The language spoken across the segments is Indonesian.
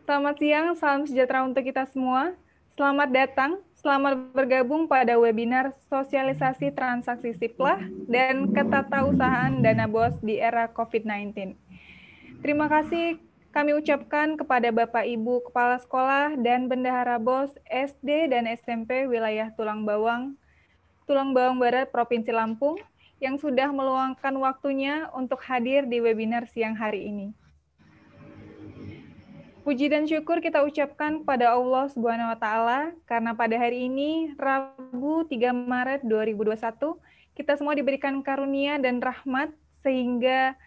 Selamat siang, salam sejahtera untuk kita semua. Selamat datang, selamat bergabung pada webinar Sosialisasi Transaksi Siplah dan Ketatausahaan Dana BOS di era COVID-19. Terima kasih kami ucapkan kepada Bapak Ibu Kepala Sekolah dan Bendahara BOS SD dan SMP wilayah Tulang Bawang Barat, Provinsi Lampung, yang sudah meluangkan waktunya untuk hadir di webinar siang hari ini. Puji dan syukur kita ucapkan kepada Allah Subhanahu wa Ta'ala, karena pada hari ini, Rabu 3 Maret 2021, kita semua diberikan karunia dan rahmat, sehingga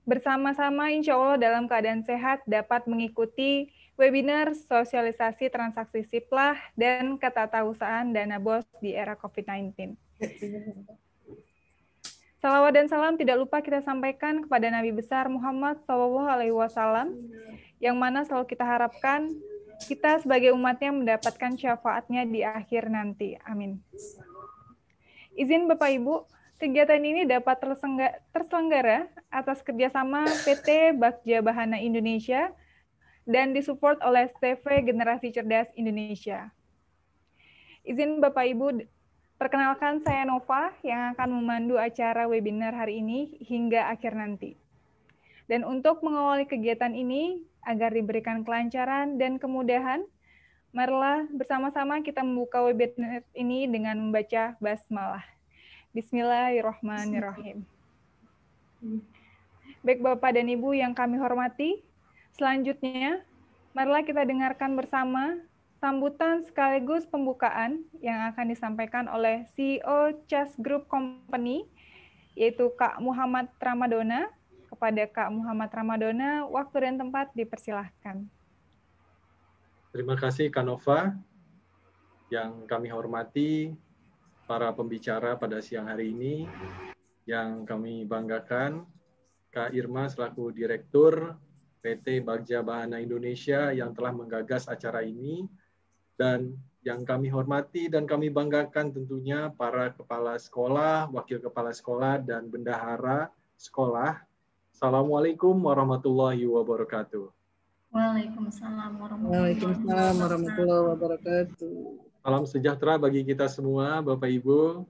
bersama-sama insya Allah dalam keadaan sehat dapat mengikuti webinar sosialisasi transaksi siplah dan ketatausahaan dana BOS di era COVID-19. Salawat dan salam tidak lupa kita sampaikan kepada Nabi besar Muhammad SAW, yang mana selalu kita harapkan kita sebagai umatnya mendapatkan syafaatnya di akhir nanti. Amin. Izin Bapak Ibu, kegiatan ini dapat terselenggara atas kerjasama PT Bagja Bahana Indonesia dan disupport oleh CV Generasi Cerdas Indonesia. Izin Bapak Ibu, perkenalkan saya Nova yang akan memandu acara webinar hari ini hingga akhir nanti. Dan untuk mengawali kegiatan ini, agar diberikan kelancaran dan kemudahan, marilah bersama-sama kita membuka webinar ini dengan membaca basmalah. Bismillahirrahmanirrahim. Baik Bapak dan Ibu yang kami hormati, selanjutnya marilah kita dengarkan bersama sambutan sekaligus pembukaan yang akan disampaikan oleh CEO CAS Group Company, yaitu Kak Muhammad Ramadona. Kepada Kak Muhammad Ramadona, waktu dan tempat dipersilahkan. Terima kasih Kak Nova. Yang kami hormati para pembicara pada siang hari ini, yang kami banggakan, Kak Irma selaku Direktur PT Bagja Bahana Indonesia yang telah menggagas acara ini, dan yang kami hormati dan kami banggakan tentunya para kepala sekolah, wakil kepala sekolah, dan bendahara sekolah. Assalamualaikum warahmatullahi wabarakatuh. Waalaikumsalam warahmatullahi wabarakatuh. Salam sejahtera bagi kita semua, Bapak Ibu.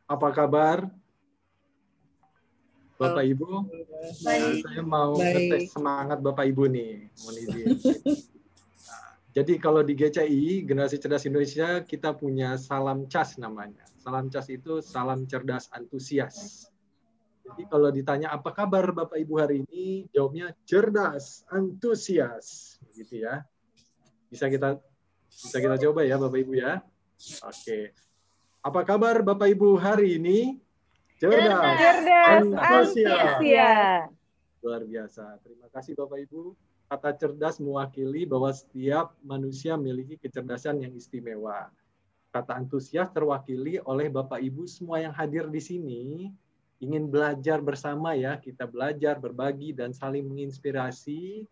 Apa kabar? Bapak Ibu, saya mau ngetes semangat Bapak Ibu nih, mohon izin. Jadi kalau di GCI, Generasi Cerdas Indonesia, kita punya salam CAS namanya. Salam CAS itu salam cerdas antusias. Jadi kalau ditanya apa kabar Bapak Ibu hari ini, jawabnya cerdas, antusias, gitu ya. Bisa kita coba ya Bapak Ibu ya. Oke. Apa kabar Bapak Ibu hari ini? Cerdas, antusias. Luar biasa. Terima kasih Bapak Ibu. Kata cerdas mewakili bahwa setiap manusia memiliki kecerdasan yang istimewa. Kata antusias terwakili oleh Bapak Ibu semua yang hadir di sini. Ingin belajar bersama ya, kita belajar, berbagi, dan saling menginspirasi.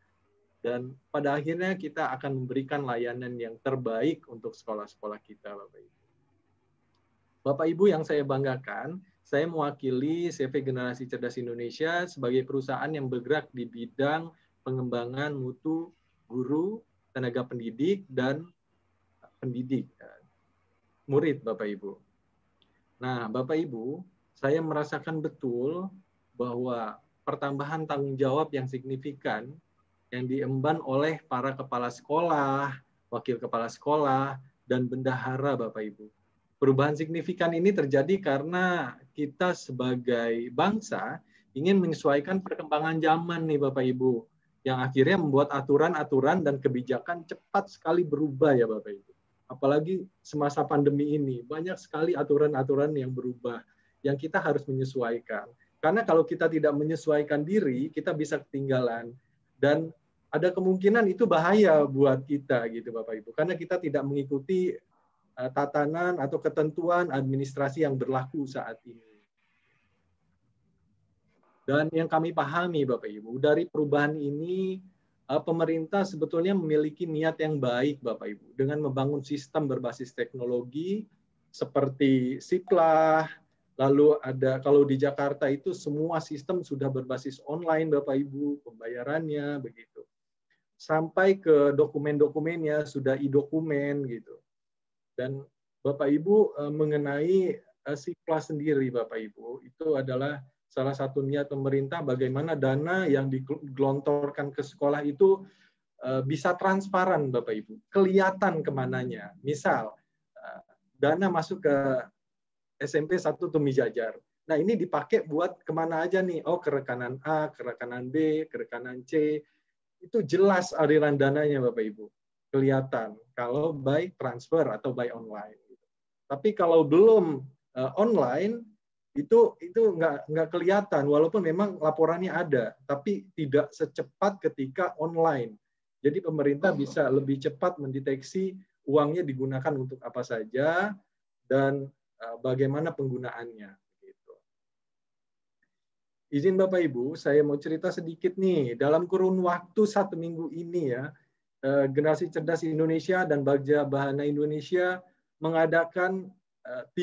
Dan pada akhirnya kita akan memberikan layanan yang terbaik untuk sekolah-sekolah kita, Bapak Ibu. Bapak Ibu yang saya banggakan, saya mewakili CV Generasi Cerdas Indonesia sebagai perusahaan yang bergerak di bidang pengembangan mutu guru, tenaga pendidik, dan pendidik, murid Bapak Ibu. Nah, Bapak Ibu, saya merasakan betul bahwa pertambahan tanggung jawab yang signifikan yang diemban oleh para kepala sekolah, wakil kepala sekolah, dan bendahara Bapak Ibu. Perubahan signifikan ini terjadi karena kita sebagai bangsa ingin menyesuaikan perkembangan zaman nih Bapak Ibu, yang akhirnya membuat aturan-aturan dan kebijakan cepat sekali berubah ya Bapak Ibu. Apalagi semasa pandemi ini, banyak sekali aturan-aturan yang berubah, yang kita harus menyesuaikan. Karena kalau kita tidak menyesuaikan diri, kita bisa ketinggalan. Dan ada kemungkinan itu bahaya buat kita gitu Bapak Ibu. Karena kita tidak mengikuti tatanan atau ketentuan administrasi yang berlaku saat ini. Dan yang kami pahami Bapak Ibu, dari perubahan ini pemerintah sebetulnya memiliki niat yang baik Bapak Ibu dengan membangun sistem berbasis teknologi seperti Siplah. Lalu ada, kalau di Jakarta itu semua sistem sudah berbasis online Bapak Ibu, pembayarannya begitu. sampai ke dokumen-dokumennya sudah e-dokumen gitu. Dan Bapak Ibu mengenai Sikplas sendiri Bapak Ibu, itu adalah salah satu niat pemerintah bagaimana dana yang digelontorkan ke sekolah itu bisa transparan Bapak Ibu, kelihatan kemananya. Misal dana masuk ke SMP 1 Tumi Jajar. Nah ini dipakai buat kemana aja nih? Oh ke rekanan A, ke rekanan B, ke rekanan C. Itu jelas aliran dananya Bapak Ibu. Kelihatan kalau by transfer atau by online. Tapi kalau belum online, itu nggak kelihatan. Walaupun memang laporannya ada, tapi tidak secepat ketika online. Jadi pemerintah bisa lebih cepat mendeteksi uangnya digunakan untuk apa saja dan bagaimana penggunaannya. Gitu. Izin Bapak Ibu, saya mau cerita sedikit nih. Dalam kurun waktu 1 minggu ini ya, Generasi Cerdas Indonesia dan Bagja Bahana Indonesia mengadakan 3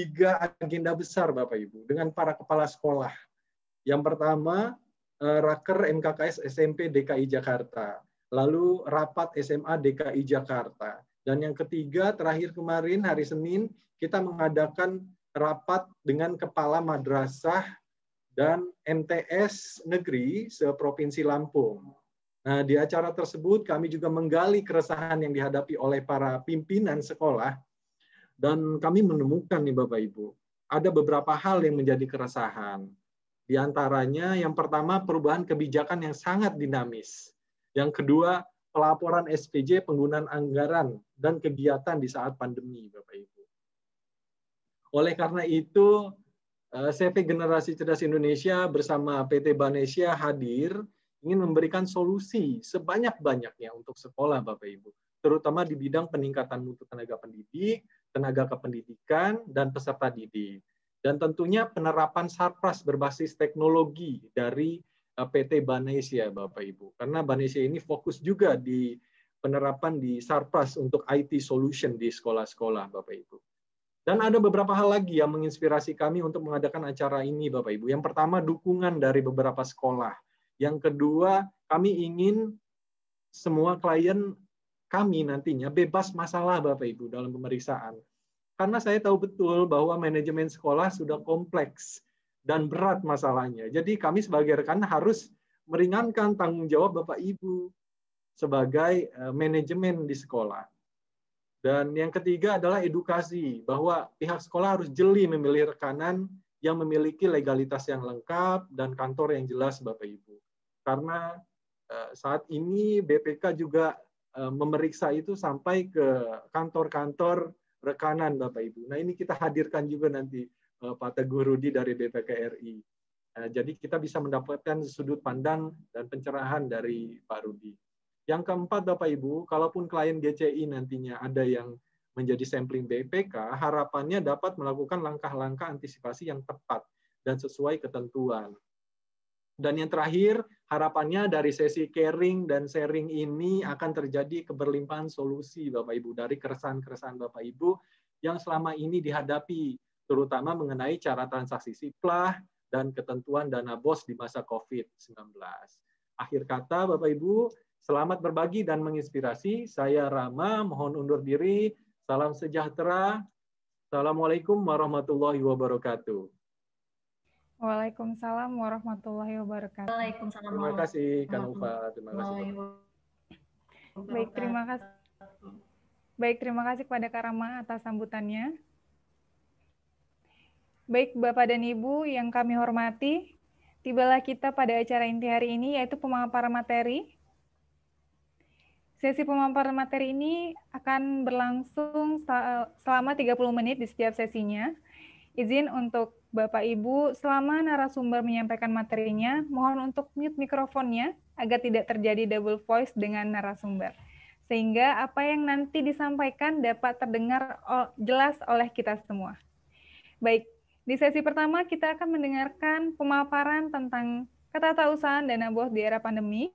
agenda besar Bapak Ibu dengan para kepala sekolah. Yang pertama, Raker MKKS SMP DKI Jakarta. Lalu rapat SMA DKI Jakarta. Dan yang ketiga, terakhir kemarin hari Senin, kita mengadakan rapat dengan kepala madrasah dan MTS negeri se-Provinsi Lampung. Nah, di acara tersebut kami juga menggali keresahan yang dihadapi oleh para pimpinan sekolah, dan kami menemukan nih Bapak Ibu, ada beberapa hal yang menjadi keresahan. Di antaranya yang pertama perubahan kebijakan yang sangat dinamis. Yang kedua, pelaporan SPJ penggunaan anggaran dan kegiatan di saat pandemi, Bapak Ibu. Oleh karena itu, CV Generasi Cerdas Indonesia bersama PT Banesia hadir ingin memberikan solusi sebanyak-banyaknya untuk sekolah, Bapak Ibu, terutama di bidang peningkatan mutu tenaga pendidik, tenaga kependidikan, dan peserta didik. Dan tentunya penerapan Sarpras berbasis teknologi dari PT Banesia, Bapak Ibu. Karena Banesia ini fokus juga di penerapan di Sarpras untuk IT solution di sekolah-sekolah, Bapak Ibu. Dan ada beberapa hal lagi yang menginspirasi kami untuk mengadakan acara ini, Bapak Ibu. Yang pertama, dukungan dari beberapa sekolah. Yang kedua, kami ingin semua klien kami nantinya bebas masalah, Bapak Ibu, dalam pemeriksaan. Karena saya tahu betul bahwa manajemen sekolah sudah kompleks dan berat masalahnya. Jadi kami sebagai rekan harus meringankan tanggung jawab Bapak Ibu sebagai manajemen di sekolah. Dan yang ketiga adalah edukasi, bahwa pihak sekolah harus jeli memilih rekanan yang memiliki legalitas yang lengkap dan kantor yang jelas Bapak Ibu. Karena saat ini BPK juga memeriksa itu sampai ke kantor-kantor rekanan Bapak Ibu. Nah ini kita hadirkan juga nanti Pak Teguh Rudi dari BPK-RI. Jadi kita bisa mendapatkan sudut pandang dan pencerahan dari Pak Rudi. Yang keempat Bapak Ibu, kalaupun klien GCI nantinya ada yang menjadi sampling BPK, harapannya dapat melakukan langkah-langkah antisipasi yang tepat dan sesuai ketentuan. Dan yang terakhir, harapannya dari sesi caring dan sharing ini akan terjadi keberlimpahan solusi Bapak Ibu dari keresahan-keresahan Bapak Ibu yang selama ini dihadapi, terutama mengenai cara transaksi Sikplas dan ketentuan dana BOS di masa COVID-19. Akhir kata Bapak Ibu, selamat berbagi dan menginspirasi. Saya Rama, mohon undur diri. Salam sejahtera. Assalamualaikum warahmatullahi wabarakatuh. Waalaikumsalam warahmatullahi wabarakatuh. Waalaikumsalam. Terima kasih, Kang Ufa. Terima kasih. Terima kasih. Baik, terima kasih kepada Kak Rama atas sambutannya. Baik, Bapak dan Ibu yang kami hormati, tibalah kita pada acara inti hari ini, yaitu pemaparan materi. Sesi pemaparan materi ini akan berlangsung selama 30 menit di setiap sesinya. Izin untuk Bapak Ibu, selama narasumber menyampaikan materinya, mohon untuk mute mikrofonnya agar tidak terjadi double voice dengan narasumber. Sehingga apa yang nanti disampaikan dapat terdengar jelas oleh kita semua. Baik, di sesi pertama kita akan mendengarkan pemaparan tentang ketatausahaan dana BOS di era pandemi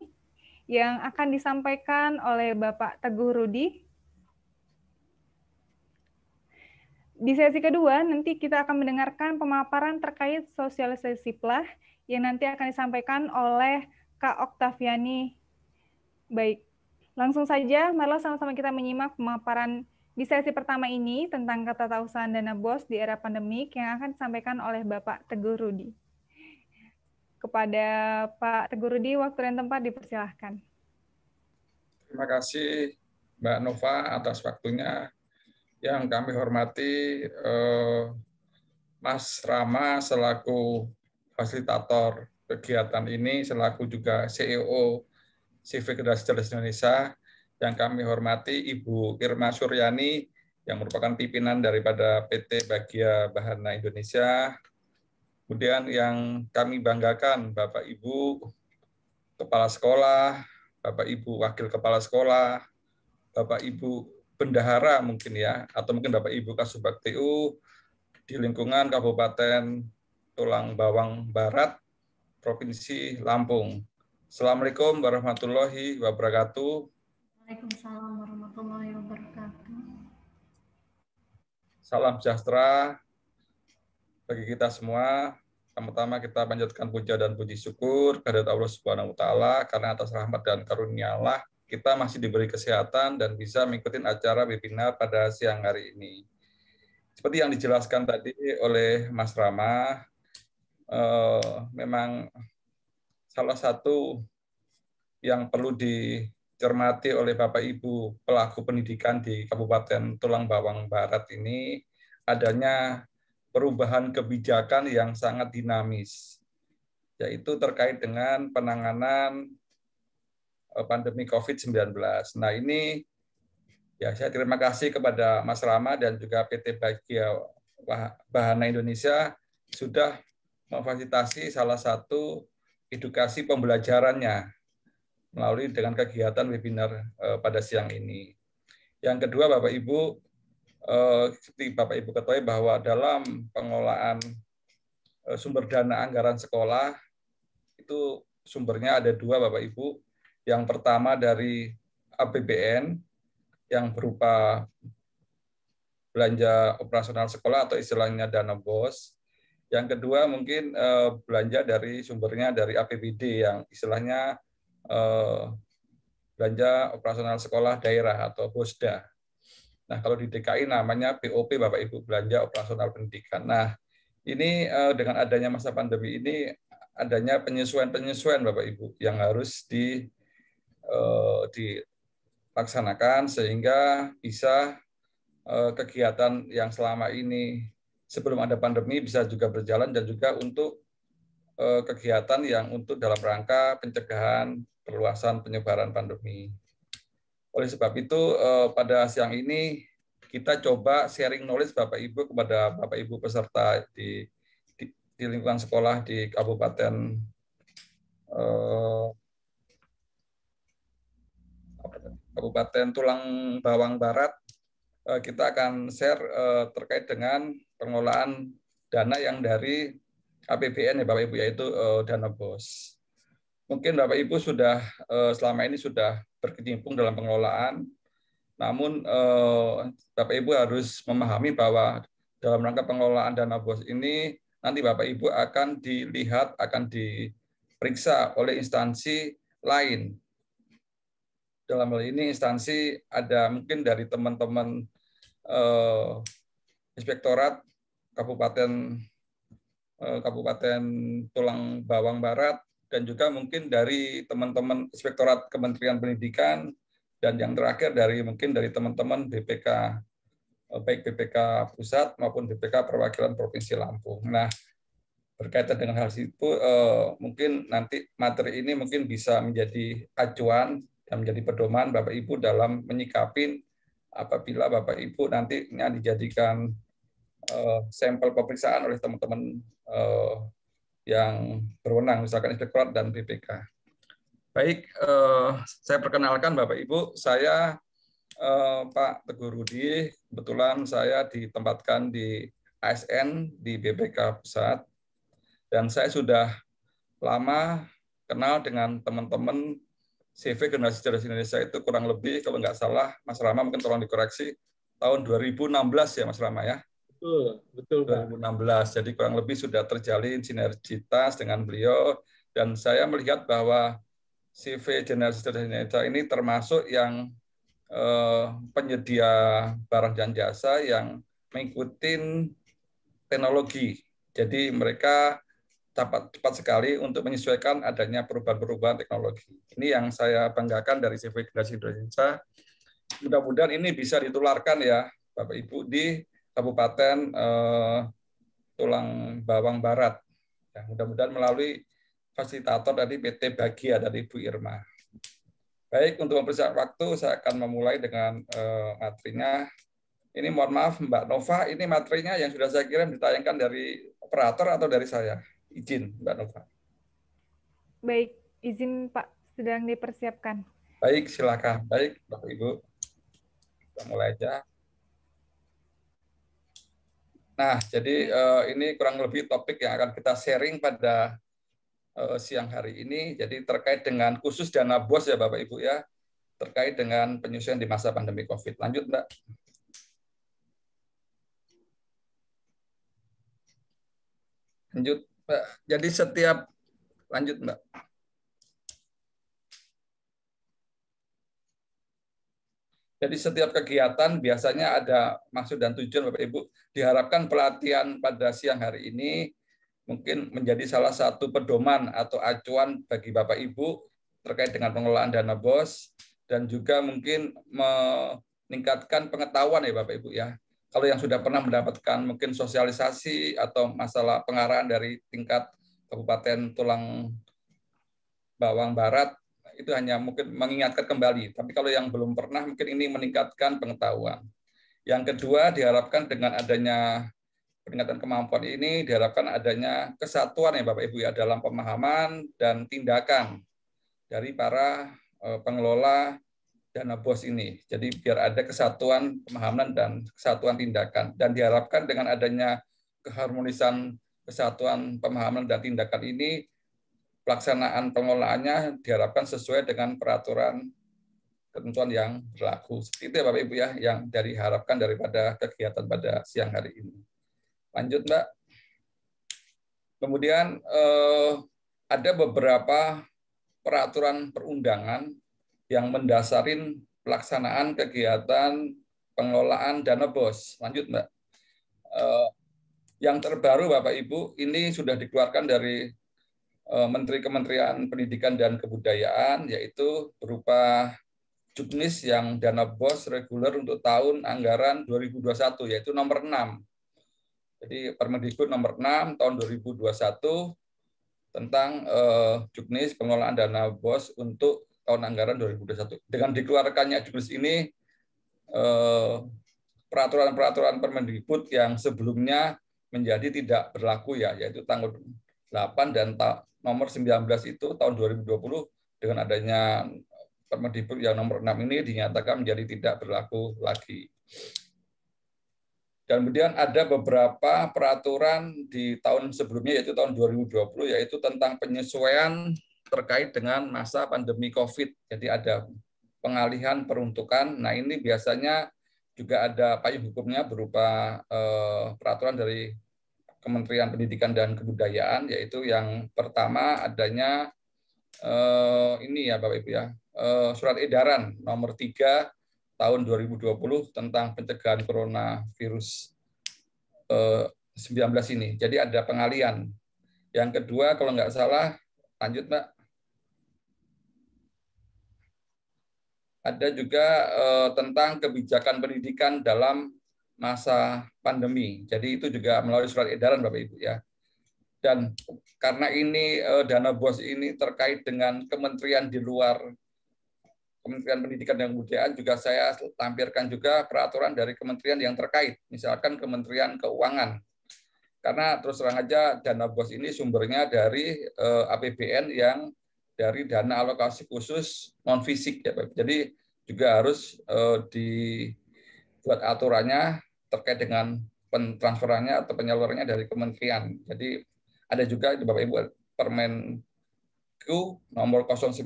yang akan disampaikan oleh Bapak Teguh Rudi. Di sesi kedua, nanti kita akan mendengarkan pemaparan terkait sosialisasi Sikplas yang nanti akan disampaikan oleh Kak Oktaviani. Baik, Langsung saja, marilah sama-sama kita menyimak pemaparan di sesi pertama ini tentang ketatausahaan dana BOS di era pandemik yang akan disampaikan oleh Bapak Teguh Rudi. Kepada Pak Teguh Rudi, waktu dan tempat dipersilahkan. Terima kasih Mbak Nova atas waktunya. Yang kami hormati Mas Rama selaku fasilitator kegiatan ini, selaku juga CEO CV Generasi Cerdas Indonesia. Yang kami hormati Ibu Irma Suryani yang merupakan pimpinan daripada PT Bagia Bahana Indonesia. Kemudian yang kami banggakan Bapak Ibu Kepala Sekolah, Bapak Ibu Wakil Kepala Sekolah, Bapak Ibu Bendahara mungkin ya, atau mungkin Bapak Ibu Kasubag TU di lingkungan Kabupaten Tulang Bawang Barat, Provinsi Lampung. Assalamualaikum warahmatullahi wabarakatuh. Waalaikumsalam warahmatullahi wabarakatuh. Salam sejahtera bagi kita semua. Pertama kita panjatkan puja dan puji syukur kehadirat Allah Subhanahu wa taala karena atas rahmat dan karunia Allah kita masih diberi kesehatan dan bisa mengikuti acara webinar pada siang hari ini. Seperti yang dijelaskan tadi oleh Mas Rama, memang salah satu yang perlu dicermati oleh Bapak Ibu pelaku pendidikan di Kabupaten Tulang Bawang Barat ini adanya perubahan kebijakan yang sangat dinamis, yaitu terkait dengan penanganan pandemi COVID-19. Nah ini ya saya terima kasih kepada Mas Rama dan juga PT Bagia Bahana Indonesia sudah memfasilitasi salah satu edukasi pembelajarannya melalui dengan kegiatan webinar pada siang ini. Yang kedua, Bapak Ibu, seperti Bapak Ibu ketahui bahwa dalam pengelolaan sumber dana anggaran sekolah itu sumbernya ada dua, Bapak Ibu. Yang pertama dari APBN yang berupa belanja operasional sekolah atau istilahnya dana BOS. Yang kedua mungkin belanja dari sumbernya dari APBD yang istilahnya belanja operasional sekolah daerah atau BOSDA. Nah, kalau di DKI namanya BOP, Bapak Ibu, belanja operasional pendidikan. Nah, ini dengan adanya masa pandemi ini adanya penyesuaian-penyesuaian Bapak Ibu yang harus dilaksanakan sehingga bisa kegiatan yang selama ini sebelum ada pandemi bisa juga berjalan dan juga untuk kegiatan yang untuk dalam rangka pencegahan perluasan penyebaran pandemi. Oleh sebab itu pada siang ini kita coba sharing knowledge Bapak Ibu kepada Bapak Ibu peserta di lingkungan sekolah di Kabupaten Tulang Bawang Barat. Kita akan share terkait dengan pengelolaan dana yang dari APBN ya Bapak Ibu, yaitu dana BOS. Mungkin Bapak Ibu sudah selama ini sudah berkecimpung dalam pengelolaan, namun Bapak Ibu harus memahami bahwa dalam rangka pengelolaan dana BOS ini nanti Bapak Ibu akan dilihat, akan diperiksa oleh instansi lain. Dalam hal ini instansi ada mungkin dari teman-teman Inspektorat Kabupaten Tulang Bawang Barat dan juga mungkin dari teman-teman Inspektorat Kementerian Pendidikan dan yang terakhir mungkin dari teman-teman BPK, baik BPK Pusat maupun BPK Perwakilan Provinsi Lampung. Nah, berkaitan dengan hal itu mungkin nanti materi ini mungkin bisa menjadi acuan dan menjadi pedoman Bapak Ibu dalam menyikapi apabila Bapak Ibu nantinya dijadikan sampel pemeriksaan oleh teman-teman yang berwenang, misalkan Inspektorat dan BPK. Baik, saya perkenalkan Bapak Ibu, saya Pak Teguh Rudi, kebetulan saya ditempatkan di ASN di BPK Pusat, dan saya sudah lama kenal dengan teman-teman CV Generasi Cerdas Indonesia itu kurang lebih, kalau nggak salah, Mas Rama mungkin tolong dikoreksi, tahun 2016 ya Mas Rama ya? Betul. 2016, jadi kurang lebih sudah terjalin sinergitas dengan beliau, dan saya melihat bahwa CV Generasi Cerdas Indonesia ini termasuk yang penyedia barang dan jasa yang mengikuti teknologi. Jadi mereka cepat sekali untuk menyesuaikan adanya perubahan-perubahan teknologi. Ini yang saya banggakan dari CV Generasi Indonesia. Mudah-mudahan ini bisa ditularkan ya Bapak Ibu di Kabupaten Tulang Bawang Barat. Ya, mudah-mudahan melalui fasilitator dari PT Bagia dari Ibu Irma. Baik, untuk mempersiapkan waktu, saya akan memulai dengan materinya. Ini mohon maaf Mbak Nova, ini materinya yang sudah saya kirim ditayangkan dari operator atau dari saya? Izin Mbak Nova. Baik, izin Pak, sedang dipersiapkan. Baik, silakan. Baik, Bapak Ibu. Kita mulai aja. Nah, jadi ini kurang lebih topik yang akan kita sharing pada siang hari ini. Jadi terkait dengan khusus dana BOS ya Bapak Ibu ya, terkait dengan penyesuaian di masa pandemi COVID. Lanjut Mbak. Lanjut Mbak. Jadi lanjut Mbak. Jadi setiap kegiatan biasanya ada maksud dan tujuan Bapak Ibu. Diharapkan pelatihan pada siang hari ini mungkin menjadi salah satu pedoman atau acuan bagi Bapak Ibu terkait dengan pengelolaan dana BOS dan juga mungkin meningkatkan pengetahuan ya Bapak Ibu ya. Kalau yang sudah pernah mendapatkan mungkin sosialisasi atau masalah pengarahan dari tingkat Kabupaten Tulang Bawang Barat, itu hanya mungkin mengingatkan kembali. Tapi kalau yang belum pernah mungkin ini meningkatkan pengetahuan. Yang kedua diharapkan dengan adanya peningkatan kemampuan ini diharapkan adanya kesatuan ya Bapak Ibu ya dalam pemahaman dan tindakan dari para pengelola dana BOS ini. Jadi biar ada kesatuan pemahaman dan kesatuan tindakan. Dan diharapkan dengan adanya keharmonisan kesatuan pemahaman dan tindakan ini, pelaksanaan pengelolaannya diharapkan sesuai dengan peraturan ketentuan yang berlaku. Seperti itu ya Bapak Ibu ya, yang diharapkan daripada kegiatan pada siang hari ini. Lanjut Mbak. Kemudian ada beberapa peraturan perundangan yang mendasarin pelaksanaan kegiatan pengelolaan dana BOS. Lanjut Mbak. Yang terbaru Bapak Ibu, ini sudah dikeluarkan dari Menteri Kementerian Pendidikan dan Kebudayaan, yaitu berupa Juknis yang dana BOS reguler untuk tahun anggaran 2021, yaitu nomor 6. Jadi Permendikbud nomor 6 tahun 2021 tentang Juknis pengelolaan dana BOS untuk tahun anggaran 2021. Dengan dikeluarkannya Juknis ini, peraturan-peraturan Permendikbud yang sebelumnya menjadi tidak berlaku ya, yaitu tanggal 8 dan nomor 19 itu tahun 2020 dengan adanya Permendikbud yang nomor 6 ini dinyatakan menjadi tidak berlaku lagi. Dan kemudian ada beberapa peraturan di tahun sebelumnya yaitu tahun 2020 yaitu tentang penyesuaian terkait dengan masa pandemi COVID. Jadi ada pengalihan peruntukan. Nah ini biasanya juga ada payung hukumnya berupa peraturan dari Kementerian Pendidikan dan Kebudayaan, yaitu yang pertama adanya ini ya Bapak Ibu ya, surat edaran nomor 3 tahun 2020 tentang pencegahan coronavirus 19 ini. Jadi ada pengalihan. Yang kedua kalau nggak salah, lanjut Mbak. Ada juga tentang kebijakan pendidikan dalam masa pandemi. Jadi itu juga melalui surat edaran Bapak Ibu ya. Dan karena ini dana BOS ini terkait dengan kementerian di luar Kementerian Pendidikan dan Kebudayaan, juga saya tampilkan juga peraturan dari kementerian yang terkait, misalkan Kementerian Keuangan. Karena terus terang aja dana BOS ini sumbernya dari APBN yang dari dana alokasi khusus non fisik ya Pak. Jadi juga harus dibuat aturannya terkait dengan pentransferannya atau penyalurannya dari kementerian. Jadi ada juga di Bapak Ibu Permenku nomor 09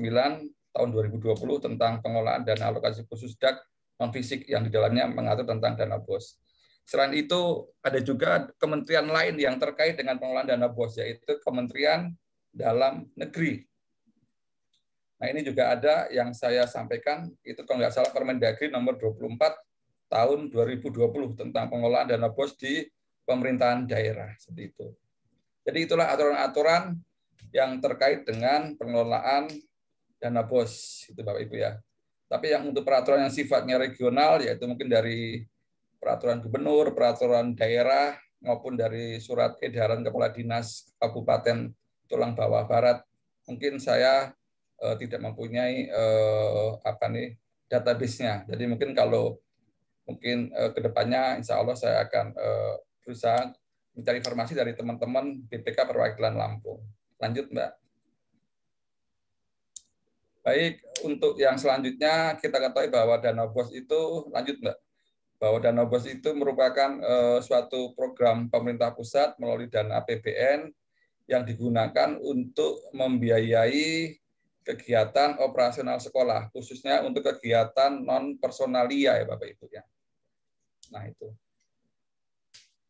tahun 2020 tentang pengelolaan dana alokasi khusus DAK non fisik yang di dalamnya mengatur tentang dana BOS. Selain itu ada juga kementerian lain yang terkait dengan pengelolaan dana BOS yaitu Kementerian Dalam Negeri. Nah, ini juga ada yang saya sampaikan, itu kalau nggak salah Permendagri nomor 24 tahun 2020 tentang pengelolaan dana BOS di pemerintahan daerah. Seperti itu. Jadi itulah aturan-aturan yang terkait dengan pengelolaan dana BOS, itu Bapak Ibu ya. Tapi yang untuk peraturan yang sifatnya regional, yaitu mungkin dari peraturan gubernur, peraturan daerah, maupun dari surat edaran Kepala Dinas Kabupaten Tulang Bawah Barat, mungkin saya tidak mempunyai database-nya. Jadi mungkin kalau ke depannya insya Allah saya akan berusaha mencari informasi dari teman-teman BPK Perwakilan Lampung. Lanjut, Mbak. Baik, untuk yang selanjutnya kita ketahui bahwa dana BOS itu, lanjut Mbak, bahwa dana BOS itu merupakan suatu program pemerintah pusat melalui dana APBN yang digunakan untuk membiayai kegiatan operasional sekolah, khususnya untuk kegiatan non-personalia ya Bapak Ibu ya. Nah itu.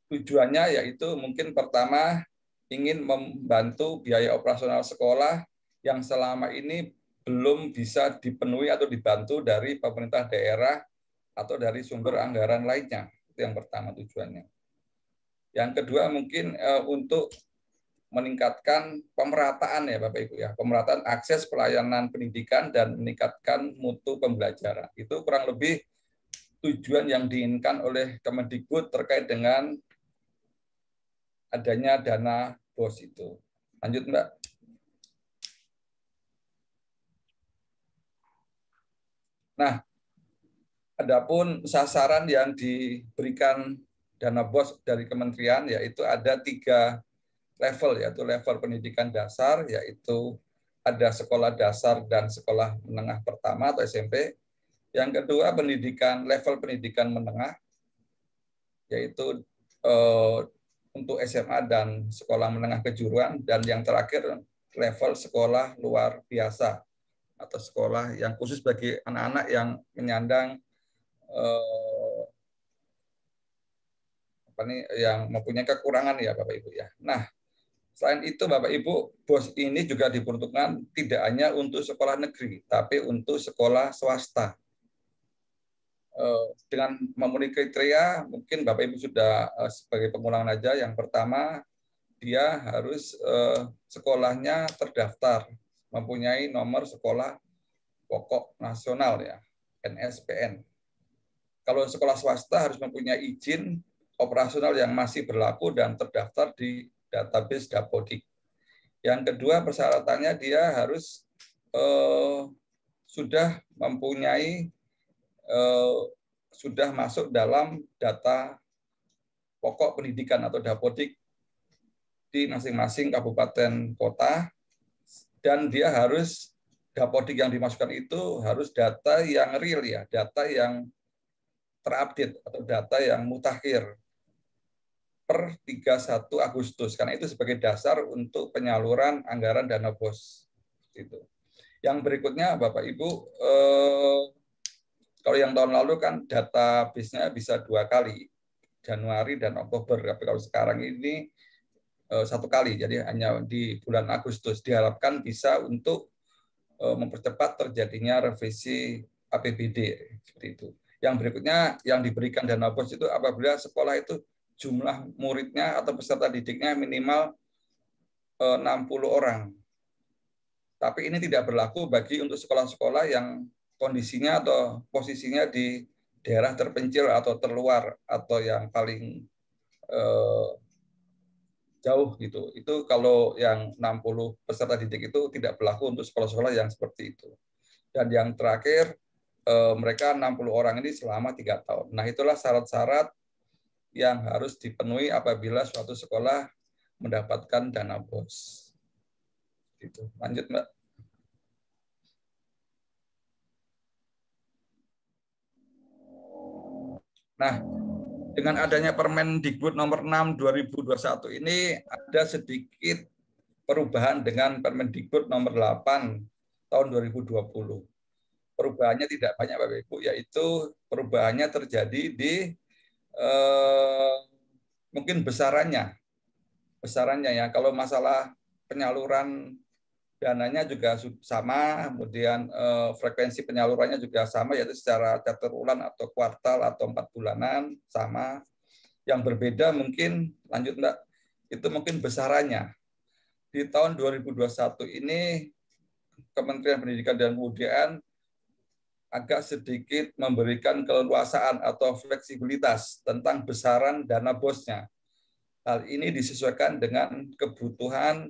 Tujuannya yaitu mungkin pertama ingin membantu biaya operasional sekolah yang selama ini belum bisa dipenuhi atau dibantu dari pemerintah daerah atau dari sumber anggaran lainnya. Itu yang pertama tujuannya. Yang kedua mungkin untuk meningkatkan pemerataan ya Bapak Ibu ya, pemerataan akses pelayanan pendidikan dan meningkatkan mutu pembelajaran. Itu kurang lebih tujuan yang diinginkan oleh Kemendikbud terkait dengan adanya dana BOS itu. Lanjut Mbak. Nah, adapun sasaran yang diberikan dana BOS dari kementerian yaitu ada 3 level, yaitu level pendidikan dasar, yaitu ada sekolah dasar dan sekolah menengah pertama atau SMP. Yang kedua level pendidikan menengah, yaitu untuk SMA dan sekolah menengah kejuruan, dan yang terakhir level sekolah luar biasa atau sekolah yang khusus bagi anak-anak yang menyandang yang mempunyai kekurangan ya Bapak Ibu ya. Nah, selain itu Bapak Ibu, BOS ini juga diperuntukkan tidak hanya untuk sekolah negeri, tapi untuk sekolah swasta. Dengan memenuhi kriteria, mungkin Bapak Ibu sudah sebagai pengulangan aja. Yang pertama, dia harus sekolahnya terdaftar, mempunyai nomor sekolah pokok nasional ya, NSPN. Kalau sekolah swasta harus mempunyai izin operasional yang masih berlaku dan terdaftar di database Dapodik. Yang kedua persyaratannya dia harus sudah mempunyai sudah masuk dalam data pokok pendidikan atau Dapodik di masing-masing kabupaten kota, dan dia harus Dapodik yang dimasukkan itu harus data yang real ya, data yang terupdate atau data yang mutakhir per 31 Agustus, karena itu sebagai dasar untuk penyaluran anggaran dana BOS. Itu. Yang berikutnya Bapak Ibu, kalau yang tahun lalu kan database-nya bisa 2 kali, Januari dan Oktober, tapi kalau sekarang ini 1 kali, jadi hanya di bulan Agustus. Diharapkan bisa untuk mempercepat terjadinya revisi APBD seperti itu. Yang berikutnya yang diberikan dana BOS itu apabila sekolah itu jumlah muridnya atau peserta didiknya minimal 60 orang. Tapi ini tidak berlaku bagi untuk sekolah-sekolah yang kondisinya atau posisinya di daerah terpencil atau terluar atau yang paling jauh gitu. Itu kalau yang 60 peserta didik itu tidak berlaku untuk sekolah-sekolah yang seperti itu. Dan yang terakhir, mereka 60 orang ini selama 3 tahun. Nah, itulah syarat-syarat yang harus dipenuhi apabila suatu sekolah mendapatkan dana BOS. Gitu. Lanjut, Mbak. Nah, dengan adanya Permendikbud nomor 6 2021 ini ada sedikit perubahan dengan Permendikbud nomor 8 tahun 2020. Perubahannya tidak banyak Bapak Ibu, yaitu perubahannya terjadi di mungkin besarannya ya. Kalau masalah penyaluran dananya juga sama, kemudian frekuensi penyalurannya juga sama, yaitu secara catur bulan atau kuartal atau 4 bulanan sama. Yang berbeda mungkin, lanjut Mbak, itu mungkin besarannya. Di tahun 2021 ini Kementerian Pendidikan dan Kebudayaan agak sedikit memberikan keleluasaan atau fleksibilitas tentang besaran dana BOS-nya. Hal ini disesuaikan dengan kebutuhan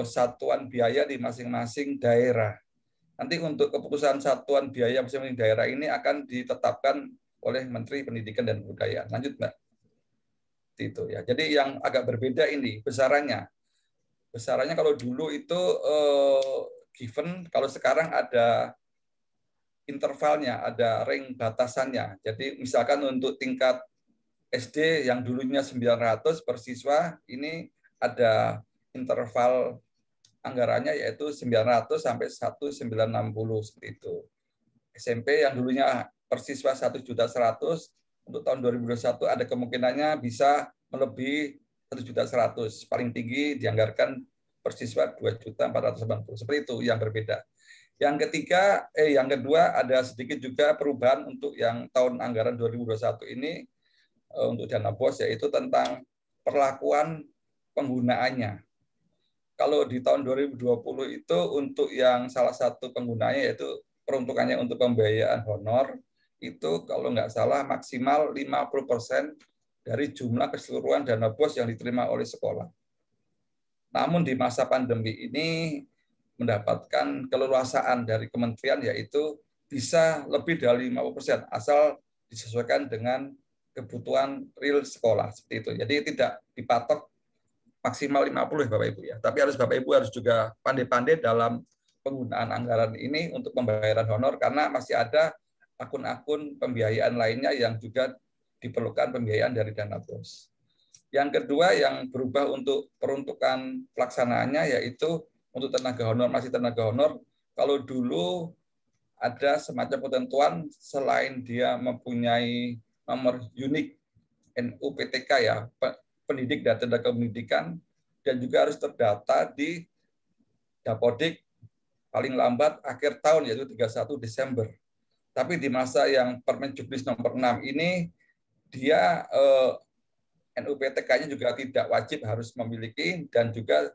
satuan biaya di masing-masing daerah. Nanti untuk keputusan satuan biaya masing-masing daerah ini akan ditetapkan oleh Menteri Pendidikan dan Kebudayaan. Lanjut, Mbak. Itu ya. Jadi yang agak berbeda ini besarannya. Besarannya kalau dulu itu given, kalau sekarang ada intervalnya, ada ring batasannya. Jadi misalkan untuk tingkat SD yang dulunya 900 per siswa, ini ada interval anggarannya yaitu 900 sampai 1960 seperti itu. SMP yang dulunya per siswa 1.100.000 untuk tahun 2021 ada kemungkinannya bisa melebihi 1.100.000. Paling tinggi dianggarkan per siswa 2.480.000. Seperti itu yang berbeda. Yang kedua ada sedikit juga perubahan untuk yang tahun anggaran 2021 ini untuk dana BOS, yaitu tentang perlakuan penggunaannya. Kalau di tahun 2020 itu untuk yang salah satu penggunanya yaitu peruntukannya untuk pembiayaan honor, itu kalau nggak salah maksimal 50% dari jumlah keseluruhan dana BOS yang diterima oleh sekolah. Namun di masa pandemi ini mendapatkan keleluasaan dari kementerian, yaitu bisa lebih dari 50% asal disesuaikan dengan kebutuhan real sekolah seperti itu. Jadi tidak dipatok maksimal 50 ya Bapak Ibu ya. Tapi Bapak Ibu harus juga pandai-pandai dalam penggunaan anggaran ini untuk pembayaran honor karena masih ada akun-akun pembiayaan lainnya yang juga diperlukan pembiayaan dari dana BOS. Yang kedua yang berubah untuk peruntukan pelaksanaannya yaitu untuk tenaga honor, masih tenaga honor. Kalau dulu ada semacam ketentuan selain dia mempunyai nomor unik NUPTK ya, pendidik dan tenaga pendidikan, dan juga harus terdata di Dapodik paling lambat akhir tahun yaitu 31 Desember. Tapi di masa yang Permendikbud nomor 6 ini dia NUPTK-nya juga tidak wajib harus memiliki dan juga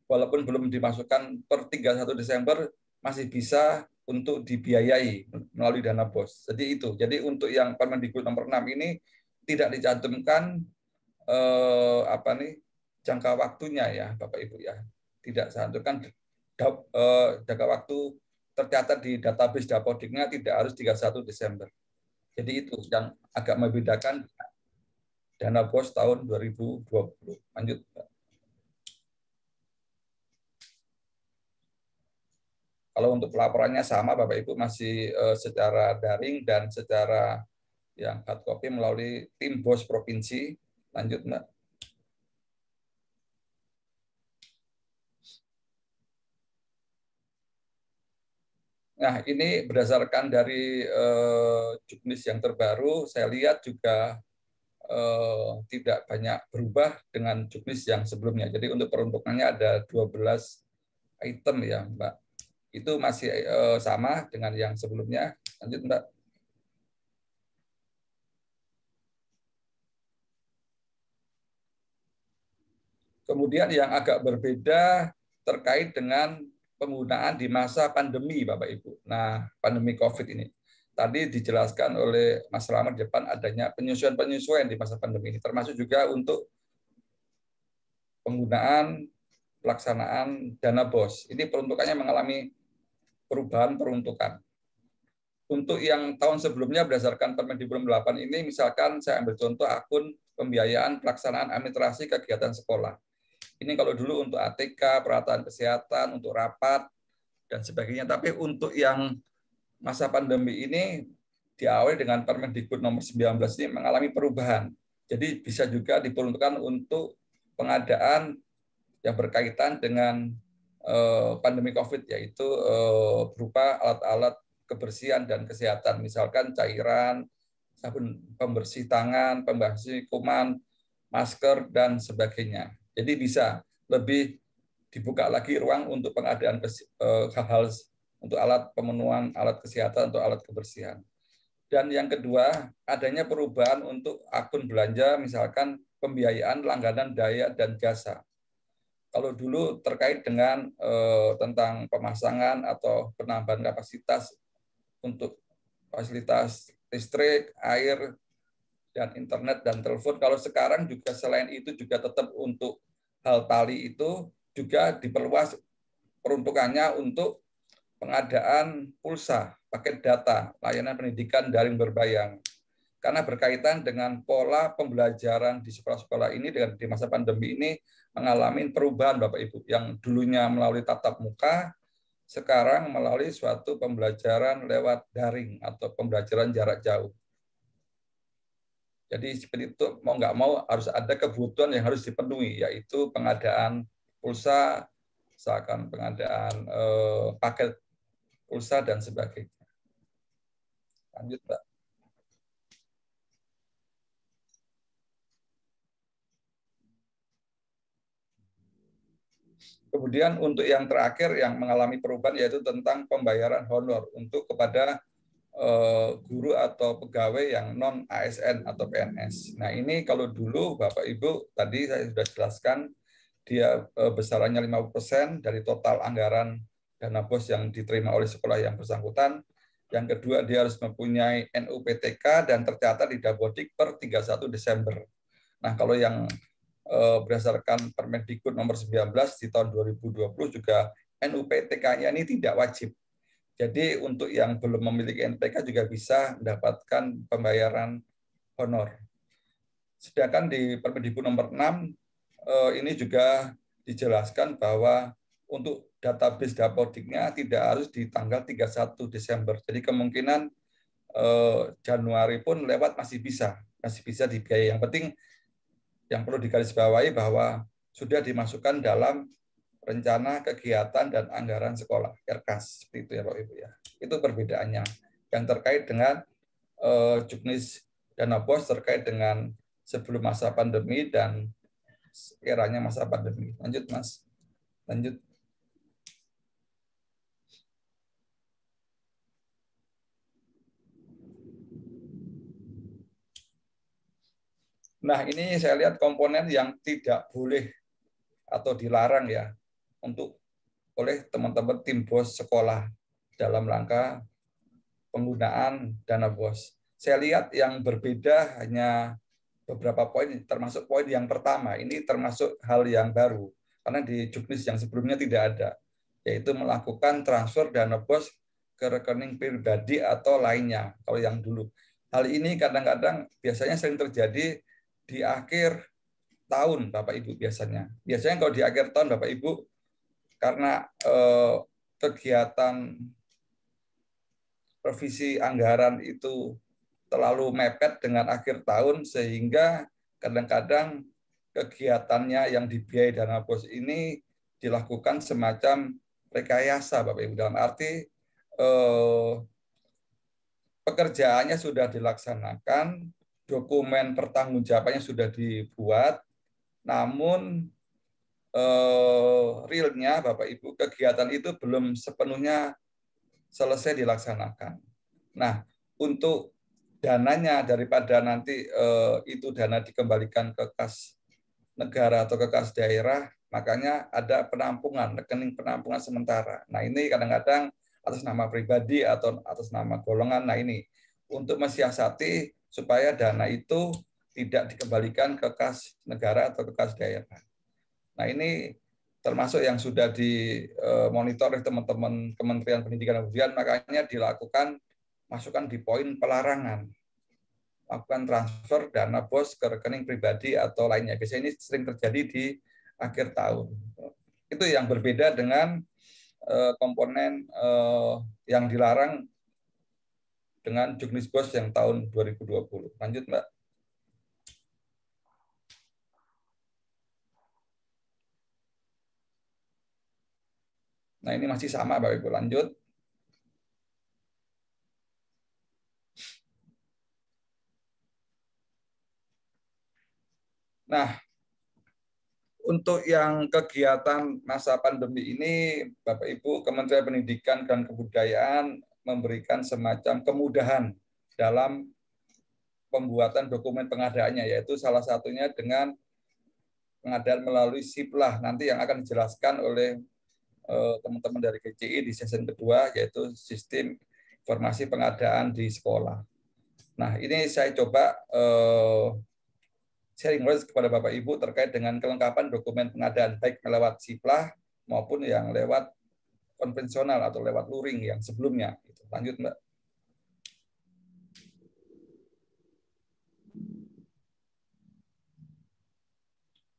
walaupun belum dimasukkan per 31 Desember masih bisa untuk dibiayai melalui dana BOS. Jadi itu. Jadi untuk yang Permendikbud nomor 6 ini tidak dicantumkan jangka waktunya ya Bapak Ibu ya. Tidak dicantumkan jangka waktu tercatat di database Dapodiknya tidak harus 31 Desember. Jadi itu yang agak membedakan dana BOS tahun 2020. Lanjut, Pak. Kalau untuk pelaporannya sama Bapak Ibu masih secara daring dan secara yang hard copy melalui tim BOS provinsi. Lanjut, Mbak. Nah, ini berdasarkan dari juknis yang terbaru, saya lihat juga tidak banyak berubah dengan juknis yang sebelumnya. Jadi untuk peruntukannya ada 12 item ya, Mbak. Itu masih sama dengan yang sebelumnya. Lanjut, Mbak. Kemudian yang agak berbeda terkait dengan penggunaan di masa pandemi, Bapak Ibu. Nah, pandemi COVID ini. Tadi dijelaskan oleh Mas Slamet di depan adanya penyesuaian-penyesuaian di masa pandemi ini, termasuk juga untuk penggunaan pelaksanaan dana BOS. Ini peruntukannya mengalami perubahan peruntukan. Untuk yang tahun sebelumnya berdasarkan Permendikbud 8 ini, misalkan saya ambil contoh akun pembiayaan pelaksanaan administrasi kegiatan sekolah. Ini kalau dulu untuk ATK, peralatan kesehatan, untuk rapat, dan sebagainya. Tapi untuk yang masa pandemi ini, diawali dengan Permendikbud nomor 19 ini mengalami perubahan. Jadi bisa juga diperuntukkan untuk pengadaan yang berkaitan dengan pandemi COVID, yaitu berupa alat-alat kebersihan dan kesehatan, misalkan cairan, sabun pembersih tangan, pembersih kuman, masker, dan sebagainya. Jadi bisa lebih dibuka lagi ruang untuk pengadaan hal-hal untuk alat pemenuhan alat kesehatan atau alat kebersihan. Dan yang kedua, adanya perubahan untuk akun belanja, misalkan pembiayaan langganan daya dan jasa. Kalau dulu terkait dengan tentang pemasangan atau penambahan kapasitas untuk fasilitas listrik, air, dan internet dan telepon. Kalau sekarang juga selain itu juga tetap untuk hal tali itu juga diperluas peruntukannya untuk pengadaan pulsa, paket data, layanan pendidikan daring berbayar. Karena berkaitan dengan pola pembelajaran di sekolah-sekolah ini dengan di masa pandemi ini mengalami perubahan Bapak Ibu, yang dulunya melalui tatap muka, sekarang melalui suatu pembelajaran lewat daring atau pembelajaran jarak jauh. Jadi seperti itu, mau nggak mau harus ada kebutuhan yang harus dipenuhi, yaitu pengadaan pulsa, misalkan pengadaan paket pulsa dan sebagainya. Lanjut, Pak. Kemudian untuk yang terakhir yang mengalami perubahan yaitu tentang pembayaran honor untuk kepada guru atau pegawai yang non ASN atau PNS. Nah ini kalau dulu Bapak Ibu tadi saya sudah jelaskan dia besarannya 50% dari total anggaran dana BOS yang diterima oleh sekolah yang bersangkutan. Yang kedua dia harus mempunyai NUPTK dan tercatat di Dapodik per 31 Desember. Nah kalau yang berdasarkan Permendikbud nomor 19 di tahun 2020 juga NUPTK-nya ini tidak wajib. Jadi untuk yang belum memiliki NPK juga bisa mendapatkan pembayaran honor. Sedangkan di Permendikbud nomor 6 ini juga dijelaskan bahwa untuk database Dapodiknya tidak harus di tanggal 31 Desember. Jadi kemungkinan Januari pun lewat masih bisa dibiayai. Yang penting yang perlu digarisbawahi bahwa sudah dimasukkan dalam rencana kegiatan dan anggaran sekolah RKAS, seperti itu ya Pak Ibu ya. Itu perbedaannya yang terkait dengan juknis dana BOS terkait dengan sebelum masa pandemi dan eranya masa pandemi. Lanjut Mas. Lanjut. Nah, ini saya lihat komponen yang tidak boleh atau dilarang ya untuk oleh teman-teman tim BOS sekolah dalam rangka penggunaan dana BOS. Saya lihat yang berbeda hanya beberapa poin, termasuk poin yang pertama. Ini termasuk hal yang baru, karena di juknis yang sebelumnya tidak ada, yaitu melakukan transfer dana BOS ke rekening pribadi atau lainnya, kalau yang dulu. Hal ini kadang-kadang biasanya sering terjadi di akhir tahun, Bapak Ibu biasanya. Biasanya kalau di akhir tahun, Bapak Ibu, karena kegiatan revisi anggaran itu terlalu mepet dengan akhir tahun, sehingga kadang-kadang kegiatannya yang dibiayai dana BOS ini dilakukan semacam rekayasa, Bapak Ibu, dalam arti pekerjaannya sudah dilaksanakan, dokumen pertanggungjawabannya sudah dibuat, namun realnya Bapak Ibu kegiatan itu belum sepenuhnya selesai dilaksanakan. Nah, untuk dananya daripada nanti itu dana dikembalikan ke kas negara atau ke kas daerah, makanya ada penampungan, rekening penampungan sementara. Nah, ini kadang-kadang atas nama pribadi atau atas nama golongan. Nah, ini untuk mensiasati supaya dana itu tidak dikembalikan ke kas negara atau ke kas daerah. Nah, ini termasuk yang sudah dimonitor oleh teman-teman Kementerian Pendidikan dan Kebudayaan, makanya dilakukan masukkan di poin pelarangan lakukan transfer dana BOS ke rekening pribadi atau lainnya. Biasanya ini sering terjadi di akhir tahun. Itu yang berbeda dengan komponen yang dilarang dengan juknis BOS yang tahun 2020. Lanjut, Mbak. Nah, ini masih sama, Bapak Ibu. Lanjut. Nah, Untuk yang kegiatan masa pandemi ini, Bapak Ibu, Kementerian Pendidikan dan Kebudayaan memberikan semacam kemudahan dalam pembuatan dokumen pengadaannya, yaitu salah satunya dengan pengadaan melalui SIPLAH, nanti yang akan dijelaskan oleh teman-teman dari GCI di season kedua, yaitu Sistem Informasi Pengadaan di Sekolah. Nah, ini saya coba sharing kepada Bapak Ibu terkait dengan kelengkapan dokumen pengadaan, baik lewat SIPLAH maupun yang lewat konvensional atau lewat luring yang sebelumnya. Lanjut, Mbak.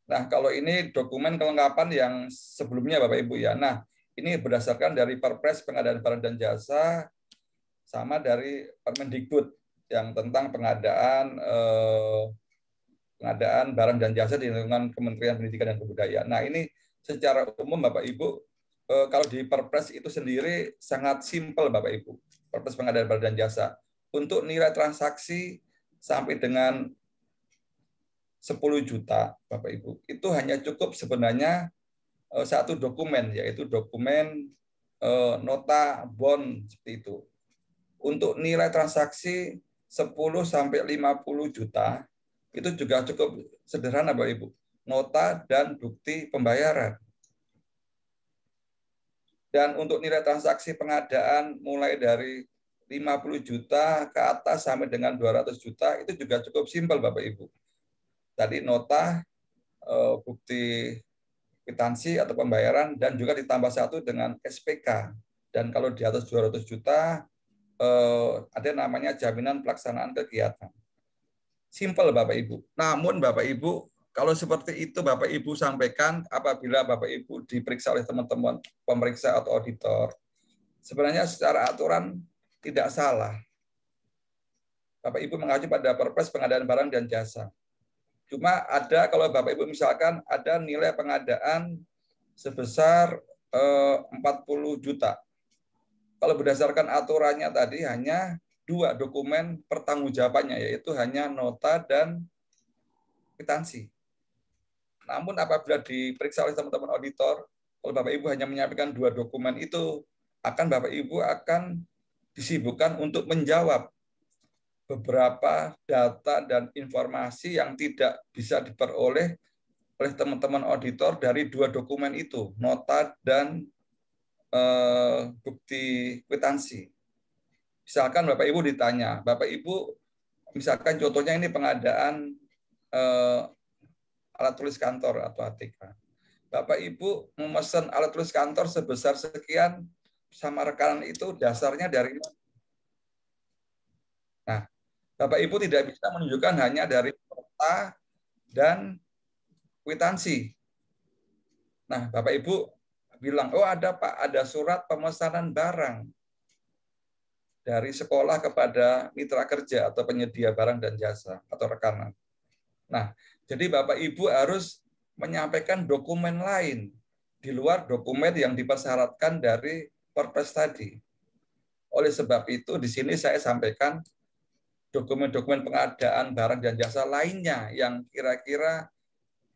Nah, kalau ini dokumen kelengkapan yang sebelumnya, Bapak Ibu ya. Nah, ini berdasarkan dari Perpres Pengadaan Barang dan Jasa sama dari Permendikbud yang tentang pengadaan barang dan jasa di lingkungan Kementerian Pendidikan dan Kebudayaan. Nah, ini secara umum Bapak Ibu, kalau di Perpres itu sendiri sangat simpel Bapak Ibu. Perpres Pengadaan Barang dan Jasa. Untuk nilai transaksi sampai dengan 10 juta Bapak Ibu, itu hanya cukup sebenarnya satu dokumen, yaitu dokumen nota bond seperti itu. Untuk nilai transaksi 10 sampai 50 juta, itu juga cukup sederhana Bapak Ibu. Nota dan bukti pembayaran. Dan untuk nilai transaksi pengadaan mulai dari 50 juta ke atas sampai dengan 200 juta, itu juga cukup simpel Bapak Ibu. Tadi nota, bukti kwitansi atau pembayaran, dan juga ditambah satu dengan SPK. Dan kalau di atas 200 juta, ada namanya jaminan pelaksanaan kegiatan. Simpel Bapak Ibu. Namun Bapak Ibu, kalau seperti itu Bapak Ibu sampaikan apabila Bapak Ibu diperiksa oleh teman-teman pemeriksa atau auditor, sebenarnya secara aturan tidak salah. Bapak Ibu mengacu pada Perpres Pengadaan Barang dan Jasa. Cuma ada kalau Bapak Ibu misalkan ada nilai pengadaan sebesar 40 juta. Kalau berdasarkan aturannya tadi hanya 2 dokumen pertanggungjawabannya, yaitu hanya nota dan kwitansi. Namun apabila diperiksa oleh teman-teman auditor, kalau Bapak Ibu hanya menyampaikan 2 dokumen itu, Bapak Ibu akan disibukkan untuk menjawab beberapa data dan informasi yang tidak bisa diperoleh oleh teman-teman auditor dari 2 dokumen itu, nota dan bukti kwitansi. Misalkan Bapak Ibu ditanya, Bapak Ibu, misalkan contohnya ini pengadaan alat tulis kantor atau ATK. Bapak Ibu memesan alat tulis kantor sebesar sekian sama rekanan itu dasarnya dari mana? Nah, Bapak Ibu tidak bisa menunjukkan hanya dari nota dan kwitansi. Nah, Bapak Ibu bilang, oh ada Pak, ada surat pemesanan barang dari sekolah kepada mitra kerja atau penyedia barang dan jasa atau rekanan. Nah, jadi Bapak Ibu harus menyampaikan dokumen lain di luar dokumen yang dipersyaratkan dari Perpres tadi. Oleh sebab itu, di sini saya sampaikan dokumen-dokumen pengadaan barang dan jasa lainnya yang kira-kira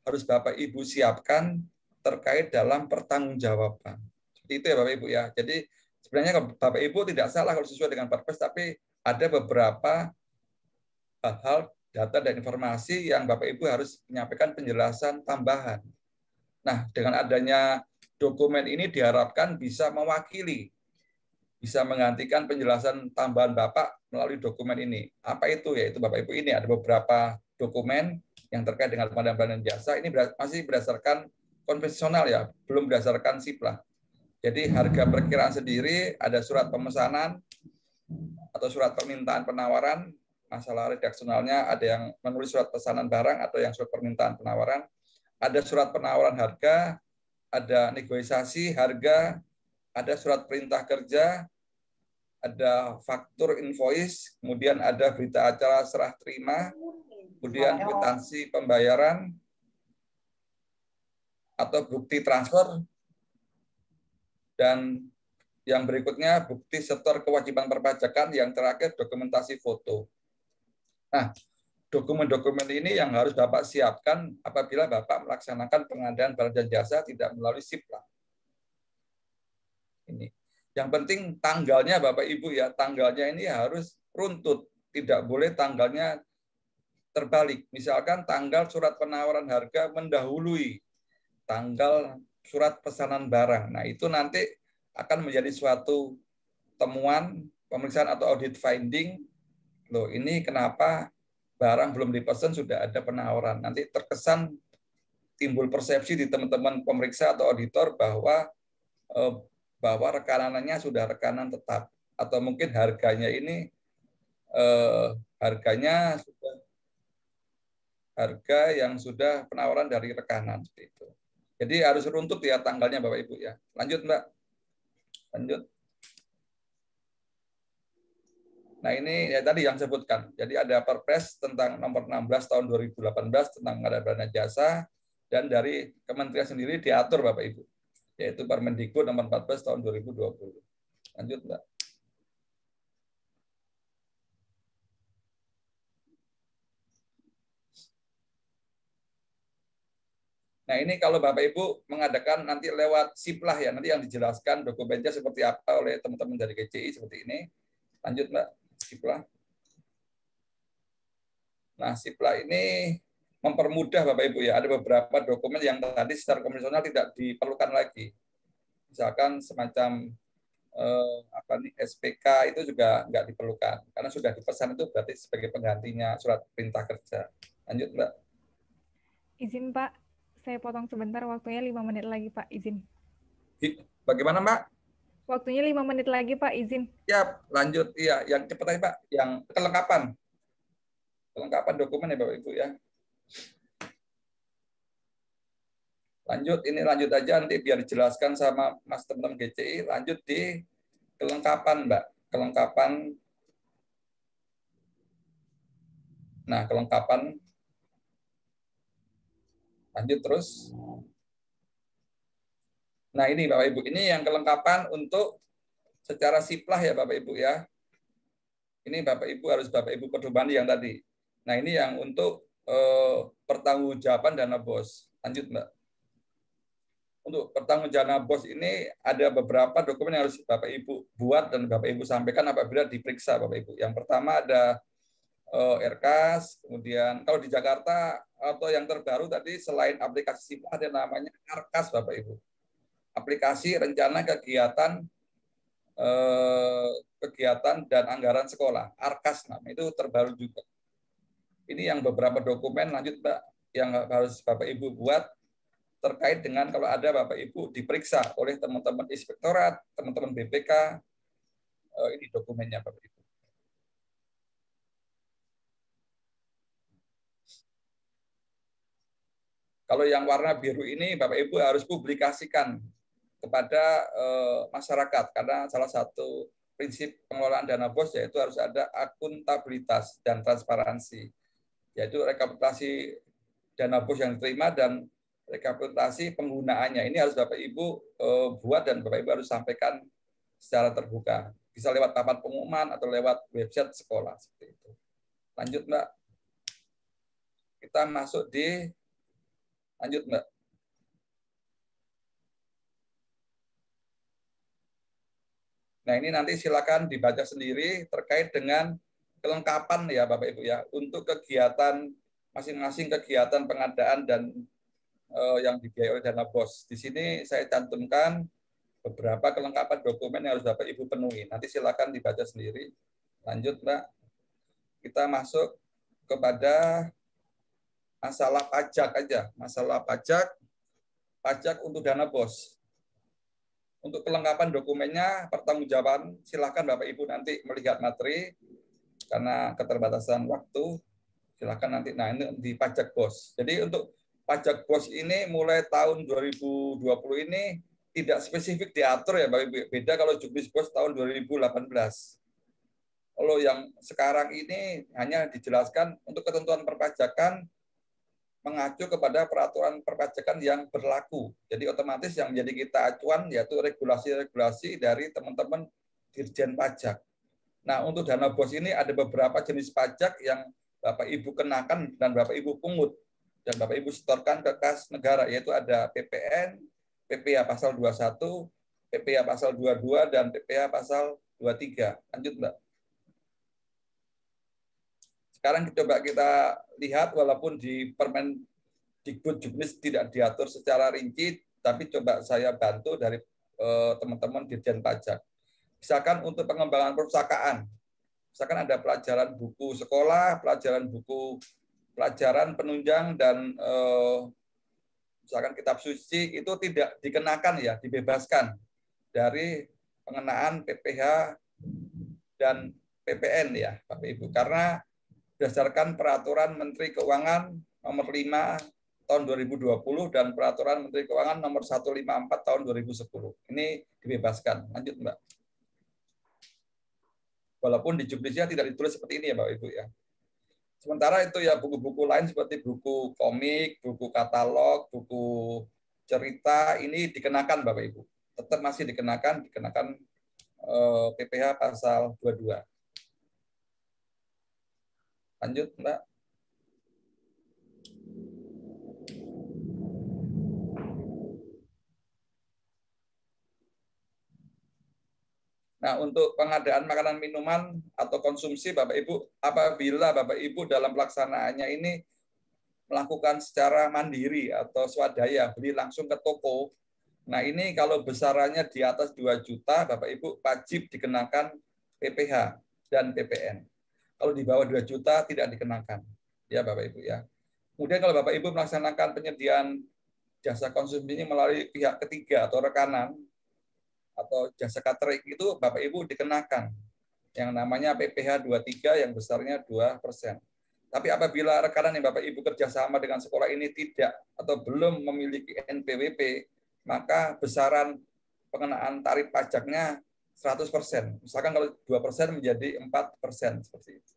harus Bapak Ibu siapkan terkait dalam pertanggungjawaban. Seperti itu ya Bapak Ibu ya. Jadi sebenarnya Bapak Ibu tidak salah kalau sesuai dengan Perpres, tapi ada beberapa hal data dan informasi yang Bapak Ibu harus menyampaikan penjelasan tambahan. Nah, dengan adanya dokumen ini diharapkan bisa mewakili, bisa menggantikan penjelasan tambahan Bapak melalui dokumen ini. Apa itu? Yaitu Bapak Ibu ini ada beberapa dokumen yang terkait dengan pengadaan barang dan jasa. Ini masih berdasarkan konvensional ya, belum berdasarkan SIPLAH. Jadi harga perkiraan sendiri, ada surat pemesanan atau surat permintaan penawaran, masalah redaksionalnya ada yang menulis surat pesanan barang atau yang surat permintaan penawaran, ada surat penawaran harga, ada negosiasi harga, ada surat perintah kerja, ada faktur invoice, kemudian ada berita acara serah terima, kemudian kwitansi pembayaran atau bukti transfer, dan yang berikutnya bukti setor kewajiban perpajakan, yang terakhir dokumentasi foto. Nah, dokumen-dokumen ini yang harus Bapak siapkan apabila Bapak melaksanakan pengadaan barang dan jasa tidak melalui SIPLA. Ini. Yang penting tanggalnya Bapak Ibu ya, tanggalnya ini harus runtut, tidak boleh tanggalnya terbalik. Misalkan tanggal surat penawaran harga mendahului tanggal surat pesanan barang. Nah, itu nanti akan menjadi suatu temuan pemeriksaan atau audit finding. Loh, ini kenapa barang belum dipesan sudah ada penawaran. Nanti terkesan timbul persepsi di teman-teman pemeriksa atau auditor bahwa rekanannya sudah rekanan tetap, atau mungkin harganya ini harganya sudah harga yang sudah penawaran dari rekanan seperti itu. Jadi harus runtut ya tanggalnya Bapak Ibu ya. Lanjut Mbak. Lanjut. Nah, ini ya tadi yang sebutkan. Jadi ada Perpres tentang nomor 16 tahun 2018 tentang pengadaan barang dan jasa, dan dari kementerian sendiri diatur Bapak Ibu, yaitu Permendikbud nomor 14 tahun 2020. Lanjut Mbak. Nah, ini kalau Bapak Ibu mengadakan nanti lewat SIPLA ya, nanti yang dijelaskan dokumennya seperti apa oleh teman-teman dari GCI seperti ini. Lanjut Mbak. SIPLA. Nah, SIPLA ini mempermudah Bapak Ibu ya. Ada beberapa dokumen yang tadi secara konvensional tidak diperlukan lagi. Misalkan semacam SPK itu juga nggak diperlukan karena sudah dipesan, itu berarti sebagai penggantinya surat perintah kerja. Lanjut Mbak. Izin Pak, saya potong sebentar, waktunya 5 menit lagi Pak, izin. Bagaimana Mbak? Waktunya 5 menit lagi Pak, izin. Ya, lanjut. Iya, yang cepat aja Pak. Yang kelengkapan. Kelengkapan dokumen ya Bapak Ibu ya. Lanjut, ini lanjut aja nanti biar dijelaskan sama Mas teman-teman GCI. Lanjut di kelengkapan Mbak. Kelengkapan. Nah, kelengkapan. Lanjut terus. Nah, ini Bapak Ibu, ini yang kelengkapan untuk secara SIPLA ya Bapak Ibu ya. Ini Bapak Ibu harus Bapak Ibu pedomani yang tadi. Nah, ini yang untuk pertanggungjawaban dana BOS. Lanjut Mbak. Untuk pertanggungjawaban BOS ini ada beberapa dokumen yang harus Bapak Ibu buat dan Bapak Ibu sampaikan apabila diperiksa Bapak Ibu. Yang pertama ada RKAS, kemudian kalau di Jakarta atau yang terbaru tadi selain aplikasi SIPLA ada namanya ARKAS Bapak Ibu. Aplikasi rencana kegiatan dan anggaran sekolah, ARKAS namanya, itu terbaru juga. Ini yang beberapa dokumen. Lanjut Mbak, yang harus Bapak Ibu buat terkait dengan kalau ada Bapak Ibu diperiksa oleh teman-teman inspektorat, teman-teman BPK, ini dokumennya Bapak Ibu. Kalau yang warna biru ini Bapak Ibu harus publikasikan kepada masyarakat, karena salah satu prinsip pengelolaan dana BOS yaitu harus ada akuntabilitas dan transparansi, yaitu rekapitulasi dana BOS yang diterima dan rekapitulasi penggunaannya. Ini harus Bapak Ibu buat dan Bapak Ibu harus sampaikan secara terbuka, bisa lewat papan pengumuman atau lewat website sekolah seperti itu. Lanjut Mbak, kita masuk di lanjut Mbak. Nah, ini nanti silakan dibaca sendiri terkait dengan kelengkapan ya Bapak Ibu ya, untuk kegiatan masing-masing kegiatan pengadaan dan yang dibiayai oleh dana BOS. Di sini saya cantumkan beberapa kelengkapan dokumen yang harus Bapak Ibu penuhi. Nanti silakan dibaca sendiri. Lanjut Mbak. Kita masuk kepada masalah pajak aja. Masalah pajak untuk dana BOS. Untuk kelengkapan dokumennya, pertanggungjawaban, silakan Bapak Ibu nanti melihat materi, karena keterbatasan waktu, silakan nanti. Nah, ini di pajak BOS. Jadi untuk pajak BOS ini mulai tahun 2020 ini tidak spesifik diatur ya Bapak Ibu. Beda kalau juknis BOS tahun 2018. Kalau yang sekarang ini hanya dijelaskan untuk ketentuan perpajakan mengacu kepada peraturan perpajakan yang berlaku. Jadi otomatis yang menjadi kita acuan yaitu regulasi-regulasi dari teman-teman Dirjen Pajak. Nah, untuk dana BOS ini ada beberapa jenis pajak yang Bapak Ibu kenakan dan Bapak Ibu pungut dan Bapak Ibu setorkan ke kas negara, yaitu ada PPN, PPh pasal 21, PPh pasal 22, dan PPh pasal 23. Lanjut, Mbak. Sekarang coba kita lihat, walaupun di Permendikbud tidak diatur secara rinci, tapi coba saya bantu dari teman-teman Dirjen Pajak. Misalkan untuk pengembangan perpustakaan, misalkan ada pelajaran buku sekolah, pelajaran penunjang, dan misalkan kitab suci, itu tidak dikenakan ya, dibebaskan dari pengenaan PPh dan PPN ya, Bapak Ibu. Karena berdasarkan Peraturan Menteri Keuangan nomor 5 tahun 2020 dan Peraturan Menteri Keuangan nomor 154 tahun 2010. Ini dibebaskan. Lanjut, Mbak. Walaupun di juknisnya tidak ditulis seperti ini ya, Bapak Ibu ya. Sementara itu ya buku-buku lain seperti buku komik, buku katalog, buku cerita, ini dikenakan Bapak Ibu. Tetap masih dikenakan PPh pasal 22. Lanjut, Mbak. Nah, untuk pengadaan makanan minuman atau konsumsi Bapak Ibu, apabila Bapak Ibu dalam pelaksanaannya ini melakukan secara mandiri atau swadaya, beli langsung ke toko, nah ini kalau besarannya di atas 2 juta, Bapak Ibu wajib dikenakan PPh dan PPN. Kalau di bawah 2 juta tidak dikenakan. Ya Bapak Ibu ya. Kemudian kalau Bapak Ibu melaksanakan penyediaan jasa konsumsi ini melalui pihak ketiga atau rekanan, atau jasa catering, itu Bapak Ibu dikenakan yang namanya PPh 23 yang besarnya 2%. Tapi apabila rekanan yang Bapak Ibu kerjasama dengan sekolah ini tidak atau belum memiliki NPWP, maka besaran pengenaan tarif pajaknya 100%. Misalkan kalau 2% menjadi 4%, seperti itu.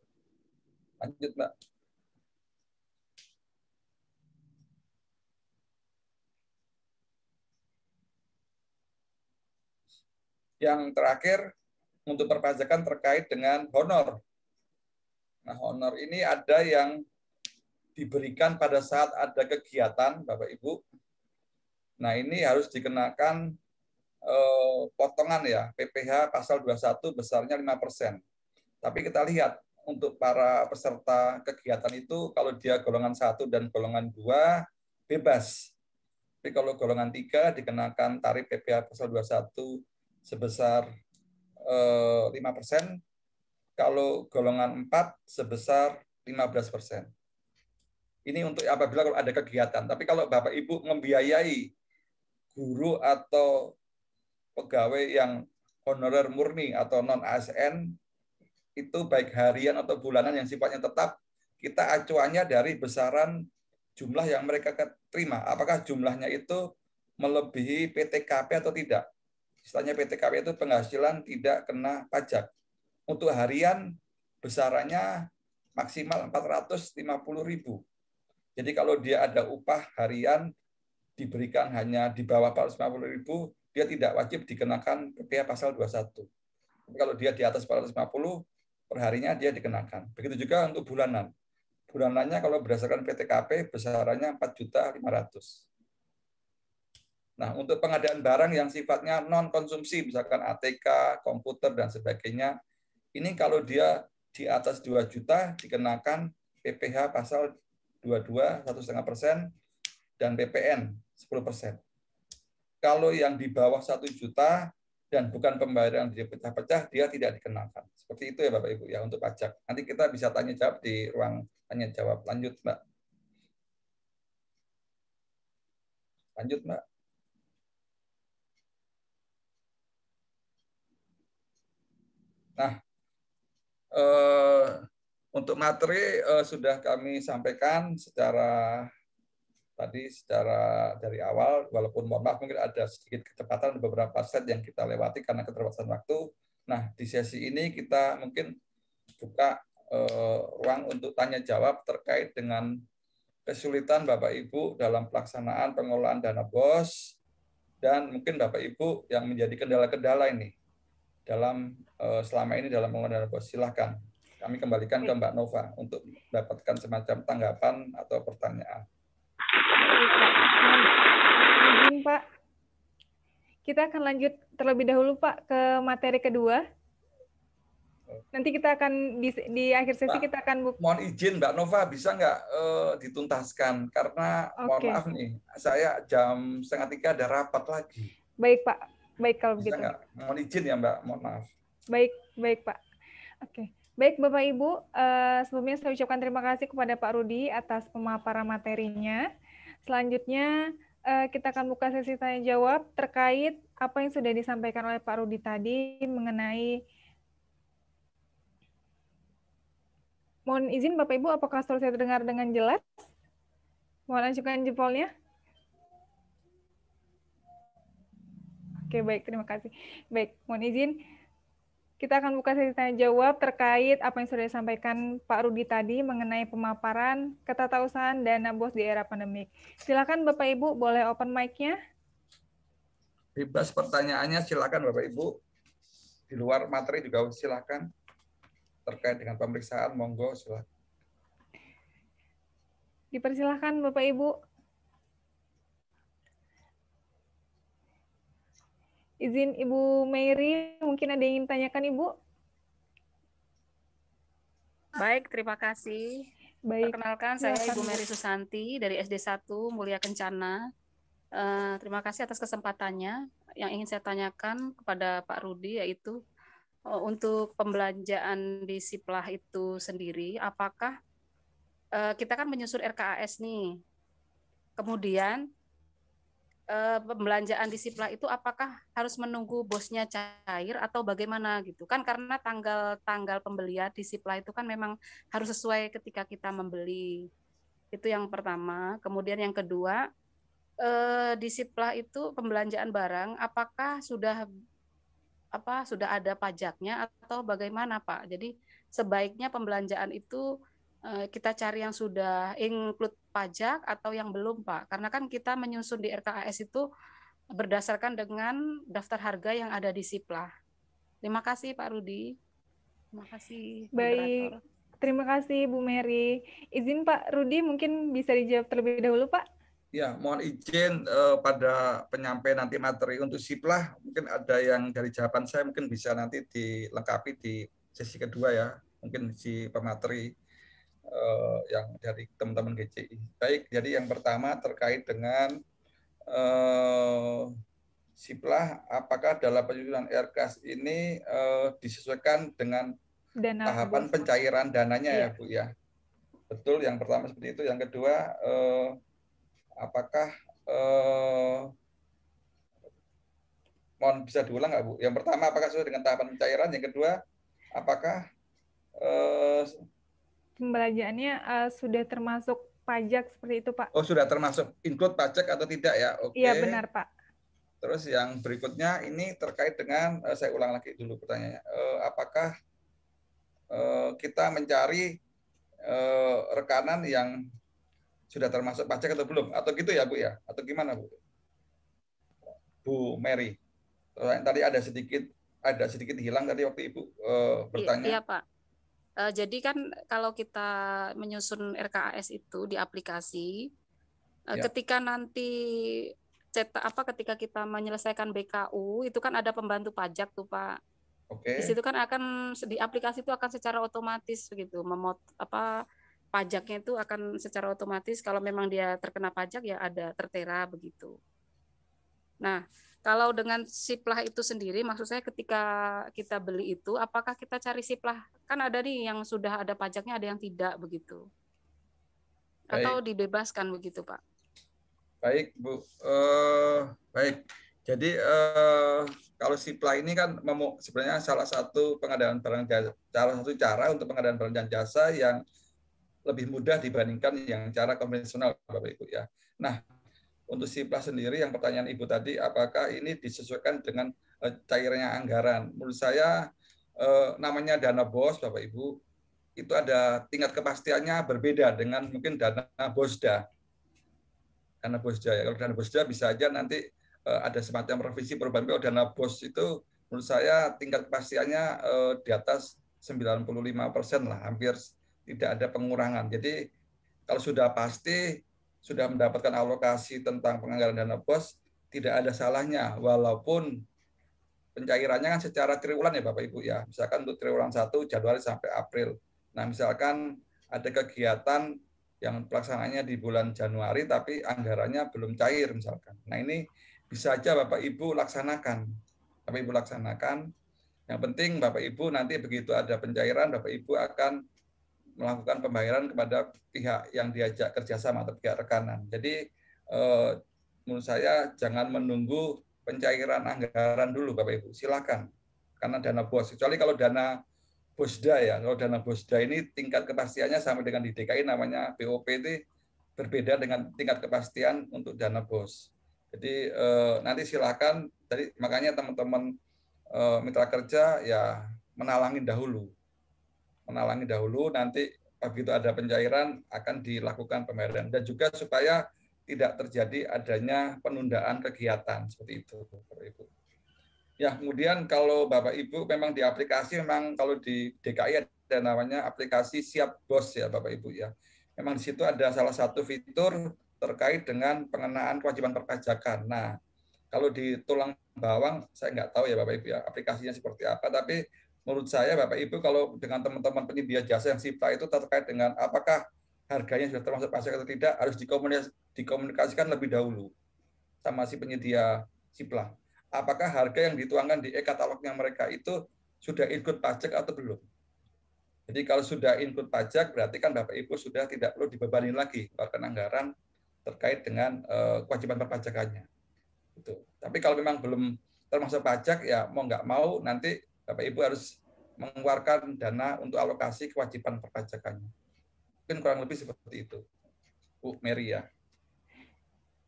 Lanjut, Mbak. Yang terakhir, untuk perpajakan terkait dengan honor. Nah, honor ini ada yang diberikan pada saat ada kegiatan, Bapak Ibu. Nah, ini harus dikenakan potongan ya, PPh pasal 21 besarnya 5%. Tapi kita lihat, untuk para peserta kegiatan itu, kalau dia golongan 1 dan golongan 2, bebas. Tapi kalau golongan 3 dikenakan tarif PPh pasal 21 sebesar 5%, kalau golongan 4 sebesar 15%. Ini untuk apabila kalau ada kegiatan. Tapi kalau Bapak Ibu membiayai guru atau pegawai yang honorer murni atau non-ASN, itu baik harian atau bulanan yang sifatnya tetap, kita acuannya dari besaran jumlah yang mereka terima. Apakah jumlahnya itu melebihi PTKP atau tidak? Istilahnya PTKP itu penghasilan tidak kena pajak. Untuk harian besarannya maksimal 450.000. Jadi kalau dia ada upah harian diberikan hanya di bawah 450.000, dia tidak wajib dikenakan PPh pasal 21. Tapi kalau dia di atas 450, perharinya dia dikenakan. Begitu juga untuk bulanan. Bulanannya kalau berdasarkan PTKP besarannya 4.500.000. Nah, untuk pengadaan barang yang sifatnya non-konsumsi, misalkan ATK, komputer, dan sebagainya, ini kalau dia di atas 2 juta dikenakan PPh pasal 22, 1,5%, dan PPN 10%. Kalau yang di bawah 1 juta dan bukan pembayaran dia pecah-pecah, dia tidak dikenakan. Seperti itu ya Bapak Ibu ya untuk pajak. Nanti kita bisa tanya jawab di ruang tanya jawab. Lanjut, Mbak. Lanjut, Mbak. Nah, untuk materi sudah kami sampaikan secara dari awal, walaupun mohon maaf mungkin ada sedikit kecepatan beberapa slide yang kita lewati karena keterbatasan waktu. Nah, di sesi ini kita mungkin buka ruang untuk tanya jawab terkait dengan kesulitan Bapak Ibu dalam pelaksanaan pengelolaan dana BOS, dan mungkin Bapak Ibu yang menjadi kendala-kendala ini dalam selama ini dalam pengelolaan dana BOS. Silahkan kami kembalikan ke Mbak Nova untuk mendapatkan semacam tanggapan atau pertanyaan. Baik, Pak. Mohon izin, Pak. Kita akan lanjut terlebih dahulu, Pak, ke materi kedua. Nanti kita akan di akhir sesi Pak, kita akan mohon izin Mbak Nova, bisa nggak dituntaskan? Karena mohon Oke. maaf nih, saya jam 2:30 ada rapat lagi. Baik, Pak. Baik kalau Bisa begitu. nggak? Mohon izin ya Mbak, mohon maaf. Baik, baik Pak. Oke. Baik Bapak Ibu, sebelumnya saya ucapkan terima kasih kepada Pak Rudi atas pemaparan materinya. Selanjutnya kita akan buka sesi tanya jawab terkait apa yang sudah disampaikan oleh Pak Rudi tadi mengenai. Mohon izin Bapak Ibu, apakah suara saya terdengar dengan jelas? Mohon ajukan jempolnya. Oke, baik, terima kasih. Baik, mohon izin. Kita akan buka sesi tanya jawab terkait apa yang sudah disampaikan Pak Rudi tadi mengenai pemaparan ketatausahaan dana BOS di era pandemik. Silakan Bapak Ibu, boleh open mic-nya. Bebas pertanyaannya, silakan Bapak Ibu. Di luar materi juga silakan. Terkait dengan pemeriksaan, monggo silakan. Dipersilahkan Bapak Ibu. Izin Ibu Mary, mungkin ada yang ingin tanyakan Ibu? Baik, terima kasih. Baik. Perkenalkan, saya Ibu Mary Susanti dari SD 1 Mulia Kencana. Terima kasih atas kesempatannya. Yang ingin saya tanyakan kepada Pak Rudi yaitu untuk pembelanjaan di Siplah itu sendiri, apakah kita kan menyusun RKAS nih, kemudian pembelanjaan di Siplah itu apakah harus menunggu bosnya cair atau bagaimana gitu kan, karena tanggal pembelian di Siplah itu kan memang harus sesuai ketika kita membeli. Itu yang pertama. Kemudian yang kedua, di Siplah itu pembelanjaan barang apakah sudah ada pajaknya atau bagaimana Pak? Jadi sebaiknya pembelanjaan itu kita cari yang sudah include pajak atau yang belum Pak, karena kan kita menyusun di RKAS itu berdasarkan dengan daftar harga yang ada di Siplah. Terima kasih Pak Rudi. Terima kasih. Baik, terima kasih Bu Mary. Izin Pak Rudi mungkin bisa dijawab terlebih dahulu Pak. Ya, mohon izin pada penyampaian nanti materi untuk Siplah, mungkin ada yang dari jawaban saya mungkin bisa nanti dilengkapi di sesi kedua ya, mungkin si pemateri yang dari teman-teman GCI. Baik, jadi yang pertama terkait dengan Siplah, apakah dalam penyusunan RKAS ini disesuaikan dengan tahapan pencairan dananya ya Bu ya? Betul, yang pertama seperti itu. Yang kedua, apakah mohon bisa diulang nggak Bu? Yang pertama, apakah sesuai dengan tahapan pencairan? Yang kedua, apakah pembelanjaannya sudah termasuk pajak seperti itu Pak? Oh, sudah termasuk include pajak atau tidak ya? Oke. Iya benar Pak. Terus yang berikutnya ini terkait dengan, saya ulang lagi dulu pertanyaannya, apakah kita mencari rekanan yang sudah termasuk pajak atau belum? Atau gitu ya Bu ya? Atau gimana Bu? Bu Mary. Tadi ada sedikit hilang tadi waktu Ibu bertanya. Iya Pak. Jadi kan kalau kita menyusun RKAS itu di aplikasi, ketika nanti ketika kita menyelesaikan BKU itu kan ada pembantu pajak tuh Pak. Oke. Di situ kan akan di aplikasi itu akan secara otomatis begitu pajaknya itu akan secara otomatis kalau memang dia terkena pajak ya ada tertera begitu. Nah, kalau dengan Siplah itu sendiri, maksud saya ketika kita beli itu, apakah kita cari Siplah? Kan ada nih yang sudah ada pajaknya, ada yang tidak begitu. Atau dibebaskan begitu, Pak? Baik, Bu. Baik. Jadi kalau Siplah ini kan sebenarnya salah satu pengadaan barang jasa, salah satu cara untuk pengadaan barang dan jasa yang lebih mudah dibandingkan yang cara konvensional, Bapak Ibu ya. Nah, untuk Siplah sendiri, yang pertanyaan Ibu tadi, apakah ini disesuaikan dengan cairnya anggaran? Menurut saya, namanya dana BOS, Bapak Ibu, itu ada tingkat kepastiannya berbeda dengan mungkin dana BOSDA. Dana BOSDA ya, kalau dana BOSDA bisa aja nanti ada semacam revisi perubahan. Kalau dana BOS itu, menurut saya tingkat kepastiannya di atas 95% lah, hampir tidak ada pengurangan. Jadi kalau sudah pasti sudah mendapatkan alokasi tentang penganggaran dana BOS, tidak ada salahnya walaupun pencairannya kan secara triwulan ya Bapak Ibu ya. Misalkan untuk triwulan 1 Januari sampai April. Nah, misalkan ada kegiatan yang pelaksanaannya di bulan Januari tapi anggarannya belum cair misalkan. Nah, ini bisa aja Bapak Ibu laksanakan. Bapak Ibu laksanakan. Yang penting Bapak Ibu nanti begitu ada pencairan, Bapak Ibu akan melakukan pembayaran kepada pihak yang diajak kerjasama atau pihak rekanan. Jadi menurut saya jangan menunggu pencairan anggaran dulu Bapak Ibu, silakan. Karena dana BOS, kecuali kalau dana BOSDA ya, kalau dana BOSDA ini tingkat kepastiannya sampai dengan di DKI namanya BOP itu berbeda dengan tingkat kepastian untuk dana BOS. Jadi nanti silakan, tadi makanya teman-teman mitra kerja ya menalangi dahulu nanti begitu ada pencairan akan dilakukan pembayaran dan juga supaya tidak terjadi adanya penundaan kegiatan seperti itu Bapak Ibu. Ya, kemudian kalau Bapak Ibu memang di aplikasi memang kalau di DKI ada namanya aplikasi Siap BOS ya Bapak Ibu ya. Memang di situ ada salah satu fitur terkait dengan pengenaan kewajiban perpajakan. Nah, kalau di tulang bawang saya nggak tahu ya Bapak Ibu ya aplikasinya seperti apa, tapi menurut saya Bapak Ibu kalau dengan teman-teman penyedia jasa yang SIPLA itu terkait dengan apakah harganya sudah termasuk pajak atau tidak harus dikomunikasikan lebih dahulu sama si penyedia SIPLA. Apakah harga yang dituangkan di e-katalognya mereka itu sudah ikut pajak atau belum? Jadi kalau sudah ikut pajak berarti kan Bapak Ibu sudah tidak perlu dibebani lagi bahkan anggaran terkait dengan kewajiban perpajakannya. Gitu. Tapi kalau memang belum termasuk pajak ya mau nggak mau nanti Bapak Ibu harus mengeluarkan dana untuk alokasi kewajiban perpajakannya. Mungkin kurang lebih seperti itu, Bu Mary ya.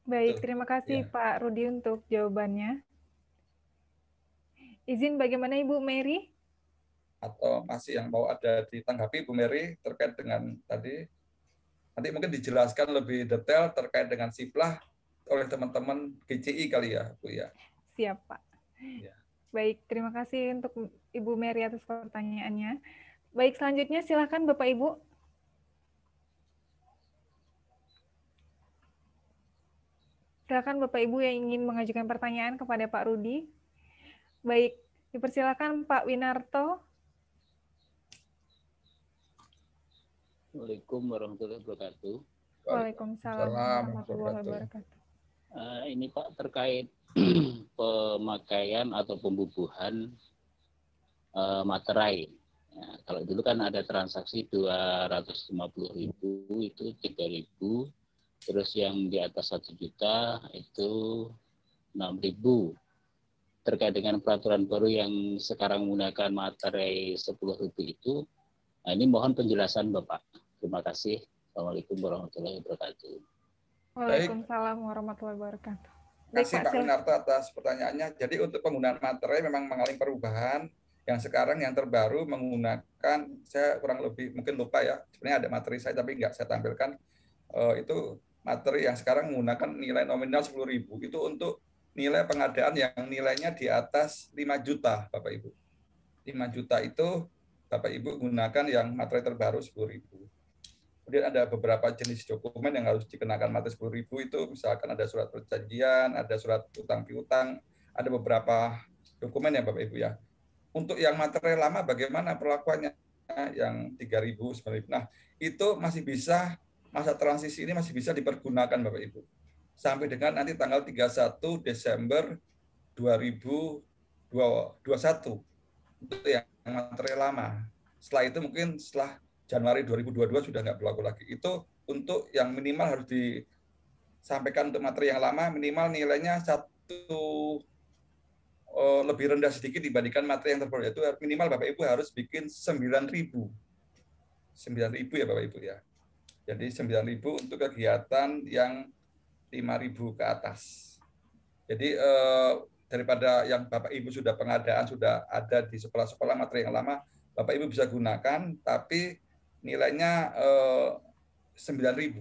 Baik, terima kasih ya. Pak Rudi untuk jawabannya. Izin bagaimana Ibu Mary? Atau masih yang mau ada ditanggapi Bu Mary terkait dengan tadi? Nanti mungkin dijelaskan lebih detail terkait dengan SIPLA oleh teman-teman GCI kali ya, Bu ya. Siap, Pak. Ya. Baik, terima kasih untuk Ibu Mary atas pertanyaannya. Baik, selanjutnya silakan Bapak Ibu. Silakan Bapak Ibu yang ingin mengajukan pertanyaan kepada Pak Rudi. Baik, dipersilakan Pak Winarto. Assalamualaikum warahmatullahi wabarakatuh. Waalaikumsalam warahmatullahi wabarakatuh. Ini Pak terkait pemakaian atau pembubuhan materai. Ya, kalau dulu kan ada transaksi 250.000 itu 3.000, terus yang di atas 1 juta itu 6.000. Terkait dengan peraturan baru yang sekarang menggunakan materai 10.000 itu, nah ini mohon penjelasan Bapak. Terima kasih. Assalamualaikum warahmatullahi wabarakatuh. Waalaikumsalam warahmatullahi wabarakatuh. Terima kasih Pak Winarto atas pertanyaannya. Jadi untuk penggunaan materai memang mengalami perubahan. Yang sekarang yang terbaru menggunakan, saya kurang lebih mungkin lupa ya, sebenarnya ada materi saya tapi nggak saya tampilkan. Itu materi yang sekarang menggunakan nilai nominal 10.000. Itu untuk nilai pengadaan yang nilainya di atas 5 juta Bapak Ibu. 5 juta itu Bapak Ibu gunakan yang materi terbaru 10.000. Kemudian ada beberapa jenis dokumen yang harus dikenakan materi 10.000 itu, misalkan ada surat perjanjian, ada surat utang piutang, ada beberapa dokumen ya Bapak Ibu ya. Untuk yang materi lama bagaimana perlakuannya yang 3.000, 9.000. Nah, itu masih bisa, masa transisi ini masih bisa dipergunakan Bapak Ibu. Sampai dengan nanti tanggal 31 Desember 2021. Untuk yang materi lama. Setelah itu mungkin setelah Januari 2022 sudah nggak berlaku lagi. Itu untuk yang minimal harus disampaikan untuk materi yang lama, minimal nilainya lebih rendah sedikit dibandingkan materi yang terbaru. Itu minimal Bapak Ibu harus bikin 9.000. 9.000 ya Bapak Ibu ya. Jadi 9.000 untuk kegiatan yang 5.000 ke atas. Jadi daripada yang Bapak Ibu sudah pengadaan, sudah ada di sekolah-sekolah materi yang lama, Bapak Ibu bisa gunakan, tapi nilainya 9.000,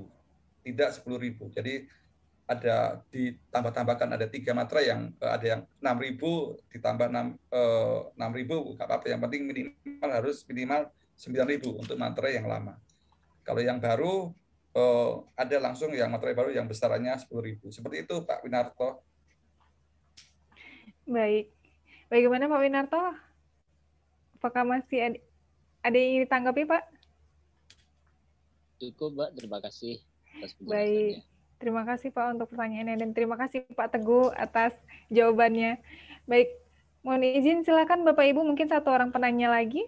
tidak 10.000. Jadi ada ditambah-tambahkan ada 3 materai yang ada yang 6.000 ditambah 6.000 nggak apa-apa, yang penting minimal 9.000 untuk materai yang lama. Kalau yang baru ada langsung yang materai baru yang besarannya 10.000. Seperti itu Pak Winarto. Baik. Bagaimana Pak Winarto? Apakah masih ada yang ingin ditanggapi Pak? Cukup Mbak, terima kasih atas Baik. penjelasannya. Terima kasih Pak untuk pertanyaannya dan terima kasih Pak Teguh atas jawabannya. Baik, mohon izin silakan Bapak Ibu mungkin satu orang penanya lagi.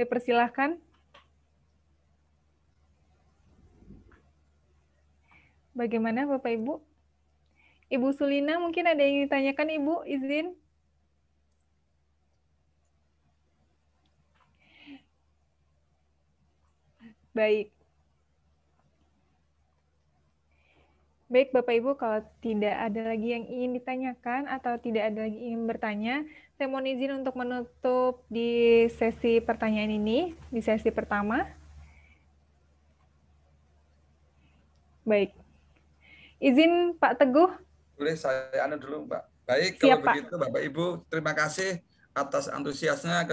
Dipersilahkan. Bagaimana Bapak Ibu? Ibu Sulina mungkin ada yang ditanyakan Ibu, izin. Baik. Baik Bapak Ibu, kalau tidak ada lagi yang ingin ditanyakan atau tidak ada lagi yang ingin bertanya, saya mohon izin untuk menutup di sesi pertanyaan ini, di sesi pertama. Baik. Izin Pak Teguh. Boleh saya dulu Mbak. Baik, Siap, kalau Pak. begitu Bapak Ibu, terima kasih atas antusiasnya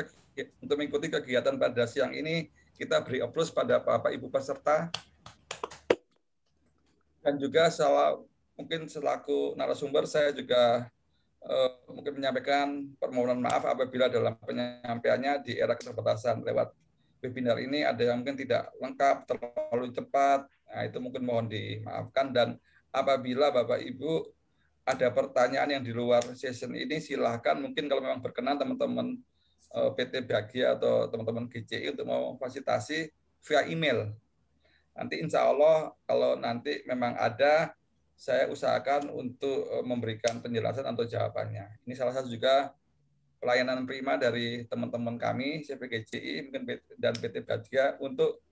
untuk mengikuti kegiatan pada siang ini. Kita beri aplaus pada Bapak Ibu peserta. Dan juga mungkin selaku narasumber saya juga mungkin menyampaikan permohonan maaf apabila dalam penyampaiannya di era keterbatasan lewat webinar ini ada yang mungkin tidak lengkap, terlalu cepat. Nah, itu mungkin mohon dimaafkan, dan apabila Bapak Ibu ada pertanyaan yang di luar session ini, silahkan mungkin kalau memang berkenan teman-teman PT Bahagia atau teman-teman GCI untuk memfasilitasi via email. Nanti insya Allah kalau nanti memang ada, saya usahakan untuk memberikan penjelasan atau jawabannya. Ini salah satu juga pelayanan prima dari teman-teman kami, CPGCI dan PT Bahagia untuk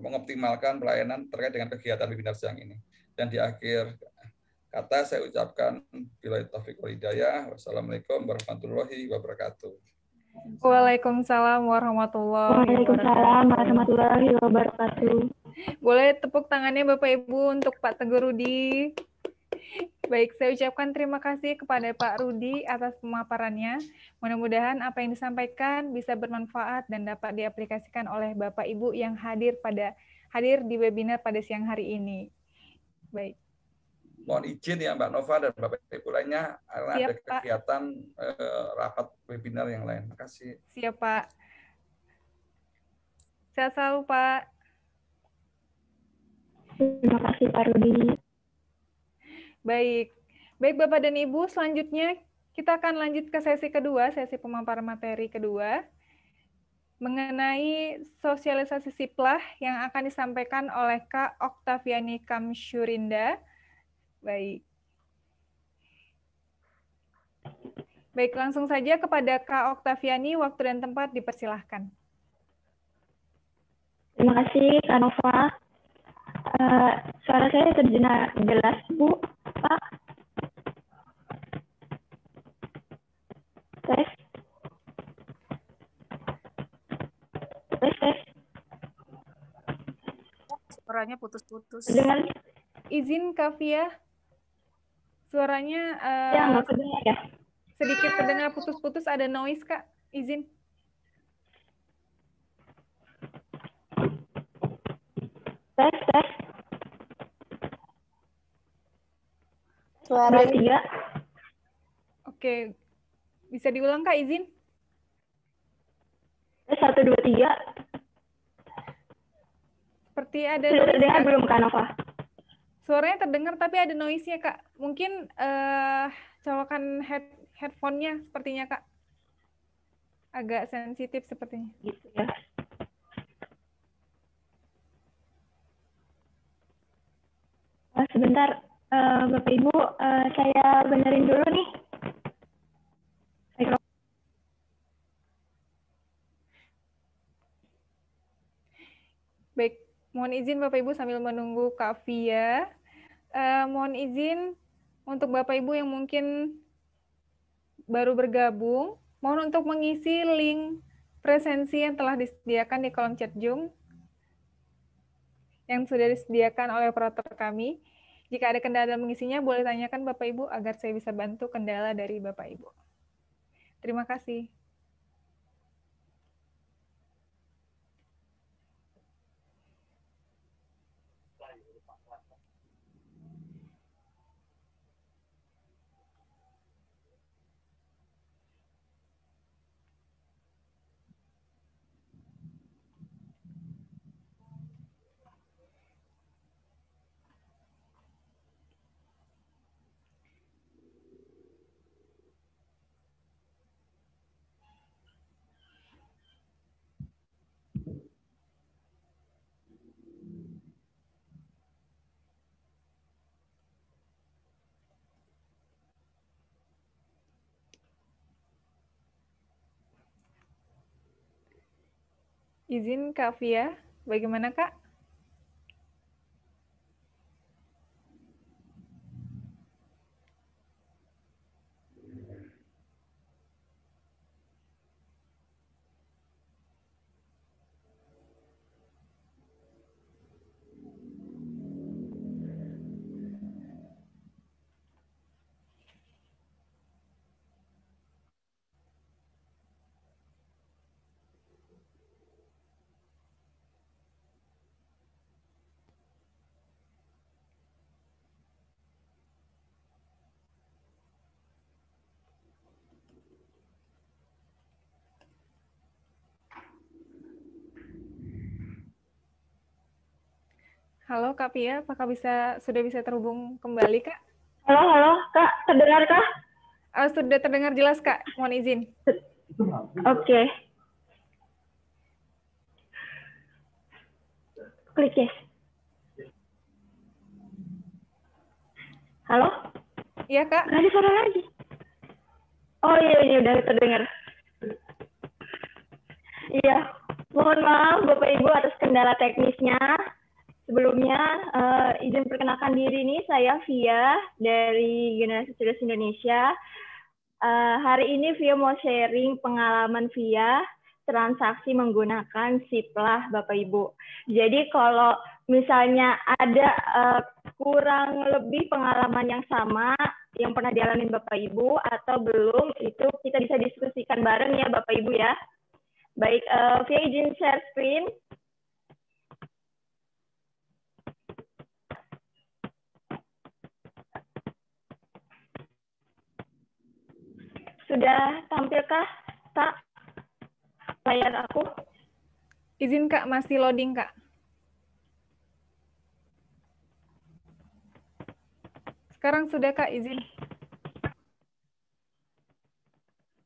mengoptimalkan pelayanan terkait dengan kegiatan webinar siang ini. Dan di akhir kata saya ucapkan billahi taufiq wal hidayah. Wassalamualaikum warahmatullahi wabarakatuh. Waalaikumsalam warahmatullahi wabarakatuh. Boleh tepuk tangannya Bapak Ibu untuk Pak Teguh Rudi. Baik, saya ucapkan terima kasih kepada Pak Rudi atas pemaparannya. Mudah-mudahan apa yang disampaikan bisa bermanfaat dan dapat diaplikasikan oleh Bapak Ibu yang hadir di webinar pada siang hari ini. Baik. Mohon izin ya Mbak Nova dan Bapak Ibu lainnya, karena Siap, ada kegiatan rapat webinar yang lain. Terima kasih. Siap Pak. Sehat selalu Pak. Terima kasih Pak Rudi. Baik. Baik Bapak dan Ibu, selanjutnya kita akan lanjut ke sesi kedua, sesi pemaparan materi kedua, mengenai sosialisasi siplah yang akan disampaikan oleh Kak Oktaviani Kamsyurinda. Baik. Baik, langsung saja kepada Kak Oktaviani, waktu dan tempat dipersilahkan. Terima kasih Kak Nova. Suara saya terdengar jelas Bu, Pak? Tes. Suaranya putus-putus. Dengar? Izin Kak Fia. Suaranya Ya, nggak kedengar ya? sedikit terdengar putus-putus, ada noise Kak. Izin. Tes. Suara 3. Oke. Bisa diulang Kak, izin? Tes 1, 2, 3. Seperti ada Sudah noise, terdengar Kak. belum Kak Nova? Suaranya terdengar tapi ada noise-nya Kak. Mungkin colokan headphone-nya sepertinya Kak. Agak sensitif sepertinya. Gitu ya. Sebentar, Bapak Ibu, saya benerin dulu nih. Baik, mohon izin Bapak Ibu sambil menunggu Kak Fia. Mohon izin untuk Bapak Ibu yang mungkin baru bergabung, mohon untuk mengisi link presensi yang telah disediakan di kolom chat Zoom. yang sudah disediakan oleh operator kami. Jika ada kendala dalam mengisinya, boleh tanyakan Bapak Ibu agar saya bisa bantu kendala dari Bapak Ibu. Terima kasih. Izin Kak Fia, bagaimana Kak? Halo Kak Pia, apakah sudah bisa terhubung kembali Kak? Halo Kak, terdengar Kak? Sudah terdengar jelas Kak, mohon izin. Oke. Klik yes. Halo? Iya Kak. Nggak ada suara lagi. Oh iya, ini udah terdengar. Iya, mohon maaf Bapak Ibu atas kendala teknisnya. Sebelumnya, izin perkenalkan diri nih, saya Via dari Generasi Cerdas Indonesia. Hari ini Via mau sharing pengalaman Via transaksi menggunakan Siplah Bapak Ibu. Jadi kalau misalnya ada kurang lebih pengalaman yang sama yang pernah dialami Bapak Ibu atau belum, itu kita bisa diskusikan bareng ya Bapak Ibu ya. Baik, Via izin share screen. Sudah tampilkah, Kak, layar aku? Izin Kak, masih loading Kak. Sekarang sudah Kak, izin.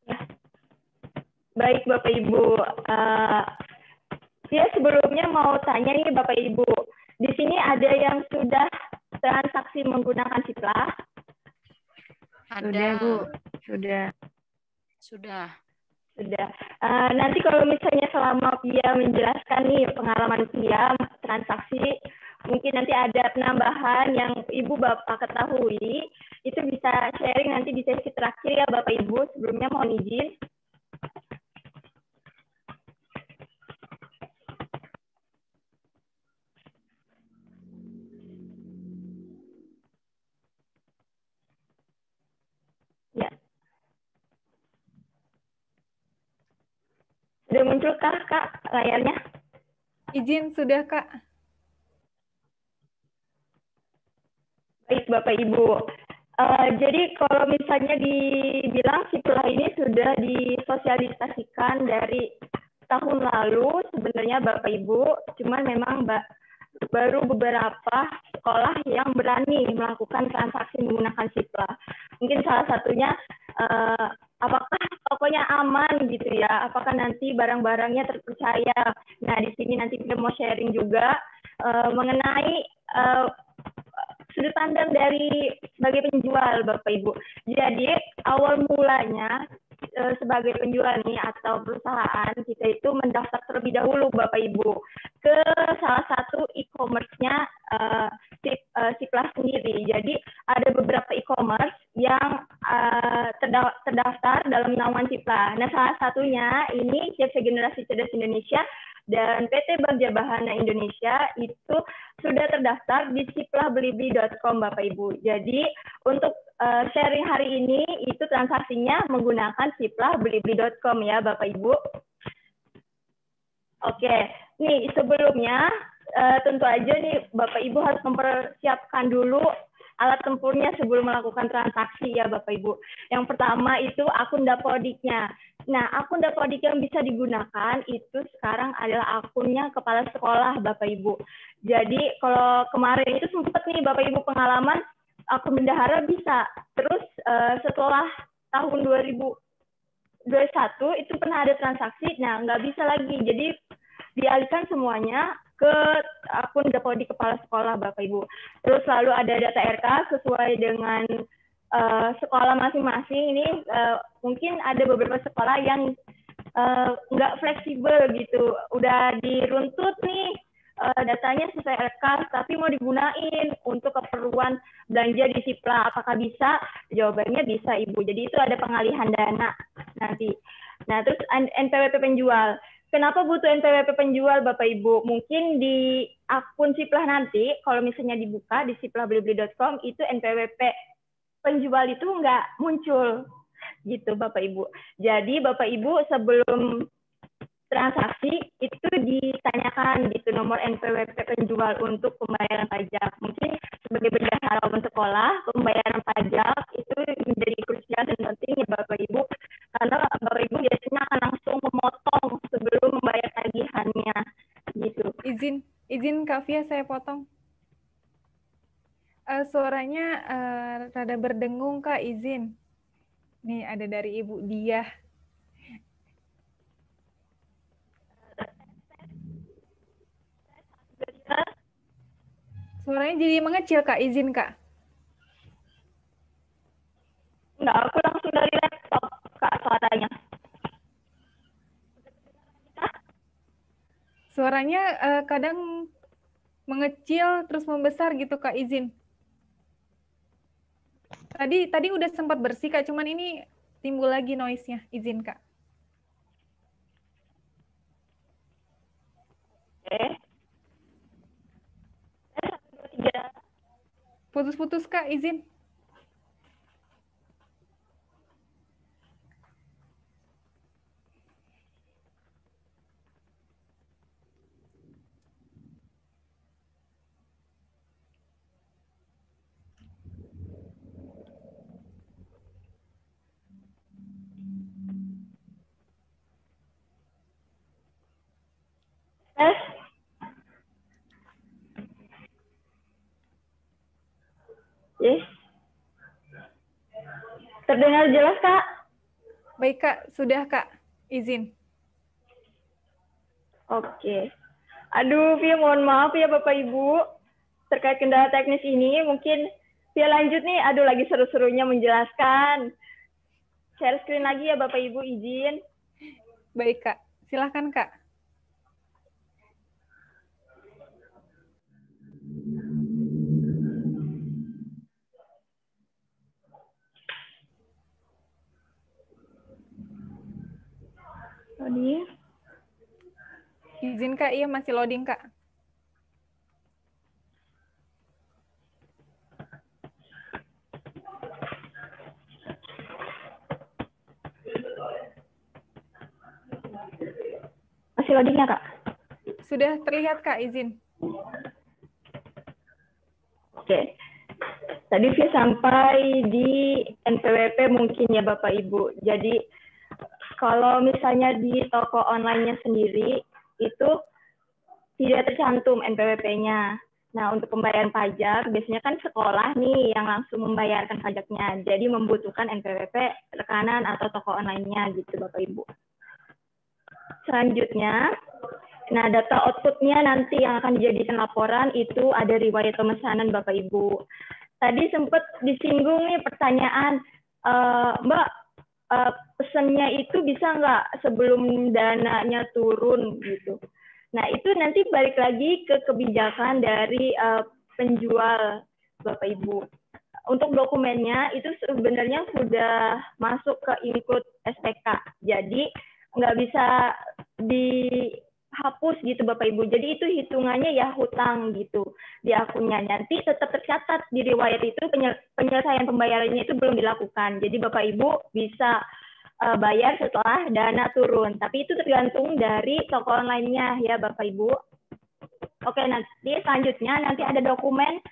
Ya. Baik Bapak Ibu, ya sebelumnya mau tanya nih Bapak Ibu, di sini ada yang sudah transaksi menggunakan Siplah? Ada. Sudah Bu, sudah. Sudah. Nanti kalau misalnya selama Pia menjelaskan nih pengalaman Pia transaksi, mungkin nanti ada penambahan yang Ibu Bapak ketahui, itu bisa sharing nanti di sesi terakhir ya Bapak Ibu. Sebelumnya mohon izin. Ya. Sudah munculkah Kak layarnya? Izin sudah Kak. Baik Bapak Ibu. Jadi kalau misalnya dibilang Siplah ini sudah disosialisasikan dari tahun lalu sebenarnya Bapak Ibu, cuman memang baru beberapa sekolah yang berani melakukan transaksi menggunakan Siplah. Mungkin salah satunya apakah tokonya aman gitu ya, apakah nanti barang-barangnya terpercaya. Nah di sini nanti kita mau sharing juga mengenai sudut pandang dari sebagai penjual Bapak Ibu. Jadi awal mulanya sebagai penjual nih atau perusahaan kita itu mendaftar terlebih dahulu Bapak Ibu ke salah satu e-commerce-nya Siplah sendiri. Jadi ada beberapa e-commerce yang terdaftar dalam naungan Siplah. Nah salah satunya ini CFC Generasi Cerdas Indonesia dan PT Bagja Bahana Indonesia itu sudah terdaftar di siplahbelibeli.com Bapak Ibu. Jadi untuk sharing hari ini itu transaksinya menggunakan siplahbelibeli.com ya Bapak Ibu. Oke, nih sebelumnya tentu aja nih Bapak Ibu harus mempersiapkan dulu alat tempurnya sebelum melakukan transaksi ya Bapak Ibu. Yang pertama itu akun Dapodiknya. Nah, akun Dapodik yang bisa digunakan itu sekarang adalah akunnya kepala sekolah Bapak Ibu. Jadi kalau kemarin itu sempat nih Bapak Ibu pengalaman akun bendahara bisa. Terus setelah tahun 2021 itu pernah ada transaksi, nah nggak bisa lagi. Jadi dialihkan semuanya ke akun Dapodik kepala sekolah Bapak Ibu. Terus lalu ada data RK sesuai dengan sekolah masing-masing. Ini mungkin ada beberapa sekolah yang nggak fleksibel gitu. Udah diruntut nih datanya sesuai RK, tapi mau digunain untuk keperluan belanja di Sipla. Apakah bisa? Jawabannya bisa, Ibu. Jadi itu ada pengalihan dana nanti. Nah, terus NPWP penjual. Kenapa butuh NPWP penjual, Bapak Ibu? Mungkin di akun Siplah nanti, kalau misalnya dibuka di siplahbelibeli.com, itu NPWP penjual itu nggak muncul, gitu Bapak Ibu. Jadi Bapak Ibu sebelum transaksi itu ditanyakan gitu nomor NPWP penjual untuk pembayaran pajak. Mungkin sebagai bendahara maupun sekolah, pembayaran pajak itu menjadi krusial dan penting ya Bapak Ibu, karena Bapak Ibu biasanya akan langsung memotong sebelum membayar tagihannya gitu. Izin Kak Fia, saya potong. Suaranya rada berdengung Kak, izin. Nih ada dari Ibu Diah. Suaranya jadi mengecil Kak, izin Kak. Enggak, aku langsung dari laptop Kak suaranya. Suaranya kadang mengecil terus membesar gitu Kak, izin. Tadi udah sempat bersih Kak, cuman ini timbul lagi noise-nya, izin Kak. Putus-putus Kak, izin. Yes. Terdengar jelas, Kak? Baik, Kak. Sudah, Kak. Izin. Oke. Aduh, Via mohon maaf ya Bapak Ibu. Terkait kendala teknis ini, mungkin Via lanjut nih. Aduh, lagi seru-serunya menjelaskan. Share screen lagi ya Bapak Ibu, izin. Baik, Kak. Silahkan, Kak. Loading. Izin, Kak. Iya, masih loading, Kak. Masih loading ya, Kak? Sudah terlihat, Kak. Izin. Oke. Tadi Via sampai di NPWP mungkin ya Bapak Ibu. Jadi kalau misalnya di toko online-nya sendiri itu tidak tercantum NPWP-nya. Nah, untuk pembayaran pajak biasanya kan sekolah nih yang langsung membayarkan pajaknya. Jadi membutuhkan NPWP rekanan atau toko online-nya gitu Bapak Ibu. Selanjutnya, nah data output-nya nanti yang akan dijadikan laporan itu ada riwayat pemesanan Bapak Ibu. Tadi sempat disinggung nih pertanyaan, Mbak, pesannya itu bisa nggak sebelum dananya turun gitu. Nah itu nanti balik lagi ke kebijakan dari penjual Bapak Ibu. Untuk dokumennya itu sebenarnya sudah masuk ke include SPK. Jadi nggak bisa hapus gitu Bapak Ibu. Jadi itu hitungannya ya hutang gitu di akunnya. Nanti tetap tercatat di riwayat itu penyelesaian pembayarannya itu belum dilakukan. Jadi Bapak Ibu bisa bayar setelah dana turun. Tapi itu tergantung dari toko online-nya ya Bapak Ibu. Oke, nanti selanjutnya nanti ada dokumen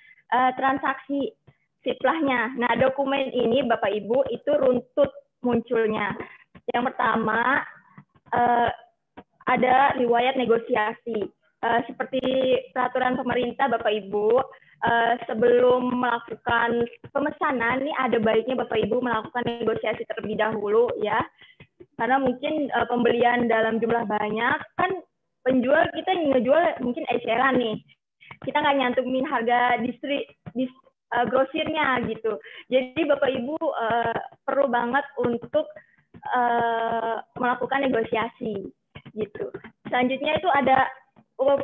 transaksi siplahnya. Nah, dokumen ini Bapak Ibu itu runtut munculnya. Yang pertama ada riwayat negosiasi. Seperti peraturan pemerintah Bapak Ibu, sebelum melakukan pemesanan, ini ada baiknya Bapak Ibu melakukan negosiasi terlebih dahulu ya. Karena mungkin pembelian dalam jumlah banyak, kan penjual kita ngejual mungkin eceran nih. Kita nggak nyantumin harga grosirnya gitu. Jadi Bapak Ibu perlu banget untuk melakukan negosiasi gitu. Selanjutnya itu ada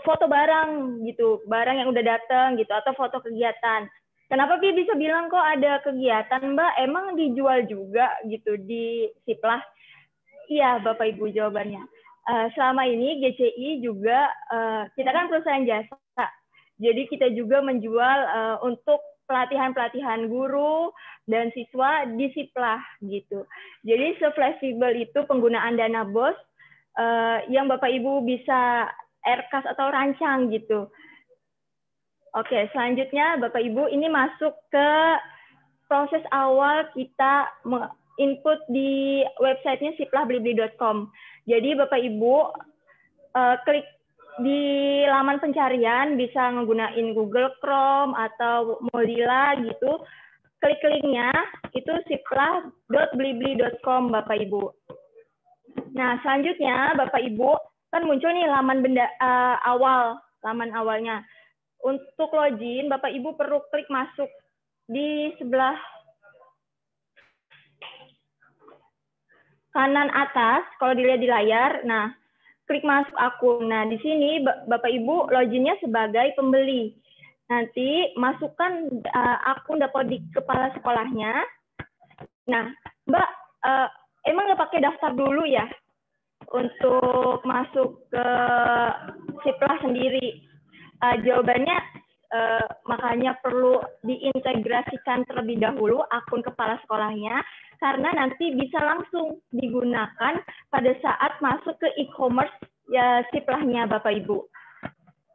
foto barang gitu, barang yang udah datang gitu, atau foto kegiatan. Kenapa Pi bisa bilang kok ada kegiatan Mbak? Emang dijual juga gitu di Siplah? Iya Bapak Ibu jawabannya. Selama ini GCI juga, kita kan perusahaan jasa, jadi kita juga menjual untuk pelatihan-pelatihan guru dan siswa di Siplah gitu. Jadi se-fleksibel itu penggunaan dana BOS yang Bapak Ibu bisa RKAS atau rancang gitu. Oke, selanjutnya Bapak Ibu ini masuk ke proses awal kita input di websitenya siplahblibli.com. Jadi Bapak Ibu klik di laman pencarian, bisa menggunakan Google Chrome atau Mozilla gitu. Klik linknya itu siplah.blibli.com Bapak Ibu. Nah, selanjutnya Bapak Ibu kan muncul nih laman laman awalnya. Untuk login, Bapak Ibu perlu klik masuk di sebelah kanan atas, kalau dilihat di layar. Nah, klik masuk akun. Nah, di sini Bapak Ibu loginnya sebagai pembeli. Nanti masukkan akun Dapodik kepala sekolahnya. Nah, Mbak, emang nggak pakai daftar dulu ya untuk masuk ke Siplah sendiri? Jawabannya makanya perlu diintegrasikan terlebih dahulu akun kepala sekolahnya, karena nanti bisa langsung digunakan pada saat masuk ke e-commerce ya Siplahnya Bapak Ibu.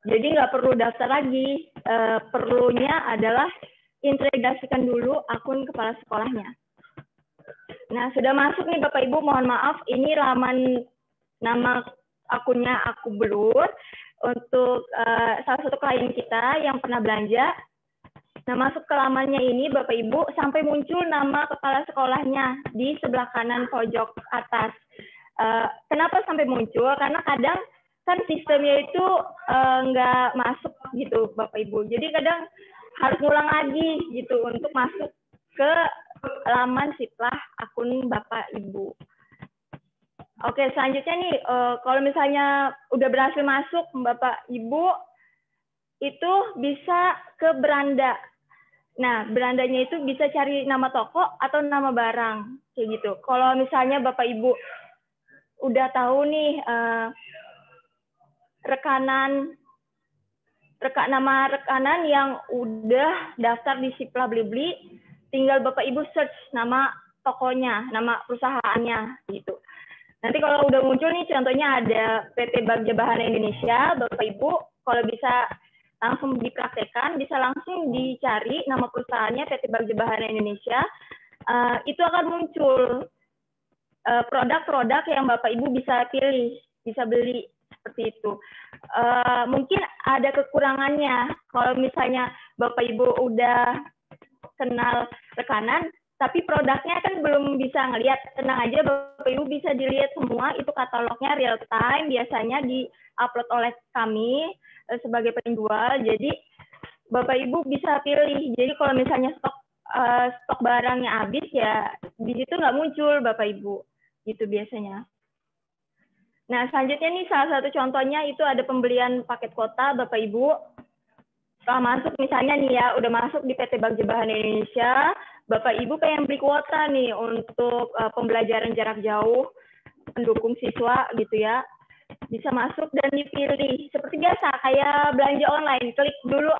Jadi nggak perlu daftar lagi, perlunya adalah integrasikan dulu akun kepala sekolahnya. Nah, sudah masuk nih Bapak Ibu, mohon maaf, ini nama akunnya Aku Blur untuk salah satu klien kita yang pernah belanja. Nah, masuk ke lamannya ini Bapak Ibu sampai muncul nama kepala sekolahnya di sebelah kanan pojok atas. Kenapa sampai muncul? Karena kadang kan sistemnya itu nggak masuk gitu Bapak Ibu. Jadi kadang harus ngulang lagi gitu untuk masuk ke laman Siplah akun Bapak Ibu. Oke, selanjutnya nih, kalau misalnya udah berhasil masuk Bapak Ibu, itu bisa ke beranda. Nah, berandanya itu bisa cari nama toko atau nama barang, kayak gitu. Kalau misalnya Bapak Ibu udah tahu nih nama rekanan yang udah daftar di Siplah Blibli, tinggal Bapak Ibu search nama tokonya, nama perusahaannya, gitu. Nanti kalau udah muncul nih, contohnya ada PT Bagja Bahana Indonesia, Bapak Ibu, kalau bisa langsung dipraktekkan, bisa langsung dicari nama perusahaannya PT Bagja Bahana Indonesia, itu akan muncul produk-produk yang Bapak Ibu bisa pilih, bisa beli, seperti itu. Mungkin ada kekurangannya, kalau misalnya Bapak Ibu udah kenal rekanan, tapi produknya kan belum bisa ngelihat. Tenang aja Bapak Ibu, bisa dilihat semua, itu katalognya real time, biasanya di-upload oleh kami sebagai penjual. Jadi Bapak Ibu bisa pilih. Jadi kalau misalnya stok barangnya habis, ya di situ nggak muncul Bapak Ibu, gitu biasanya. Nah, selanjutnya nih salah satu contohnya itu ada pembelian paket kuota Bapak Ibu. Setelah masuk misalnya nih ya, udah masuk di PT Bagja Bahana Indonesia, Bapak Ibu pengen beli kuota nih untuk pembelajaran jarak jauh, pendukung siswa gitu ya. bisa masuk dan dipilih seperti biasa kayak belanja online. Klik dulu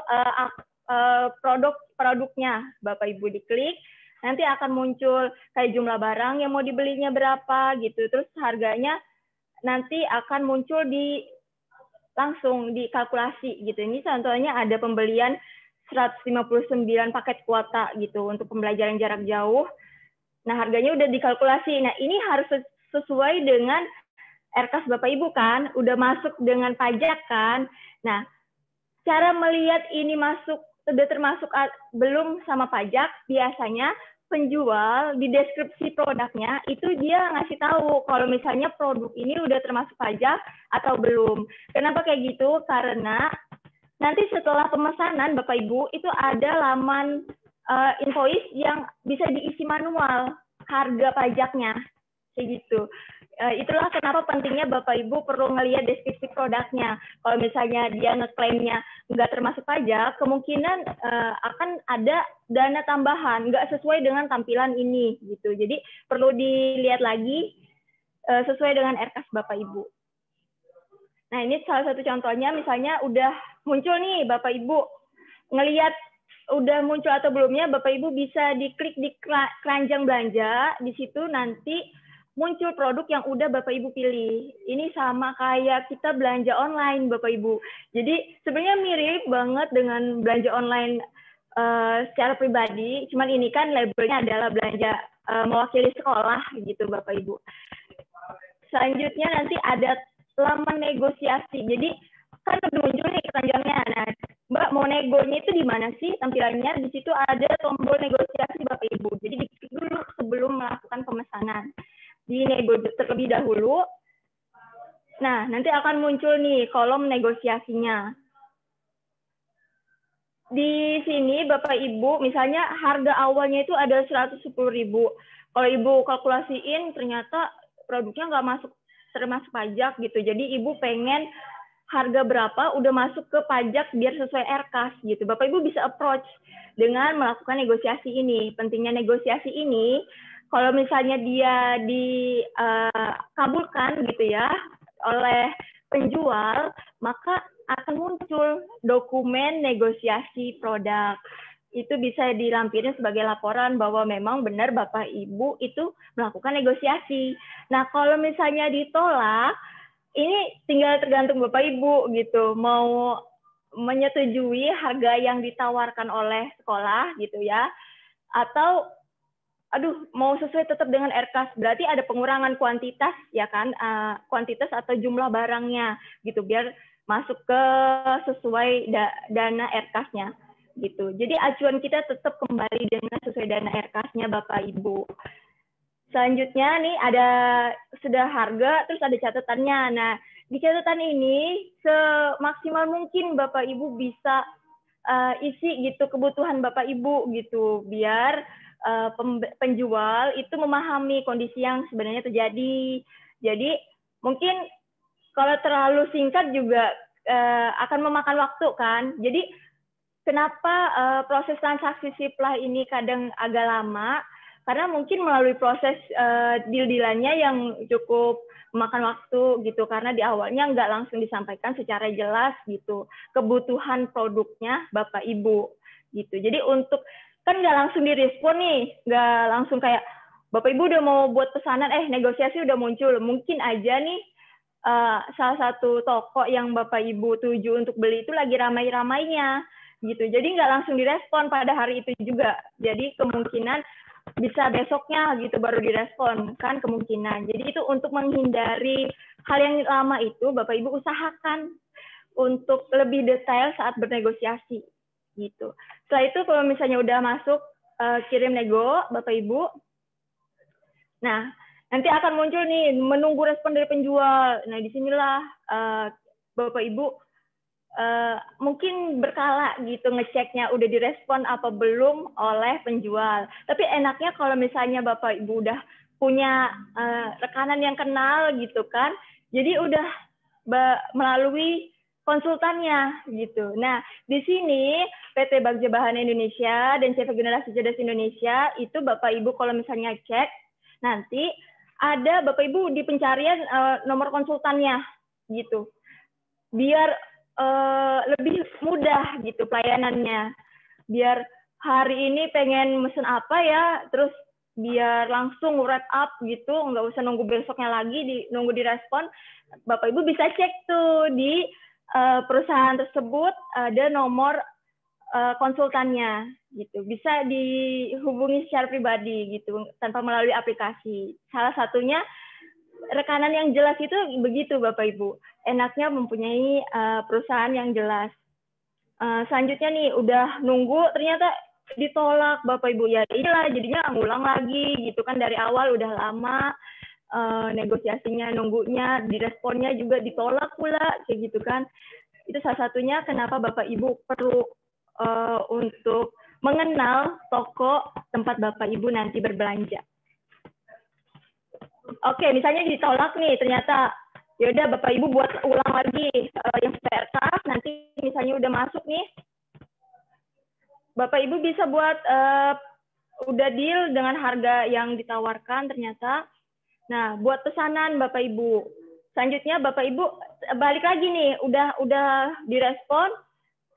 produknya, Bapak Ibu diklik, nanti akan muncul kayak jumlah barang yang mau dibelinya berapa gitu, terus harganya nanti akan muncul langsung dikalkulasi gitu. Ini contohnya ada pembelian 159 paket kuota gitu untuk pembelajaran jarak jauh. Nah, harganya udah dikalkulasi. Nah, ini harus sesuai dengan RKAS Bapak Ibu kan, udah masuk dengan pajak kan. Nah, cara melihat ini masuk sudah termasuk belum sama pajak, biasanya penjual di deskripsi produknya itu dia ngasih tahu kalau misalnya produk ini udah termasuk pajak atau belum. Kenapa kayak gitu? Karena nanti setelah pemesanan Bapak Ibu itu ada laman invoice yang bisa diisi manual harga pajaknya kayak gitu. Itulah kenapa pentingnya Bapak Ibu perlu ngelihat deskripsi produknya. Kalau misalnya dia ngeklaimnya nggak termasuk pajak, kemungkinan akan ada dana tambahan nggak sesuai dengan tampilan ini gitu. Jadi perlu dilihat lagi sesuai dengan RKAS Bapak Ibu. Nah, ini salah satu contohnya, misalnya udah muncul nih Bapak Ibu ngelihat udah muncul atau belumnya, Bapak Ibu bisa diklik di keranjang belanja, di situ nanti muncul produk yang udah Bapak Ibu pilih. Ini sama kayak kita belanja online Bapak Ibu. Jadi sebenarnya mirip banget dengan belanja online secara pribadi, cuman ini kan labelnya adalah belanja mewakili sekolah gitu Bapak Ibu. Selanjutnya nanti ada laman negosiasi. Jadi kan udah muncul nih keranjangnya. Nah, Mbak mau negonya itu di mana sih tampilannya? Di situ ada tombol negosiasi Bapak Ibu. Jadi diklik dulu sebelum melakukan pemesanan. Di nego terlebih dahulu. Nah, nanti akan muncul nih kolom negosiasinya. Di sini Bapak Ibu, misalnya harga awalnya itu ada 110.000. Kalau Ibu kalkulasiin ternyata produknya nggak termasuk pajak gitu. Jadi Ibu pengen harga berapa udah masuk ke pajak biar sesuai RKAS gitu. Bapak Ibu bisa approach dengan melakukan negosiasi ini. Pentingnya negosiasi ini, kalau misalnya dia dikabulkan gitu ya oleh penjual, maka akan muncul dokumen negosiasi produk. Itu bisa dilampirin sebagai laporan bahwa memang benar Bapak Ibu itu melakukan negosiasi. Nah, kalau misalnya ditolak, ini tinggal tergantung Bapak Ibu gitu, mau menyetujui harga yang ditawarkan oleh sekolah gitu ya, atau mau sesuai tetap dengan RKAS, berarti ada pengurangan kuantitas ya kan, kuantitas atau jumlah barangnya gitu, biar masuk ke sesuai dana RKAS-nya gitu. Jadi acuan kita tetap kembali dengan sesuai dana RKAS-nya Bapak Ibu. Selanjutnya nih ada sudah harga, terus ada catatannya. Nah, di catatan ini semaksimal mungkin Bapak Ibu bisa isi gitu kebutuhan Bapak Ibu gitu, biar penjual itu memahami kondisi yang sebenarnya terjadi. Jadi mungkin kalau terlalu singkat juga akan memakan waktu kan. Jadi kenapa proses transaksi supply ini kadang agak lama? Karena mungkin melalui proses deal-dealannya yang cukup memakan waktu gitu. Karena di awalnya nggak langsung disampaikan secara jelas gitu kebutuhan produknya Bapak Ibu gitu. Jadi untuk kan nggak langsung direspon nih, nggak langsung kayak Bapak Ibu udah mau buat pesanan, negosiasi udah muncul. Mungkin aja nih salah satu toko yang Bapak Ibu tuju untuk beli itu lagi ramai-ramainya gitu. Jadi nggak langsung direspon pada hari itu juga. Jadi kemungkinan bisa besoknya gitu baru direspon kan kemungkinan. Jadi itu untuk menghindari hal yang lama itu Bapak Ibu usahakan untuk lebih detail saat bernegosiasi gitu. Setelah itu kalau misalnya udah masuk kirim nego Bapak Ibu. Nah, nanti akan muncul nih menunggu respon dari penjual. Nah, disinilah Bapak Ibu mungkin berkala gitu ngeceknya udah direspon apa belum oleh penjual. Tapi enaknya kalau misalnya Bapak Ibu udah punya rekanan yang kenal gitu kan, jadi udah melalui konsultannya gitu. Nah, di sini PT Bagja Bahana Indonesia dan CV Generasi Cerdas Indonesia itu Bapak Ibu kalau misalnya cek nanti ada Bapak Ibu di pencarian nomor konsultannya gitu, biar lebih mudah gitu pelayanannya, biar hari ini pengen mesen apa ya, terus biar langsung wrap up gitu, nggak usah nunggu besoknya lagi, nunggu direspon. Bapak Ibu bisa cek tuh di perusahaan tersebut ada nomor konsultannya gitu, bisa dihubungi secara pribadi gitu tanpa melalui aplikasi. Salah satunya rekanan yang jelas itu begitu Bapak Ibu, enaknya mempunyai perusahaan yang jelas. Selanjutnya nih udah nunggu ternyata ditolak Bapak Ibu, ya inilah jadinya ngulang lagi gitu kan, dari awal udah lama negosiasinya, nunggunya, diresponnya juga ditolak pula kayak gitu kan. Itu salah satunya kenapa Bapak Ibu perlu untuk mengenal toko tempat Bapak Ibu nanti berbelanja. Oke, misalnya ditolak nih, ternyata ya udah Bapak Ibu buat ulang lagi yang spare tas, nanti misalnya udah masuk nih, Bapak Ibu bisa buat udah deal dengan harga yang ditawarkan ternyata. Nah, buat pesanan Bapak Ibu. Selanjutnya Bapak Ibu balik lagi nih, udah direspon,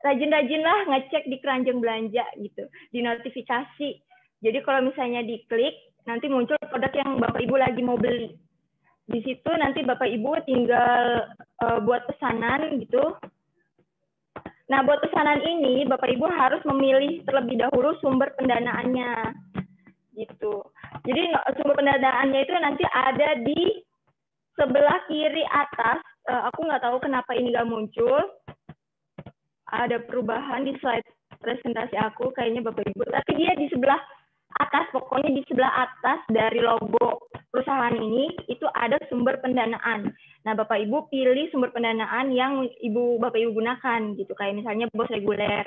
rajin-rajinlah ngecek di keranjang belanja gitu, di notifikasi. Jadi kalau misalnya diklik, nanti muncul produk yang Bapak Ibu lagi mau beli. Di situ nanti Bapak Ibu tinggal buat pesanan gitu. Nah, buat pesanan ini Bapak Ibu harus memilih terlebih dahulu sumber pendanaannya gitu. Jadi sumber pendanaannya itu nanti ada di sebelah kiri atas. Aku nggak tahu kenapa ini nggak muncul. Ada perubahan di slide presentasi aku kayaknya Bapak Ibu. Tapi dia di sebelah atas, pokoknya di sebelah atas dari logo perusahaan ini itu ada sumber pendanaan. Nah, Bapak Ibu pilih sumber pendanaan yang Bapak Ibu gunakan gitu, kayak misalnya BOS reguler.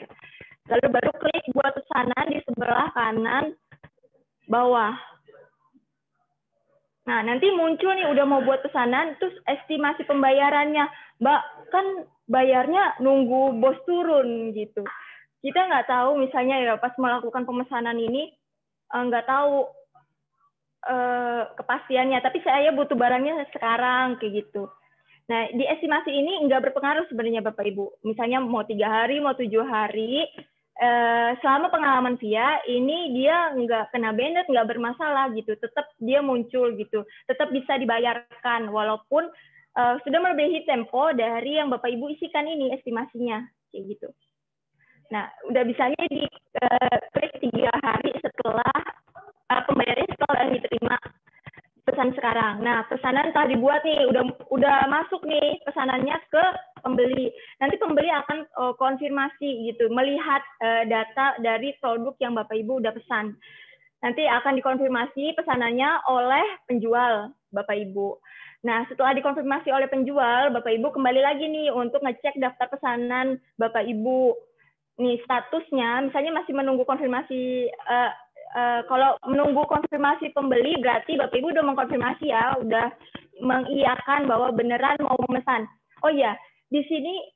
Lalu baru klik buat pesanan di sebelah kanan bawah. Nah, nanti muncul nih udah mau buat pesanan, terus estimasi pembayarannya. Mbak, kan bayarnya nunggu bos turun gitu. Kita nggak tahu misalnya ya pas melakukan pemesanan ini, nggak tahu kepastiannya, tapi saya butuh barangnya sekarang kayak gitu. Nah, di estimasi ini nggak berpengaruh sebenarnya Bapak Ibu. Misalnya mau 3 hari, mau 7 hari, selama pengalaman via ini dia nggak kena banned, nggak bermasalah gitu, tetap dia muncul gitu, tetap bisa dibayarkan walaupun sudah melebihi tempo dari yang Bapak Ibu isikan ini estimasinya kayak gitu. Nah, udah bisanya di klik 3 hari setelah pembayarannya setelah diterima pesan sekarang. Nah, pesanan telah dibuat nih, udah masuk nih pesanannya ke pembeli. Nanti pembeli akan konfirmasi gitu, melihat data dari produk yang Bapak Ibu udah pesan. Nanti akan dikonfirmasi pesanannya oleh penjual Bapak Ibu. Nah, setelah dikonfirmasi oleh penjual, Bapak Ibu kembali lagi nih untuk ngecek daftar pesanan Bapak Ibu. Nih statusnya, misalnya masih menunggu konfirmasi. Kalau menunggu konfirmasi pembeli berarti Bapak Ibu udah mengkonfirmasi ya, udah mengiyakan bahwa beneran mau memesan. Oh iya, di sini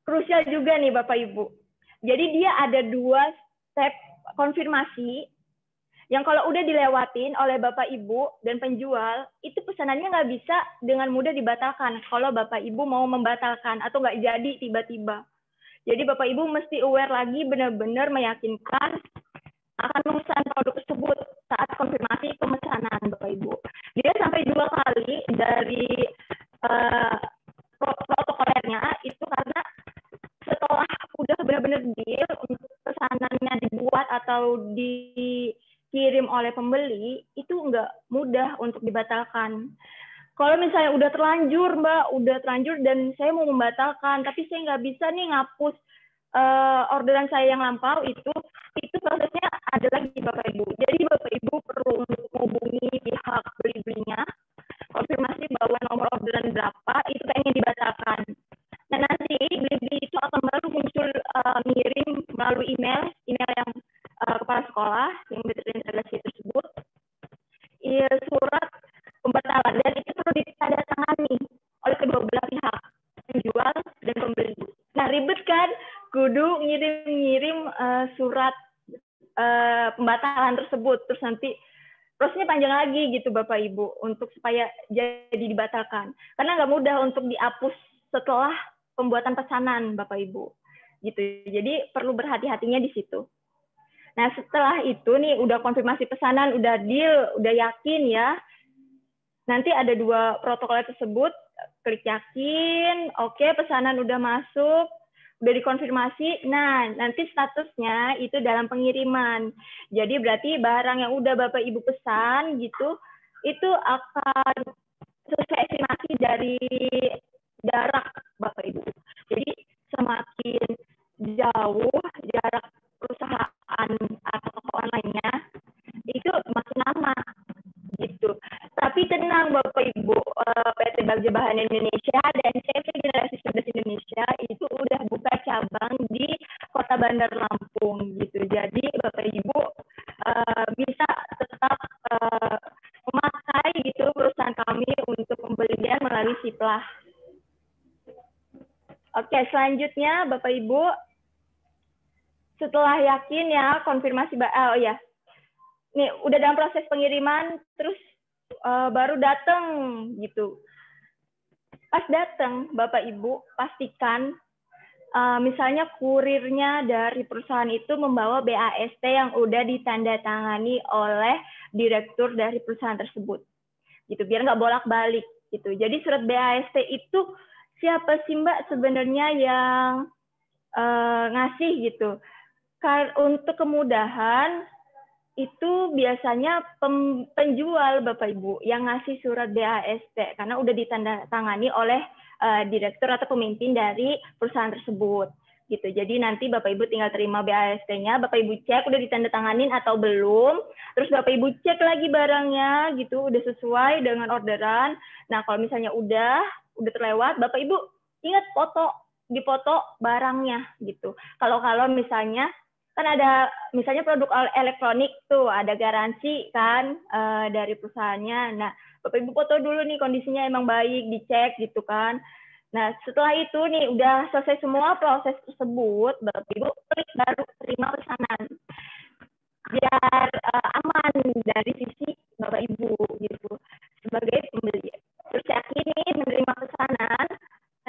krusial juga nih Bapak Ibu. Jadi dia ada 2 step konfirmasi yang kalau udah dilewatin oleh Bapak Ibu dan penjual, itu pesanannya nggak bisa dengan mudah dibatalkan kalau Bapak Ibu mau membatalkan atau nggak jadi tiba-tiba. Jadi Bapak Ibu mesti aware lagi, benar-benar meyakinkan akan memesan produk tersebut saat konfirmasi pemesanan Bapak Ibu. Dia sampai 2 kali dari protokolernya itu karena setelah udah benar-benar deal untuk pesanannya dibuat atau dikirim oleh pembeli, itu nggak mudah untuk dibatalkan. Kalau misalnya udah terlanjur Mbak, udah terlanjur dan saya mau membatalkan, tapi saya nggak bisa nih ngapus orderan saya yang lampau, itu prosesnya ada lagi Bapak Ibu. Jadi Bapak Ibu perlu untuk menghubungi pihak beli-belinya, konfirmasi bahwa nomor orderan berapa itu pengen dibatalkan. Nah, nanti beli-beli itu akan baru muncul ngirim melalui email yang kepala sekolah yang terintegrasi tersebut, surat pembatalan, dan itu perlu ditandatangani oleh kedua belah pihak, penjual dan pembeli. Nah, ribet kan? Kudu ngirim-ngirim surat pembatalan tersebut, terus nanti prosesnya panjang lagi gitu Bapak Ibu untuk supaya jadi dibatalkan. Karena nggak mudah untuk dihapus setelah pembuatan pesanan Bapak Ibu. Gitu. Jadi perlu berhati-hatinya di situ. Nah, setelah itu nih udah konfirmasi pesanan, udah deal, udah yakin ya. Nanti ada 2 protokol tersebut, klik yakin, oke, pesanan udah masuk, udah dikonfirmasi. Nah, nanti statusnya itu dalam pengiriman. Jadi berarti barang yang udah Bapak Ibu pesan gitu, itu akan sesuai estimasi dari jarak Bapak Ibu. Jadi semakin jauh jarak perusahaan atau toko online-nya, itu makin lama gitu. Tapi tenang Bapak Ibu, PT Bagja Bahan Indonesia dan CV Generasi 11 Indonesia itu udah buka cabang di Kota Bandar Lampung gitu. Jadi Bapak Ibu bisa tetap memakai gitu perusahaan kami untuk pembelian melalui Siplah. Oke, selanjutnya Bapak Ibu, setelah yakin ya konfirmasi, oh ya, nih udah dalam proses pengiriman, terus baru datang gitu. Pas datang Bapak Ibu pastikan misalnya kurirnya dari perusahaan itu membawa BAST yang udah ditandatangani oleh direktur dari perusahaan tersebut, gitu. Biar nggak bolak-balik gitu. Jadi surat BAST itu siapa sih Mbak sebenarnya yang ngasih gitu? Untuk kemudahan itu biasanya penjual Bapak Ibu yang ngasih surat BAST karena udah ditandatangani oleh direktur atau pemimpin dari perusahaan tersebut gitu. Jadi nanti Bapak Ibu tinggal terima BAST-nya, Bapak Ibu cek udah ditandatanganin atau belum, terus Bapak Ibu cek lagi barangnya gitu udah sesuai dengan orderan. Nah, kalau misalnya udah terlewat, Bapak Ibu ingat dipoto barangnya gitu. Kalau misalnya kan ada misalnya produk elektronik tuh ada garansi kan dari perusahaannya. Nah, Bapak Ibu foto dulu nih kondisinya emang baik, dicek gitu kan. Nah, setelah itu nih udah selesai semua proses tersebut, Bapak Ibu klik baru terima pesanan. Biar aman dari sisi Bapak Ibu gitu sebagai pembeli. Terus yakin nih menerima pesanan,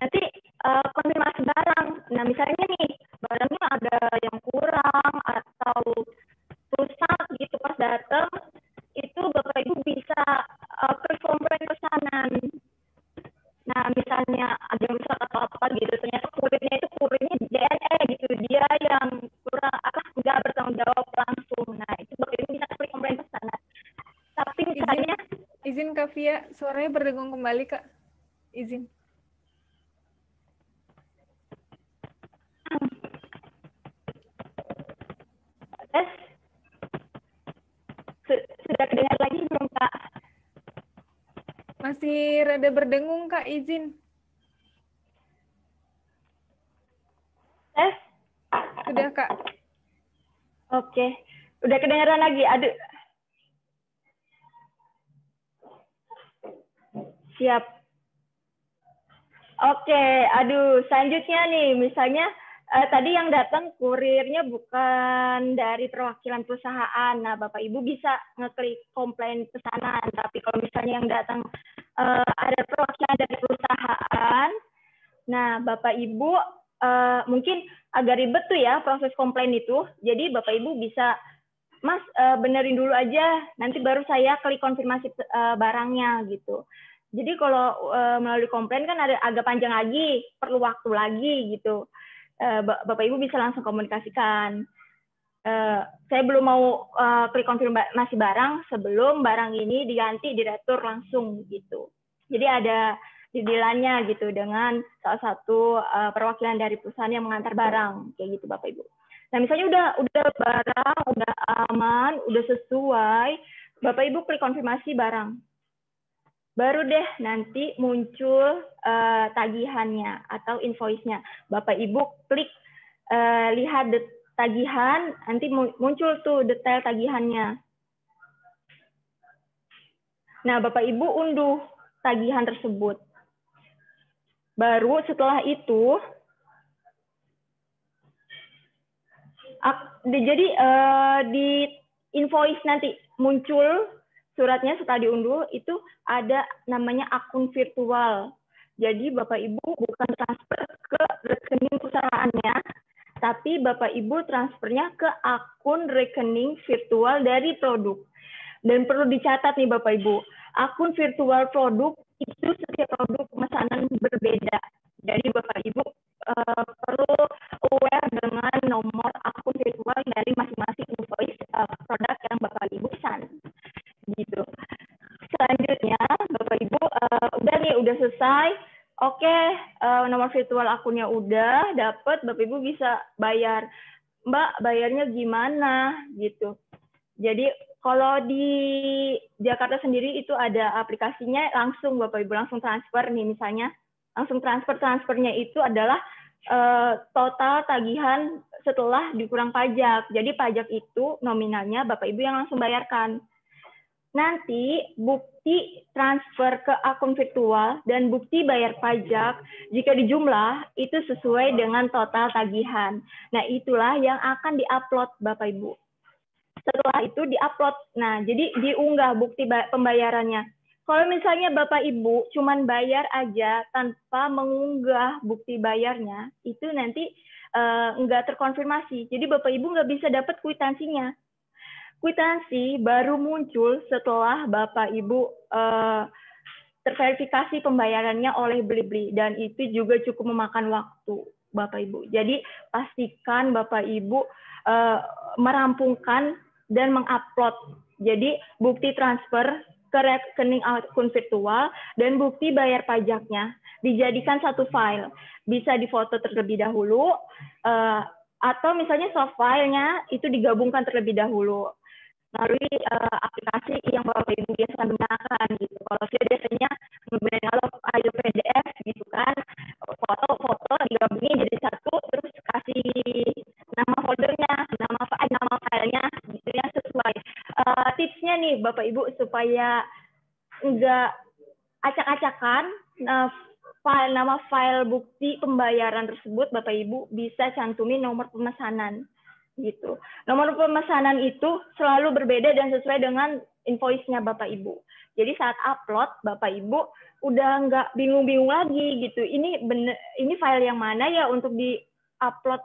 nanti konfirmasi barang. Nah, misalnya nih barangnya ada yang kurang atau rusak gitu pas datang, itu Bapak Ibu bisa klik komplain pesanan. Nah, misalnya ada yang rusak atau apa gitu, ternyata kurirnya JNE gitu, dia yang kurang nggak bertanggung jawab langsung. Nah, itu Bapak Ibu bisa klik komplain pesanan. Tapi misalnya izin Kak Via, suaranya berdengung kembali Kak. Izin. Sudah kedengar lagi belum Kak? Masih rada berdengung Kak, izin. Sudah Kak. Oke, udah kedengaran lagi. Aduh. Siap. Oke, aduh. Selanjutnya nih, misalnya tadi yang datang kurirnya bukan dari perwakilan perusahaan. Nah, Bapak Ibu bisa ngeklik komplain pesanan. Tapi kalau misalnya yang datang ada perwakilan dari perusahaan, nah Bapak Ibu mungkin agak ribet tuh ya proses komplain itu. Jadi Bapak Ibu bisa, Mas benerin dulu aja, nanti baru saya klik konfirmasi barangnya gitu. Jadi kalau melalui komplain kan ada agak panjang lagi, perlu waktu lagi gitu. Bapak Ibu bisa langsung komunikasikan. Saya belum mau klik konfirmasi barang sebelum barang ini diganti direktur langsung gitu. Jadi ada dealannya gitu dengan salah satu perwakilan dari perusahaan yang mengantar barang kayak gitu Bapak Ibu. Nah, misalnya udah barang udah aman, udah sesuai, Bapak Ibu klik konfirmasi barang. Baru deh nanti muncul tagihannya atau invoice-nya. Bapak Ibu klik lihat tagihan, nanti muncul tuh detail tagihannya. Nah, Bapak Ibu unduh tagihan tersebut. Baru setelah itu, jadi di invoice nanti muncul suratnya setelah diunduh itu ada namanya akun virtual. Jadi Bapak Ibu bukan transfer ke rekening perusahaannya, tapi Bapak Ibu transfernya ke akun rekening virtual dari produk. Dan perlu dicatat nih Bapak Ibu, akun virtual produk itu setiap produk pemesanan berbeda. Jadi Bapak Ibu perlu aware dengan nomor akun virtual dari masing-masing invoice produk yang Bapak Ibu pesan. Gitu. Selanjutnya Bapak Ibu udah selesai. Oke, nomor virtual akunnya udah dapet, Bapak Ibu bisa bayar. Mbak, bayarnya gimana gitu. Jadi kalau di Jakarta sendiri itu ada aplikasinya, langsung Bapak Ibu langsung transfer nih misalnya. Langsung transfernya itu adalah total tagihan setelah dikurang pajak. Jadi pajak itu nominalnya Bapak Ibu yang langsung bayarkan. Nanti bukti transfer ke akun virtual dan bukti bayar pajak jika dijumlah itu sesuai dengan total tagihan. Nah, itulah yang akan diupload Bapak Ibu. Setelah itu diupload. Nah, jadi diunggah bukti pembayarannya. Kalau misalnya Bapak Ibu cuman bayar aja tanpa mengunggah bukti bayarnya, itu nanti nggak terkonfirmasi. Jadi Bapak Ibu nggak bisa dapat kwitansinya. Kwitansi baru muncul setelah Bapak Ibu terverifikasi pembayarannya oleh Blibli, dan itu juga cukup memakan waktu Bapak Ibu. Jadi pastikan Bapak Ibu merampungkan dan mengupload. Jadi bukti transfer ke rekening akun virtual dan bukti bayar pajaknya dijadikan satu file. Bisa difoto terlebih dahulu atau misalnya soft filenya itu digabungkan terlebih dahulu melalui aplikasi yang Bapak Ibu biasa gunakan gitu. Kalau saya biasanya menggunakan file PDF gitu kan, foto-foto digabungin jadi satu, terus kasih nama foldernya, nama filenya gitu ya, sesuai. Tipsnya nih Bapak Ibu supaya enggak acak-acakan, nama file bukti pembayaran tersebut Bapak Ibu bisa cantumin nomor pemesanan gitu. Nomor pemesanan itu selalu berbeda dan sesuai dengan invoice-nya Bapak Ibu. Jadi saat upload Bapak Ibu udah nggak bingung-bingung lagi gitu. Ini file yang mana ya untuk di-upload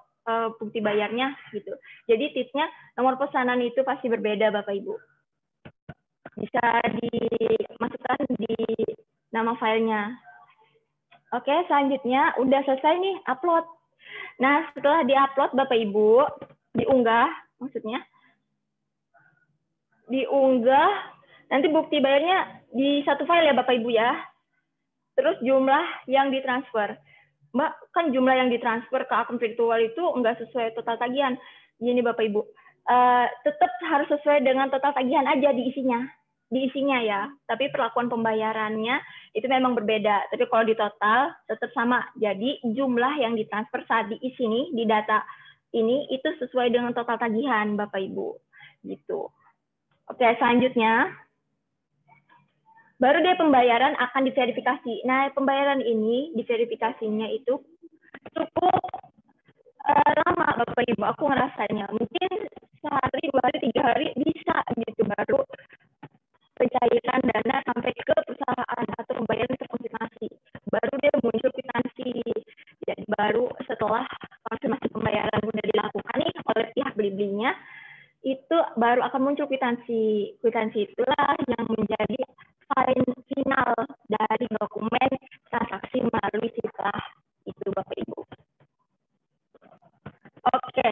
bukti bayarnya gitu. Jadi tipsnya nomor pesanan itu pasti berbeda Bapak Ibu. Bisa dimasukkan di nama filenya. Oke, selanjutnya udah selesai nih upload. Nah, setelah di-upload Bapak Ibu, diunggah, nanti bukti bayarnya di satu file ya Bapak Ibu ya. Terus jumlah yang ditransfer. Mbak, kan jumlah yang ditransfer ke akun virtual itu enggak sesuai total tagihan. Gini Bapak Ibu, tetap harus sesuai dengan total tagihan aja diisinya ya. Tapi perlakuan pembayarannya itu memang berbeda. Tapi kalau di total tetap sama. Jadi jumlah yang ditransfer saat diisi nih di data ini itu sesuai dengan total tagihan Bapak Ibu gitu. Oke, selanjutnya baru deh pembayaran akan diverifikasi. Nah, pembayaran ini diverifikasinya itu cukup lama Bapak Ibu, aku ngerasanya mungkin sehari, 2 hari, 3 hari bisa gitu baru pencairan dana sampai ke perusahaan atau pembayaran terkonfirmasi. Baru dia muncul kwitansi. Jadi baru setelah konfirmasi pembayaran sudah dilakukan nih oleh pihak Blibli-nya, itu baru akan muncul kwitansi. Kwitansi itulah yang menjadi file final dari dokumen transaksi melalui siplah itu Bapak Ibu. Oke,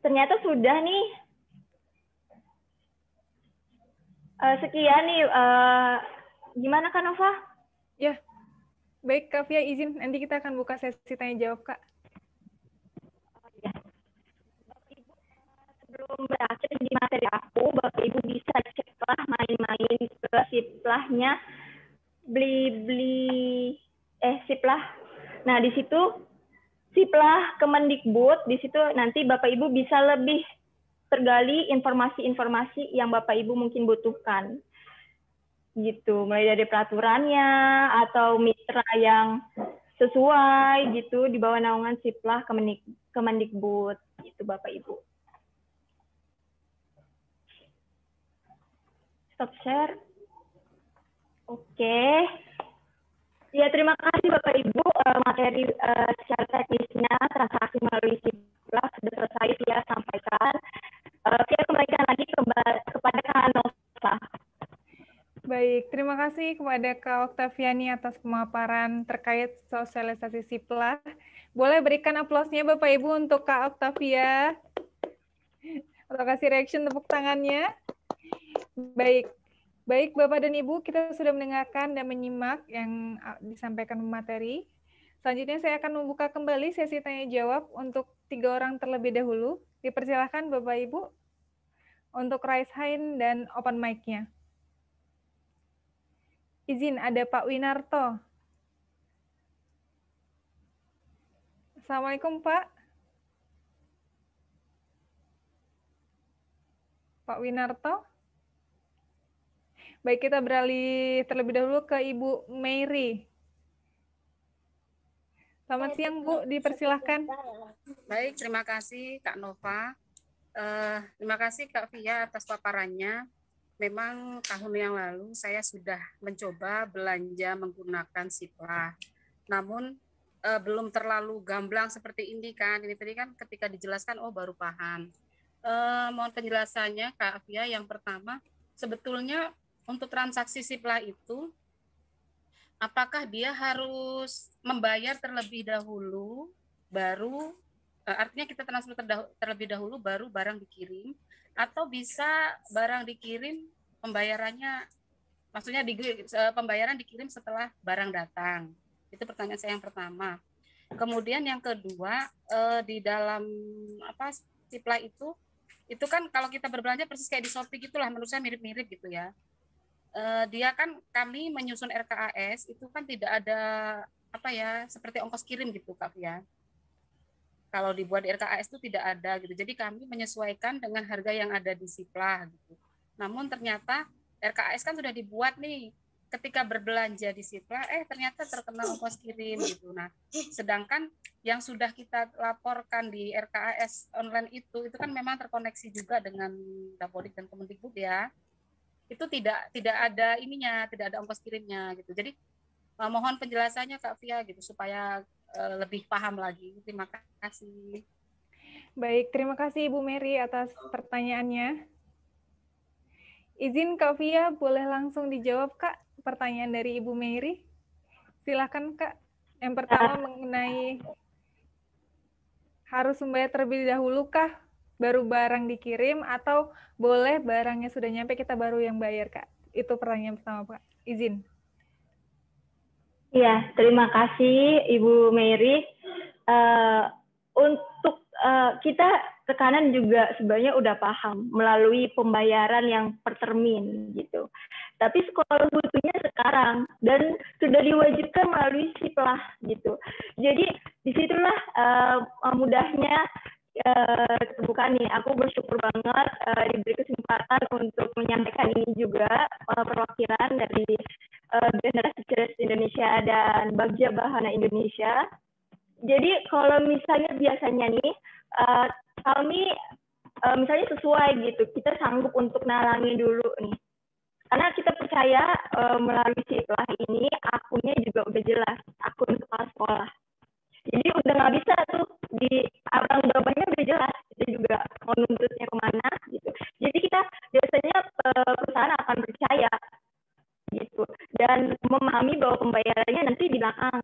ternyata sudah nih. Sekian nih, gimana Kak Nova? Ya, baik Kak Fia, izin nanti kita akan buka sesi tanya jawab Kak. Ya. Bapak Ibu, sebelum berakhir di materi aku, Bapak Ibu bisa ceklah main-main ke siplahnya Blibli, siplah. Nah di situ siplah Kemendikbud, di situ nanti Bapak Ibu bisa lebih tergali informasi-informasi yang Bapak Ibu mungkin butuhkan. Gitu, mulai dari peraturannya atau mitra yang sesuai gitu di bawah naungan siplah Kemendikbud gitu Bapak Ibu. Stop share. Oke. Ya, terima kasih Bapak Ibu. Materi secara teknisnya transaksi melalui Siplah sudah selesai Via sampaikan. Saya kembalikan lagi kepada Kak Nova. Baik, terima kasih kepada Kak Oktaviani atas pemaparan terkait sosialisasi Siplah. Boleh berikan aplausnya Bapak Ibu untuk Kak Oktavia. Atau kasih reaction tepuk tangannya. Baik. Baik, Bapak dan Ibu, kita sudah mendengarkan dan menyimak yang disampaikan materi. Selanjutnya saya akan membuka kembali sesi tanya-jawab untuk 3 orang terlebih dahulu. Dipersilakan Bapak Ibu untuk raise hand dan open mic-nya. Izin, ada Pak Winarto. Assalamualaikum, Pak. Pak Winarto. Baik, kita beralih terlebih dahulu ke Ibu Mary. Selamat siang, Bu. Dipersilahkan. Baik, terima kasih Kak Nova. Terima kasih Kak Via atas paparannya. Memang tahun yang lalu saya sudah mencoba belanja menggunakan Siplah. Namun belum terlalu gamblang seperti ini kan. Ini tadi kan ketika dijelaskan, oh baru paham. Mohon penjelasannya Kak Via. Yang pertama, sebetulnya untuk transaksi Siplah itu, apakah dia harus membayar terlebih dahulu, baru, artinya kita transfer terlebih dahulu, baru barang dikirim, atau bisa barang dikirim, pembayarannya, maksudnya pembayaran dikirim setelah barang datang. Itu pertanyaan saya yang pertama. Kemudian yang kedua, di dalam Siplah itu kan kalau kita berbelanja persis kayak di Shopee gitulah, menurut saya mirip-mirip gitu ya. Dia kan kami menyusun RKAS itu kan tidak ada seperti ongkos kirim gitu Kak ya. Kalau dibuat di RKAS itu tidak ada gitu. Jadi kami menyesuaikan dengan harga yang ada di Siplah gitu. Namun ternyata RKAS kan sudah dibuat nih. Ketika berbelanja di Siplah ternyata terkena ongkos kirim gitu. Nah, sedangkan yang sudah kita laporkan di RKAS online itu kan memang terkoneksi juga dengan Dapodik dan Kemendikbud ya. Itu tidak ada ininya, tidak ada ongkos kirimnya gitu. Jadi mohon penjelasannya Kak Via gitu supaya lebih paham lagi. Terima kasih. Baik, terima kasih Ibu Mary atas pertanyaannya. Izin Kak Via, boleh langsung dijawab Kak pertanyaan dari Ibu Mary? Silakan Kak. Yang pertama mengenai harus membayar terlebih dahulu kah baru barang dikirim, atau boleh barangnya sudah nyampe kita baru yang bayar, Kak? Itu pertanyaan pertama, Pak. Izin. Iya, terima kasih Ibu Mary. Untuk kita tekanan juga sebenarnya udah paham melalui pembayaran yang per termin gitu. Tapi sekolah butuhnya sekarang dan sudah diwajibkan melalui Siplah gitu. Jadi disitulah mudahnya terbuka nih. Aku bersyukur banget diberi kesempatan untuk menyampaikan ini juga perwakilan dari Generasi Cerdas Indonesia dan Bagja Bahana Indonesia. Jadi kalau misalnya biasanya nih kami misalnya sesuai gitu, kita sanggup untuk nalangi dulu nih. Karena kita percaya melalui Siplah ini akunnya juga udah jelas, akun kepala sekolah. Jadi udah nggak bisa tuh di abang jawabannya udah jelas, kita juga mau nuntutnya kemana gitu. Jadi kita biasanya perusahaan akan percaya gitu dan memahami bahwa pembayarannya nanti di belakang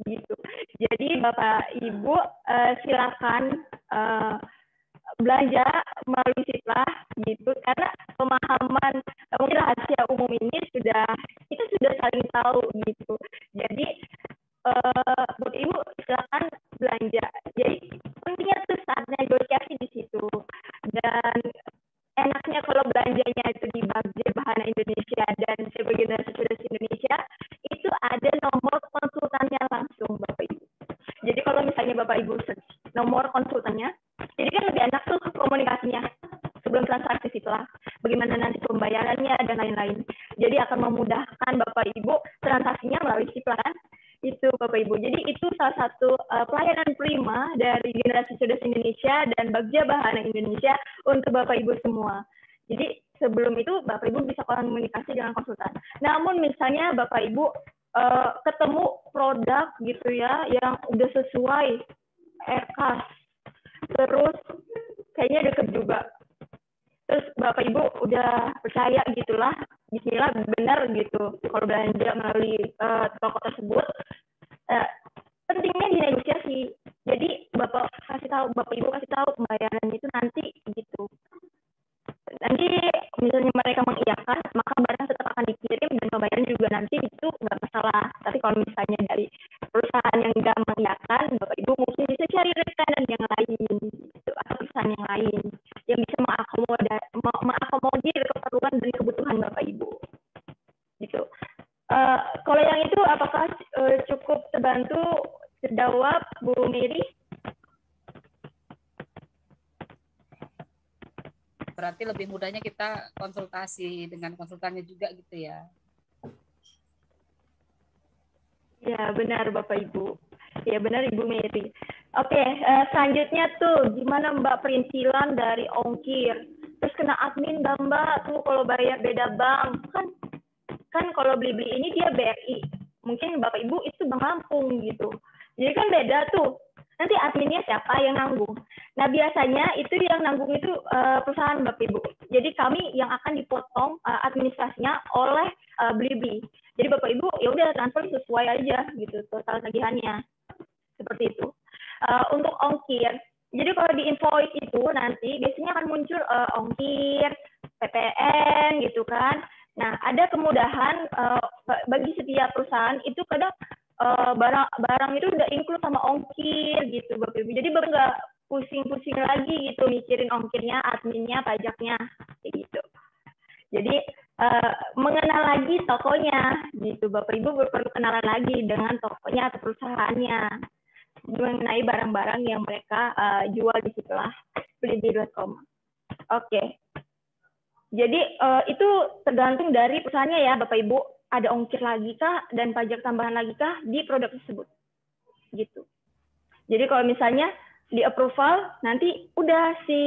gitu. Jadi Bapak Ibu silakan belanja melalui Siplah gitu, karena pemahaman mungkin rahasia umum ini kita sudah saling tahu gitu. Jadi Bapak Ibu silakan belanja. Jadi pentingnya tuh saat negosiasi di situ. Dan enaknya kalau belanjanya itu di Bagja Bahana Indonesia dan sebagai Generasi Cerdas Indonesia itu ada nomor konsultannya langsung Bapak Ibu. Jadi kalau misalnya Bapak Ibu search nomor konsultannya, jadi kan lebih enak tuh komunikasinya sebelum transaksi Siplah, bagaimana nanti pembayarannya dan lain-lain. Jadi akan memudahkan Bapak Ibu transaksinya melalui Siplah kan? Itu Bapak Ibu. Jadi itu salah satu pelayanan prima dari Generasi Cerdas Indonesia dan Bagja Bahana Indonesia untuk Bapak Ibu semua. Jadi sebelum itu Bapak Ibu bisa komunikasi dengan konsultan. Namun misalnya Bapak Ibu ketemu produk gitu ya yang udah sesuai RKAS, terus kayaknya deket juga, terus Bapak Ibu udah percaya gitulah, bismillah benar gitu kalau belanja melalui toko tersebut, pentingnya dinegosiasi. Jadi Bapak Ibu kasih tahu pembayarannya itu nanti gitu. Nanti misalnya mereka mengiyakan, maka barang tetap akan dikirim dan pembayaran juga nanti itu nggak masalah. Tapi kalau misalnya dari perusahaan yang nggak mengiyakan, Bapak Ibu mungkin bisa cari rekanan yang lain gitu, atau perusahaan yang lain yang bisa mengakomodir keperluan dan kebutuhan Bapak Ibu gitu. Kalau yang itu apakah cukup terbantu terjawab Bu Mary? Berarti lebih mudahnya kita konsultasi dengan konsultannya juga gitu ya. Ya benar Bapak Ibu. Ya benar Ibu Mary. Oke, selanjutnya tuh gimana Mbak perintilan dari ongkir? Terus kena admin nggak Mbak tuh kalau bayar beda bank? Kan kalau beli ini dia BRI. Mungkin Bapak Ibu itu Bank Lampung gitu. Jadi kan beda tuh. Nanti adminnya siapa yang nanggung? Nah biasanya itu yang nanggung itu perusahaan Bapak Ibu. Jadi kami yang akan dipotong administrasinya oleh Blibli. Jadi Bapak Ibu ya udah transfer sesuai aja gitu total tagihannya. Seperti itu. Untuk ongkir, jadi kalau di invoice itu nanti biasanya akan muncul ongkir, PPN gitu kan. Nah ada kemudahan bagi setiap perusahaan itu kadang barang itu udah include sama ongkir gitu Bapak Ibu. Jadi Bapak nggak pusing-pusing lagi gitu mikirin ongkirnya, adminnya, pajaknya kayak gitu. Jadi mengenal lagi tokonya gitu Bapak Ibu perlu kenalan lagi dengan tokonya atau perusahaannya mengenai barang-barang yang mereka jual di situlah blibli.com. Oke. Jadi itu tergantung dari perusahaannya ya Bapak Ibu. Ada ongkir lagi kah dan pajak tambahan lagi kah di produk tersebut gitu. Jadi kalau misalnya di approval nanti udah si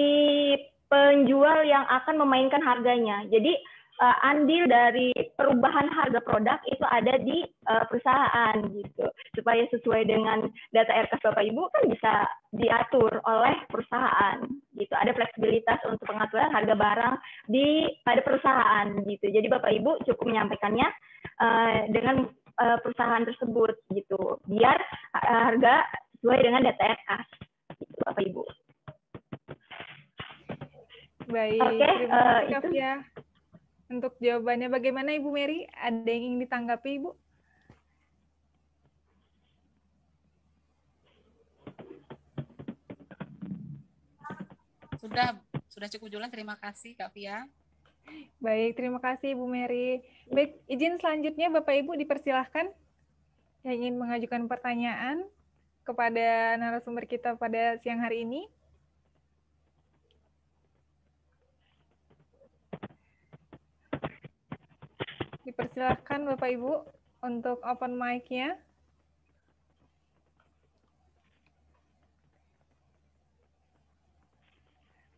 penjual yang akan memainkan harganya. Jadi andil dari perubahan harga produk itu ada di perusahaan gitu. Supaya sesuai dengan data RKAS Bapak Ibu kan bisa diatur oleh perusahaan gitu. Ada fleksibilitas untuk pengaturan harga barang pada perusahaan gitu. Jadi Bapak Ibu cukup menyampaikannya dengan perusahaan tersebut gitu. Biar harga sesuai dengan data RKAS gitu Bapak Ibu. Baik, terima kasih Kavia. Untuk jawabannya bagaimana Ibu Mary? Ada yang ingin ditanggapi Ibu? Sudah cukup Julan, terima kasih Kak Fia. Baik, terima kasih Ibu Mary. Baik, izin selanjutnya Bapak Ibu dipersilahkan yang ingin mengajukan pertanyaan kepada narasumber kita pada siang hari ini. Dipersilahkan Bapak Ibu untuk open mic-nya.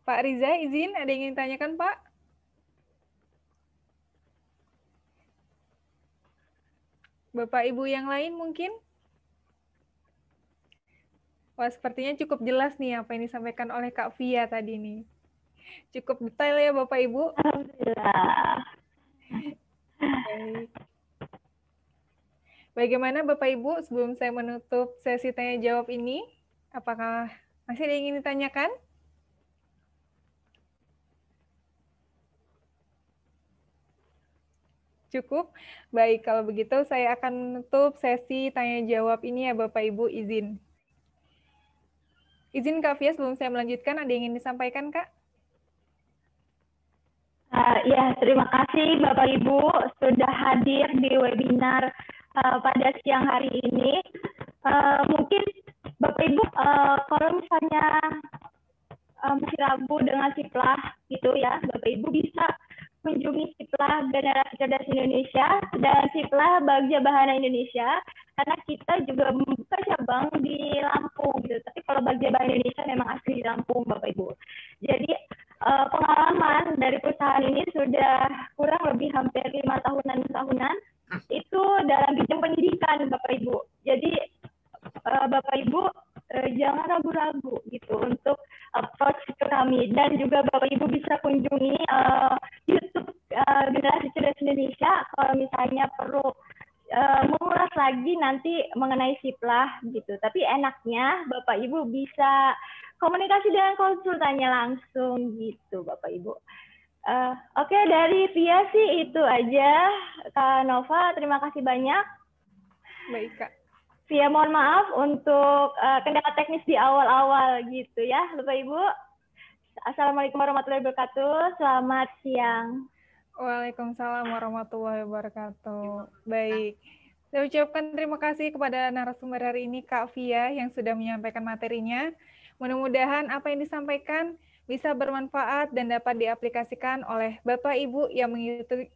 Pak Riza, izin, ada yang ingin ditanyakan, Pak? Bapak Ibu yang lain mungkin? Wah, sepertinya cukup jelas nih apa yang disampaikan oleh Kak Fia tadi nih. Cukup detail ya Bapak Ibu. Alhamdulillah. Baik. Bagaimana Bapak Ibu sebelum saya menutup sesi tanya jawab ini? Apakah masih ada yang ingin ditanyakan? Cukup? Baik, kalau begitu saya akan menutup sesi tanya jawab ini ya Bapak Ibu, izin. Izin Kak Fia, sebelum saya melanjutkan, ada yang ingin disampaikan Kak? Ya, terima kasih Bapak Ibu sudah hadir di webinar pada siang hari ini. Mungkin Bapak Ibu kalau misalnya masih ragu dengan Siplah gitu ya, Bapak Ibu bisa kunjungi Siplah Generasi Cerdas Indonesia dan Siplah Bagja Bahana Indonesia, karena kita juga membuka cabang di Lampung gitu. Tapi kalau Bagja Bahana Indonesia memang asli di Lampung Bapak Ibu. Jadi pengalaman dari perusahaan ini sudah kurang lebih hampir 5 tahunan itu dalam bidang pendidikan, Bapak Ibu. Jadi Bapak Ibu jangan ragu-ragu gitu untuk approach ke kami, dan juga Bapak Ibu bisa kunjungi YouTube Generasi Cerdas Indonesia kalau misalnya perlu mengulas lagi nanti mengenai Siplah gitu. Tapi enaknya Bapak Ibu bisa komunikasi dengan konsultannya langsung gitu, Bapak Ibu. Oke, dari Via sih itu aja. Kak Nova, terima kasih banyak. Baik, Kak. Via mohon maaf untuk kendala teknis di awal-awal gitu ya, Bapak Ibu. Assalamualaikum warahmatullahi wabarakatuh. Selamat siang. Waalaikumsalam warahmatullahi wabarakatuh. Baik. Saya ucapkan terima kasih kepada narasumber hari ini, Kak Via, yang sudah menyampaikan materinya. Mudah-mudahan apa yang disampaikan bisa bermanfaat dan dapat diaplikasikan oleh Bapak Ibu yang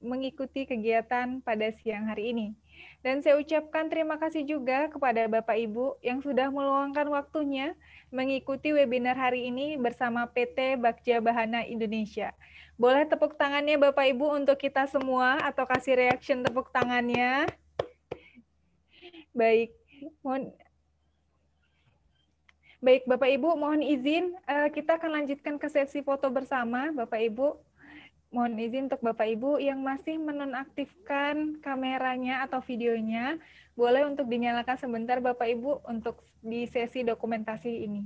mengikuti kegiatan pada siang hari ini. Dan saya ucapkan terima kasih juga kepada Bapak Ibu yang sudah meluangkan waktunya mengikuti webinar hari ini bersama PT Bagja Bahana Indonesia. Boleh tepuk tangannya Bapak Ibu untuk kita semua atau kasih reaction tepuk tangannya. Baik, Baik Bapak Ibu, mohon izin kita akan lanjutkan ke sesi foto bersama Bapak Ibu. Mohon izin untuk Bapak Ibu yang masih menonaktifkan kameranya atau videonya, boleh untuk dinyalakan sebentar Bapak Ibu untuk di sesi dokumentasi ini.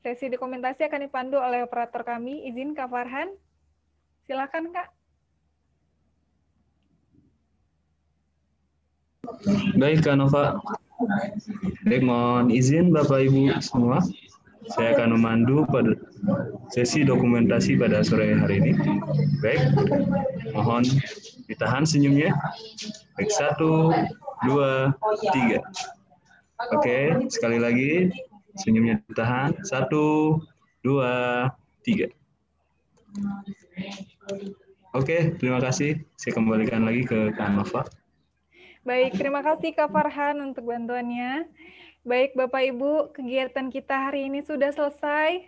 Sesi dokumentasi akan dipandu oleh operator kami. Izin Kak Farhan. Silakan Kak. Baik Kak Nova. Baik, mohon izin Bapak Ibu semua. Saya akan memandu pada sesi dokumentasi pada sore hari ini. Baik, mohon ditahan senyumnya. Baik, 1, 2, 3. Oke, sekali lagi senyumnya ditahan. 1, 2, 3. Oke, terima kasih. Saya kembalikan lagi ke Kak Nova. Baik, terima kasih Kak Farhan untuk bantuannya. Baik Bapak Ibu, kegiatan kita hari ini sudah selesai.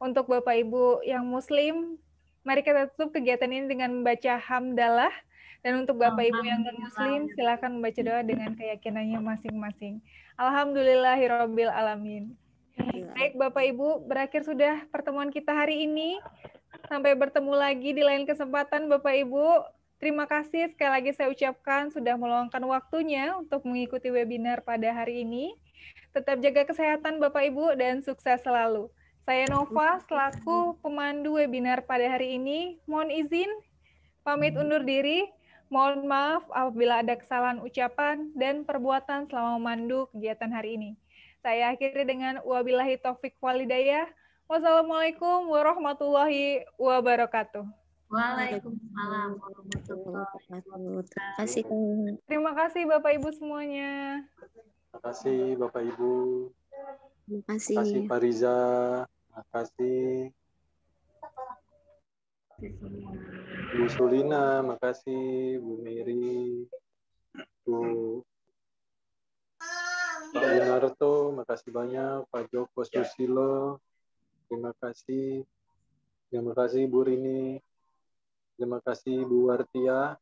Untuk Bapak Ibu yang Muslim, mari kita tutup kegiatan ini dengan membaca hamdalah. Dan untuk Bapak Ibu yang non-Muslim, silakan membaca doa dengan keyakinannya masing-masing. Alhamdulillahirabbil alamin. Baik Bapak Ibu, berakhir sudah pertemuan kita hari ini. Sampai bertemu lagi di lain kesempatan Bapak Ibu. Terima kasih sekali lagi saya ucapkan sudah meluangkan waktunya untuk mengikuti webinar pada hari ini. Tetap jaga kesehatan Bapak Ibu dan sukses selalu. Saya Nova selaku pemandu webinar pada hari ini. Mohon izin pamit undur diri. Mohon maaf apabila ada kesalahan ucapan dan perbuatan selama memandu kegiatan hari ini. Saya akhiri dengan wabillahi taufik walhidayah. Wassalamualaikum warahmatullahi wabarakatuh. Waalaikumsalam warahmatullahi wabarakatuh. Terima kasih Bapak Ibu semuanya. Terima kasih Bapak Ibu. Terima kasih. Terima kasih Pak Riza. Terima kasih Bu Sulina. Terima kasih Bu Mary. Bu Pak Winarto. Terima kasih banyak. Pak Joko Susilo. Terima kasih. Terima kasih Bu Rini. Terima kasih Bu Wartia.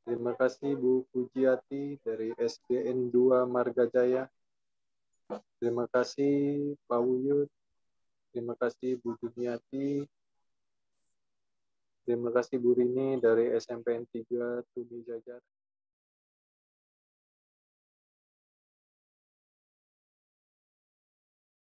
Terima kasih Bu Pujiati dari SDN 2 Margajaya. Terima kasih Pak Wuyut. Terima kasih Bu Juniati. Terima kasih Bu Rini dari SMPN 3 Tumi Jajar.